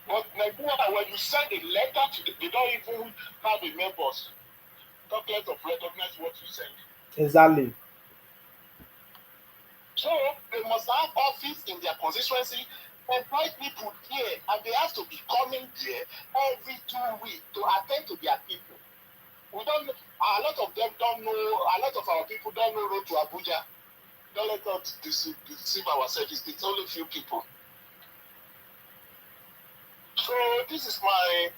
But Nigeria, when you send a letter to them, they don't even have a members. Talk of recognize what you send. Exactly. So they must have office in their constituency, employ people there, and they have to be coming there every 2 weeks to attend to their people. We don't. A lot of them don't know. A lot of our people don't know road to Abuja. Don't let us deceive ourselves. It's only few people. So this is my,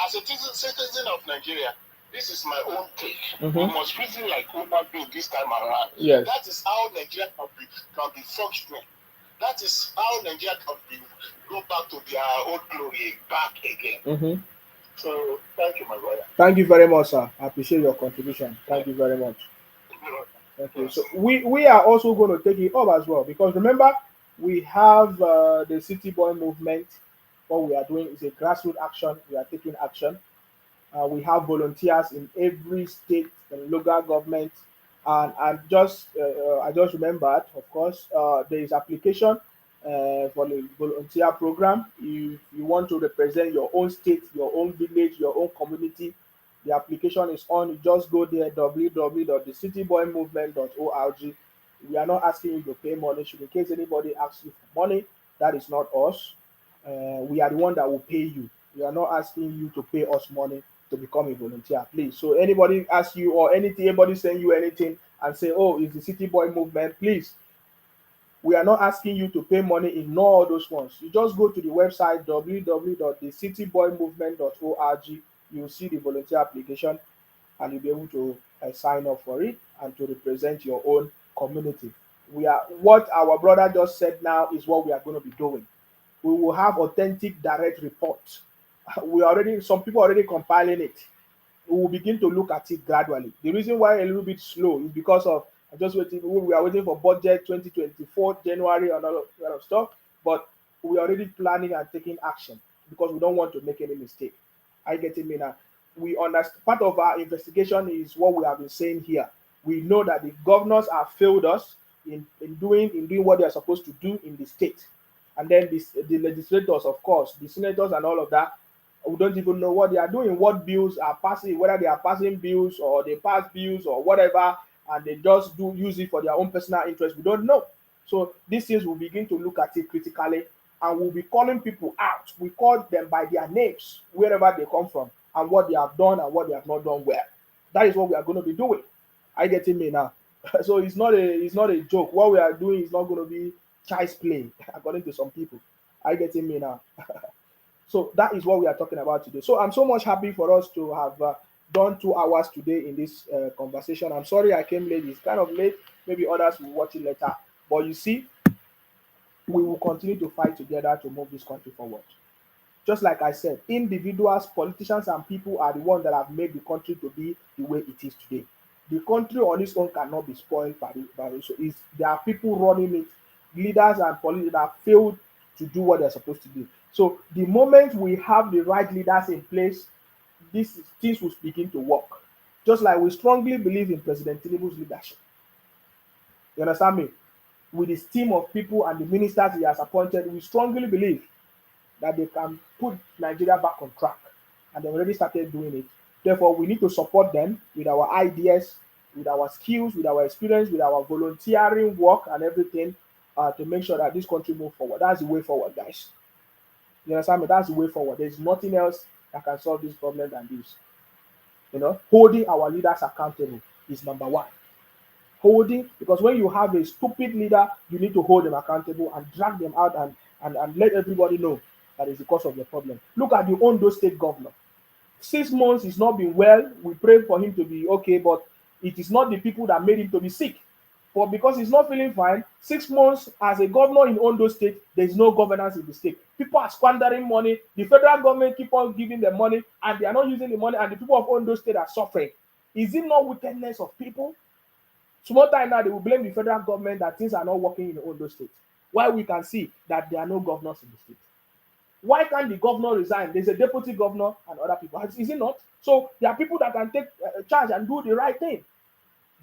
as a citizen of Nigeria, this is my own take. We must reason like human being this time around. Yes. That is how Nigeria can be functioning. That is how Nigeria can go back to their old glory back again. So thank you, my brother. Thank you very much, sir. I appreciate your contribution. Thank you very much. Thank you. So we are also going to take it up as well, because remember, we have the City Boy movement. What we are doing is a grassroots action. We are taking action. We have volunteers in every state and local government. And I just remembered, of course, there is application for the volunteer program. If you want to represent your own state, your own village, your own community, the application is on. You just go there, www.thecityboymovement.org. We are not asking you to pay money. So in case anybody asks you for money, that is not us. We are the one that will pay you. We are not asking you to pay us money to become a volunteer, please. So anybody asks you or anything, anybody send you anything and say, oh, it's the City Boy movement, please. We are not asking you to pay money. Ignore all those ones. You just go to the website www.thecityboymovement.org. you'll see the volunteer application and you'll be able to sign up for it and to represent your own community. What our brother just said now is what we are going to be doing. We will have authentic direct reports. Some people already compiling it. We will begin to look at it gradually. The reason why a little bit slow is because of just waiting. We are waiting for budget 2024 January and all of that kind of stuff. But we are already planning and taking action because we don't want to make any mistake. I get it, now. We understand part of our investigation is what we have been saying here. We know that the governors have failed us in doing what they are supposed to do in the state. And then the legislators, of course, the senators and all of that, we don't even know what they are doing, what bills are passing, whether they are passing bills or they pass bills or whatever, and they just use it for their own personal interest. We don't know. So these things will begin to look at it critically, and we'll be calling people out. We call them by their names, wherever they come from, and what they have done and what they have not done well. That is what we are going to be doing. I get it me now. So it's not a joke. What we are doing is not going to be child's play, according to some people. I get it me now. So that is what we are talking about today. So I'm so much happy for us to have done 2 hours today in this conversation. I'm sorry I came late. It's kind of late. Maybe others will watch it later. But you see, we will continue to fight together to move this country forward. Just like I said, individuals, politicians, and people are the ones that have made the country to be the way it is today. The country on its own cannot be spoiled by it. So there are people running it, leaders and politicians that failed to do what they're supposed to do. So the moment we have the right leaders in place, things will begin to work. Just like we strongly believe in President Tinubu's leadership. You understand me? With his team of people and the ministers he has appointed, we strongly believe that they can put Nigeria back on track. And they've already started doing it. Therefore, we need to support them with our ideas, with our skills, with our experience, with our volunteering work and everything to make sure that this country moves forward. That's the way forward, guys. You understand me? That's the way forward. There's nothing else that can solve this problem than this. Holding our leaders accountable is number one. Because when you have a stupid leader, you need to hold them accountable and drag them out and let everybody know that is the cause of the problem. Look at the Ondo State governor. 6 months he's not been well. We pray for him to be okay, but it is not the people that made him to be sick. But because he's not feeling fine, 6 months as a governor in Ondo State, there is no governance in the state. People are squandering money. The federal government keep on giving them money, and they are not using the money, and the people of Ondo State are suffering. Is it not wickedness of people? Small time now, they will blame the federal government that things are not working in Ondo State. While we can see that there are no governors in the state. Why can't the governor resign? There's a deputy governor and other people. Is it not? So there are people that can take charge and do the right thing.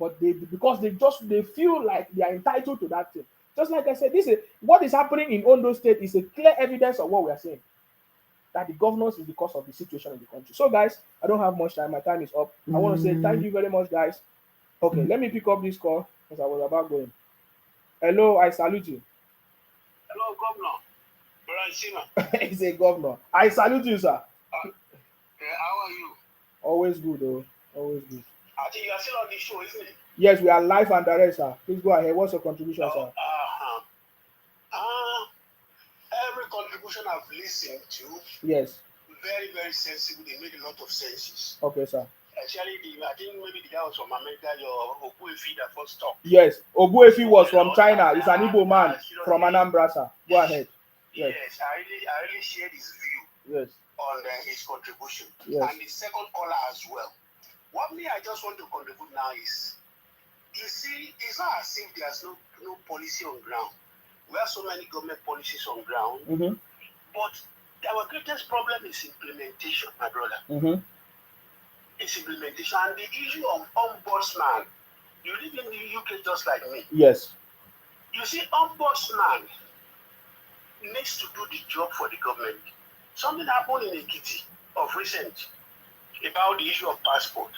But because they feel like they are entitled to that thing. Just like I said, what is happening in Ondo State is a clear evidence of what we are saying. That the governors is the cause of the situation in the country. So guys, I don't have much time. My time is up. I want to say thank you very much, guys. Okay, let me pick up this call because I was about going. Hello, I salute you. Hello, Governor. He's a governor. I salute you, sir. How are you? Always good, though. Always good. I think you are still on the show, isn't it? Yes, we are live and direct, sir. Please go ahead. What's your contribution, sir? Every contribution I've listened to, yes, very, very sensible. They made a lot of senses. Okay, sir. Actually, I think maybe the guy was from America, your Obuefi that first talked. Yes, Obuefi was from China. He's an Igbo man from Anambra, sir. Go ahead. Yes, I really shared his view on his contribution. Yes. And the second caller as well. What I just want to contribute now is, you see, it's not as if there's no policy on ground. We have so many government policies on ground, but our greatest problem is implementation, my brother. It's implementation. And the issue of ombudsman, you live in the UK just like me. Yes. You see, ombudsman needs to do the job for the government. Something happened in Ekiti of recent about the issue of passport.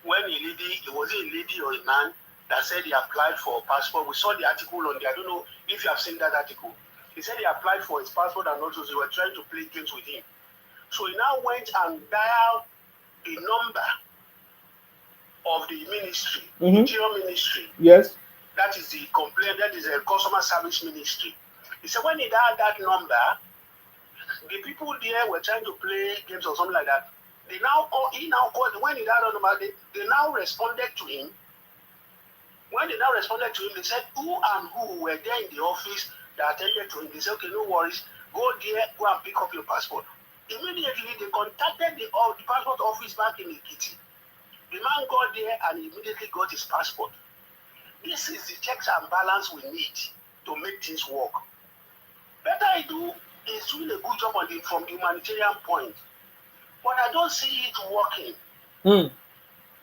When it was a lady or a man that said he applied for a passport. We saw the article on there. I don't know if you have seen that article. He said he applied for his passport and also they were trying to play games with him. So he now went and dialed the number of the ministry, Interior Ministry. Yes. That is the complaint, that is a customer service ministry. He said when he dialed that number, the people there were trying to play games or something like that. He now called, when he died on the matter, they now responded to him. When they now responded to him, they said who and who were there in the office that attended to him. They said, okay, no worries, go there, go and pick up your passport. Immediately, they contacted the passport office back in Ekiti. The man got there and immediately got his passport. This is the checks and balance we need to make things work. Better I do is doing a good job from the humanitarian point, but I don't see it working.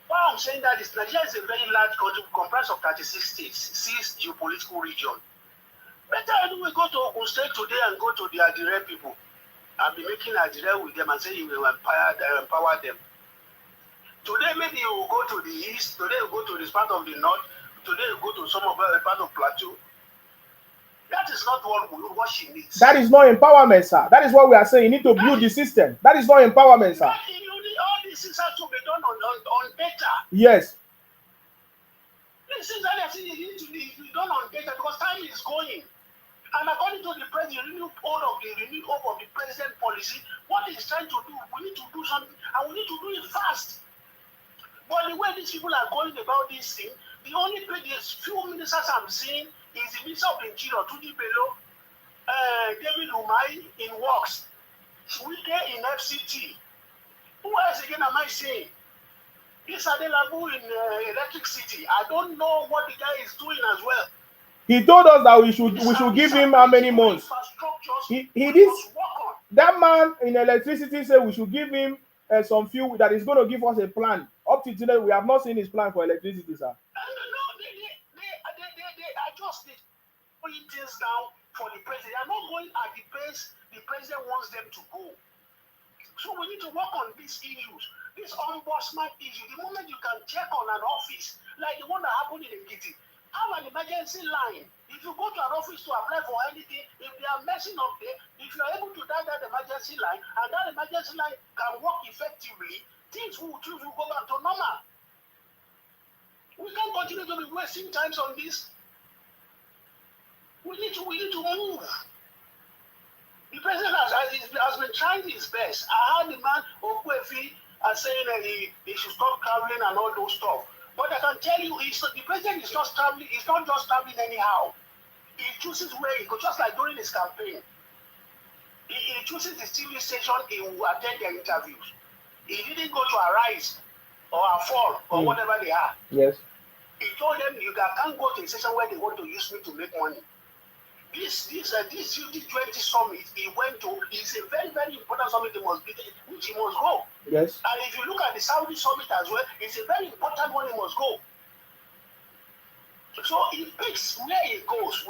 Why I'm saying that is Nigeria is a very large country comprised of 36 states, 6 geopolitical regions. Better I do we go to Ogun State today and go to the Adire people and be making Adire with them and say you will empower them. Today maybe you will go to the east, today you go to this part of the north, today you go to some of the part of Plateau. That is not what she needs. That is not empowerment, sir. That is what we are saying. You need to build the system. That is not empowerment, sir. All these things have to be done on data. Yes. These things need to be done on data because time is going. And according to the president, the renewed hope of the president policy, what he's trying to do, we need to do something, and we need to do it fast. But the way these people are going about this thing, the only few ministers I'm seeing is the Minister of the Interior, Tuji Bello, David Umai in Works, Wike in FCT. Who else again am I saying? This Adelabu in Electric City. I don't know what the guy is doing as well. He told us that we should give him how many months? He did. That man in electricity said we should give him some fuel that is going to give us a plan. Up to today, we have not seen his plan for electricity, sir. They adjust it, putting things down for the president. They are not going at the pace the president wants them to go. So we need to work on these issues. This ombudsman issue, the moment you can check on an office, like the one that happened in Ekiti, have an emergency line. If you go to an office to apply for anything, if they are messing up there, if you are able to dial that emergency line, and that emergency line can work effectively, things will go back to normal. We can't continue to be wasting times on this. We need to move. The president has been trying his best. I heard the man Okwefi saying that he should stop traveling and all those stuff. But I can tell you, the president is not traveling. He's not just traveling anyhow. He chooses where he goes, just like during his campaign. He chooses the TV station he will attend their interviews. He didn't go to Arise or Fall or whatever they are. Yes. He told them you can't go to a station where they want to use me to make money. This G20 summit he went to is a very, very important summit which he must go. Yes. And if you look at the Saudi summit as well, it's a very important one he must go. So he picks where he goes.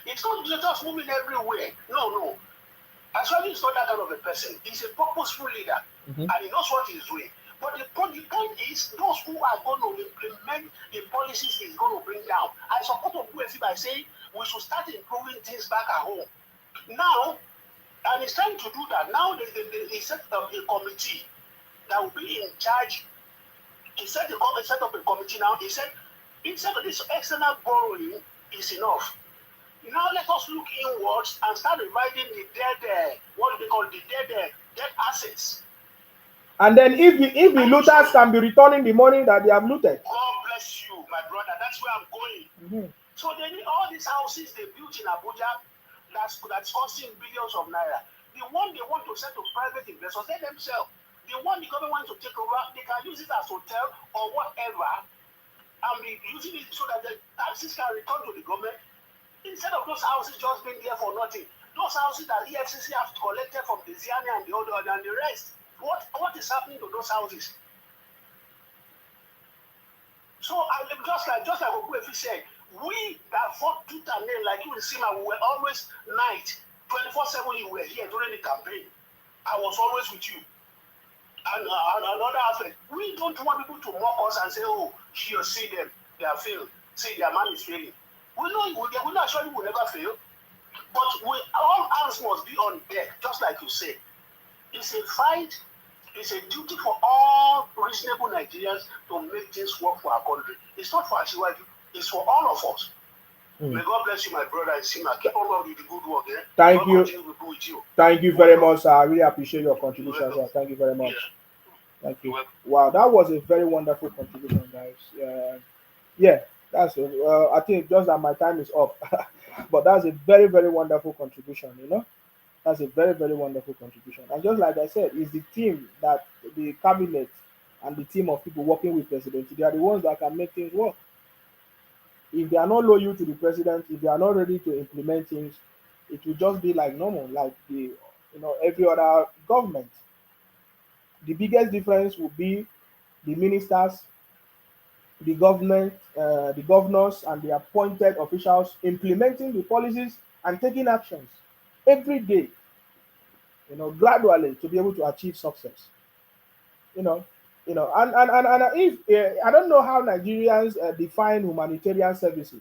It's not just moving everywhere. No. Actually, he's not that kind of a person. He's a purposeful leader, and he knows what he's doing. But the point is, those who are going to implement the policies he's going to bring down. I support Okwuefi by saying we should start improving things back at home. Now, and it's time to do that. Now, they set up a committee that will be in charge. He set up a committee now. He said, instead of this external borrowing is enough. Now let us look inwards and start reviving the dead, what do they call the dead assets. And then if the looters can be returning the money that they have looted. God bless you, my brother. That's where I'm going. So they need all these houses they built in Abuja that's costing billions of naira. The one they want to sell to private investors, they themselves. The one the government wants to take over, they can use it as hotel or whatever, and be using it so that the taxes can return to the government. Instead of those houses just being there for nothing, those houses that EFCC have collected from the Ziani and the other and the rest. What is happening to those houses? So just like Okwuefi said, we that fought tooth and nail like you in Sima, we were always night, 24/7. You were here during the campaign. I was always with you. And another aspect, we don't want people to mock us and say, "Oh, you see them, they are failed. See, their man is failing." We know actually will never fail, but all hands must be on deck, just like you say. It's a fight. It's a duty for all reasonable Nigerians to make things work for our country. It's not for Ashiwaju. It's for all of us. May God bless you, my brother. Sima, keep on with the good work. Thank you. With you. Thank you very much, sir. I really appreciate your contribution, sir. Thank you very much. Yeah. Thank you. You're welcome. Wow, that was a very wonderful contribution, guys. Yeah, that's I think just that my time is up, but that's a very very wonderful contribution. That's a very very wonderful contribution. And just like I said, it's the team that the cabinet and the team of people working with president. They are the ones that can make things work. If they are not loyal to the president, if they are not ready to implement things, it will just be like normal, like the every other government. The biggest difference would be the ministers, the government, the governors, and the appointed officials implementing the policies and taking actions every day, gradually to be able to achieve success. You know, and if I don't know how Nigerians define humanitarian services,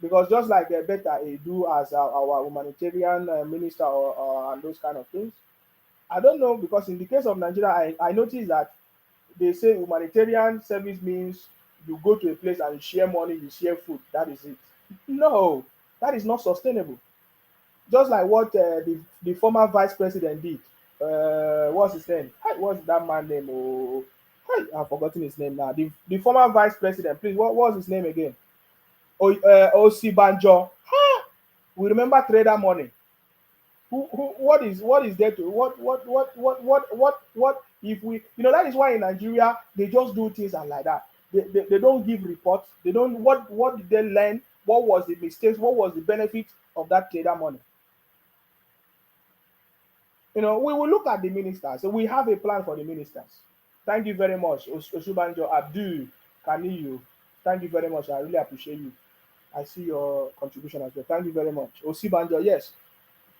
because just like Beta do as our humanitarian minister and those kind of things, I don't know, because in the case of Nigeria, I noticed that they say humanitarian service means you go to a place and you share money, you share food. That is it. No, that is not sustainable. Just like what the former vice president did. What's his name? What's that man name? Oh, I've forgotten his name now. The former vice president, please, what was his name again? Osibanjo. We remember trader money. What is there to what if we, that is why in Nigeria they just do things and like that. They don't give reports. They don't, what did they learn? What was the mistakes? What was the benefit of that trader money? We will look at the ministers. So we have a plan for the ministers. Thank you very much, Osubanjo Abdul Kaniyu. Thank you very much. I really appreciate you. I see your contribution as well. Thank you very much. Osibanjo, yes.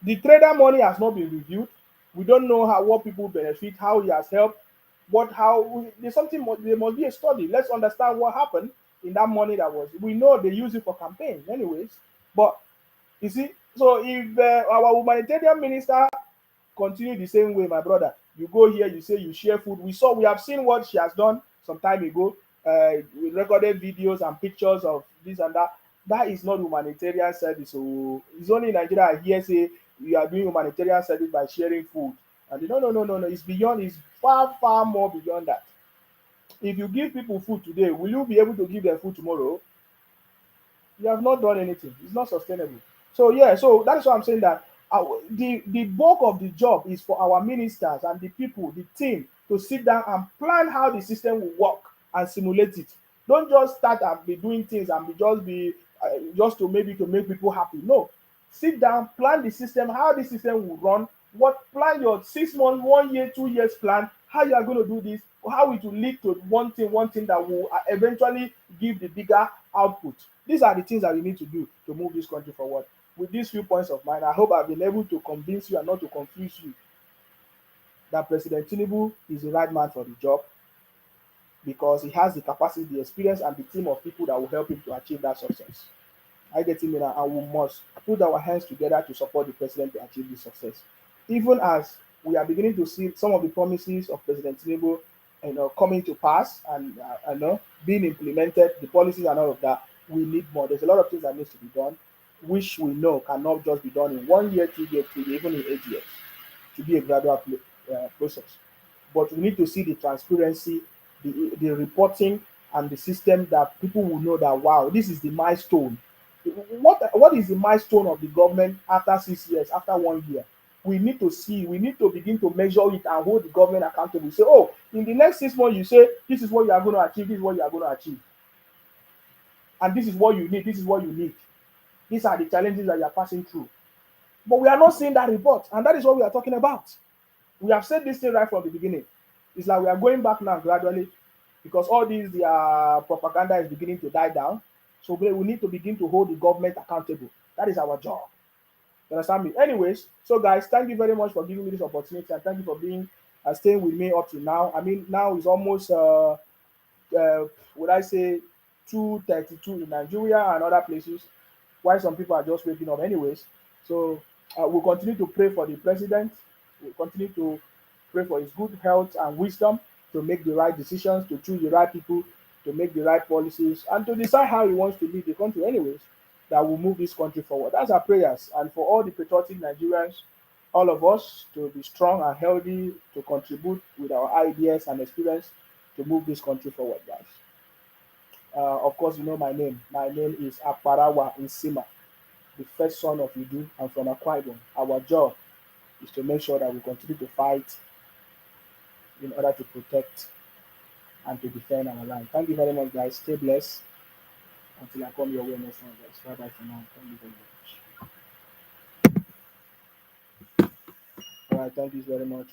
The trader money has not been reviewed. We don't know what people benefit, how he has helped, there must be a study. Let's understand what happened in that money that was. We know they use it for campaign, anyways. But you see, so if our humanitarian minister continue the same way, my brother, you go here, you say you share food. We have seen what she has done some time ago. We recorded videos and pictures of this and that. That is not humanitarian service. So it's only in Nigeria here say you are doing humanitarian service by sharing food. And no. It's beyond. It's far more beyond that. If you give people food today, will you be able to give them food tomorrow? You have not done anything. It's not sustainable. So so that is why I'm saying that the bulk of the job is for our ministers and the people, the team, to sit down and plan how the system will work and simulate it. Don't just start and be doing things and just to make people happy. No, sit down, plan the system, how the system will run. Plan your 6 months, 1 year, 2 years plan, how you are going to do this, how it will lead to one thing that will eventually give the bigger output. These are the things that we need to do to move this country forward. With these few points of mine, I hope I've been able to convince you and not to confuse you that President Tinubu is the right man for the job, because he has the capacity, the experience, and the team of people that will help him to achieve that success. I get him in, and we must put our hands together to support the president to achieve this success. Even as we are beginning to see some of the promises of President Tinubu, coming to pass and being implemented, the policies and all of that, we need more. There's a lot of things that needs to be done, which we know cannot just be done in 1 year, 2 years, 3 years, even in 8 years, to be a gradual process. But we need to see the transparency, the reporting, and the system that people will know that, wow, this is the milestone. What is the milestone of the government after 6 years, after 1 year? We need to see, we need to begin to measure it and hold the government accountable. Say, oh, in the next 6 months, you say, this is what you are going to achieve, this is what you are going to achieve. And this is what you need, this is what you need. These are the challenges that you are passing through. But we are not seeing that report, and that is what we are talking about. We have said this thing right from the beginning. It's like we are going back now gradually, because all these propaganda is beginning to die down. So we need to begin to hold the government accountable. That is our job. You understand me? Anyways, so guys, thank you very much for giving me this opportunity, and thank you for being staying with me up to now. I mean, now it's almost would I say 2:32 in Nigeria and other places, while some people are just waking up. Anyways, so we'll continue to pray for the president. We'll continue to pray for his good health and wisdom to make the right decisions, to choose the right people, to make the right policies, and to decide how he wants to lead the country. Anyways, that will move this country forward. That's our prayers. And for all the patriotic Nigerians, all of us to be strong and healthy, to contribute with our ideas and experience to move this country forward, guys. Of course, you know my name. My name is Aparawa Nsima, the first son of Idu. I'm from Akwa Ibom. Our job is to make sure that we continue to fight in order to protect and to defend our land. Thank you very much, guys. Stay blessed until I come your way next time, guys. Bye bye for now. Thank you very much. All right, thank you very much.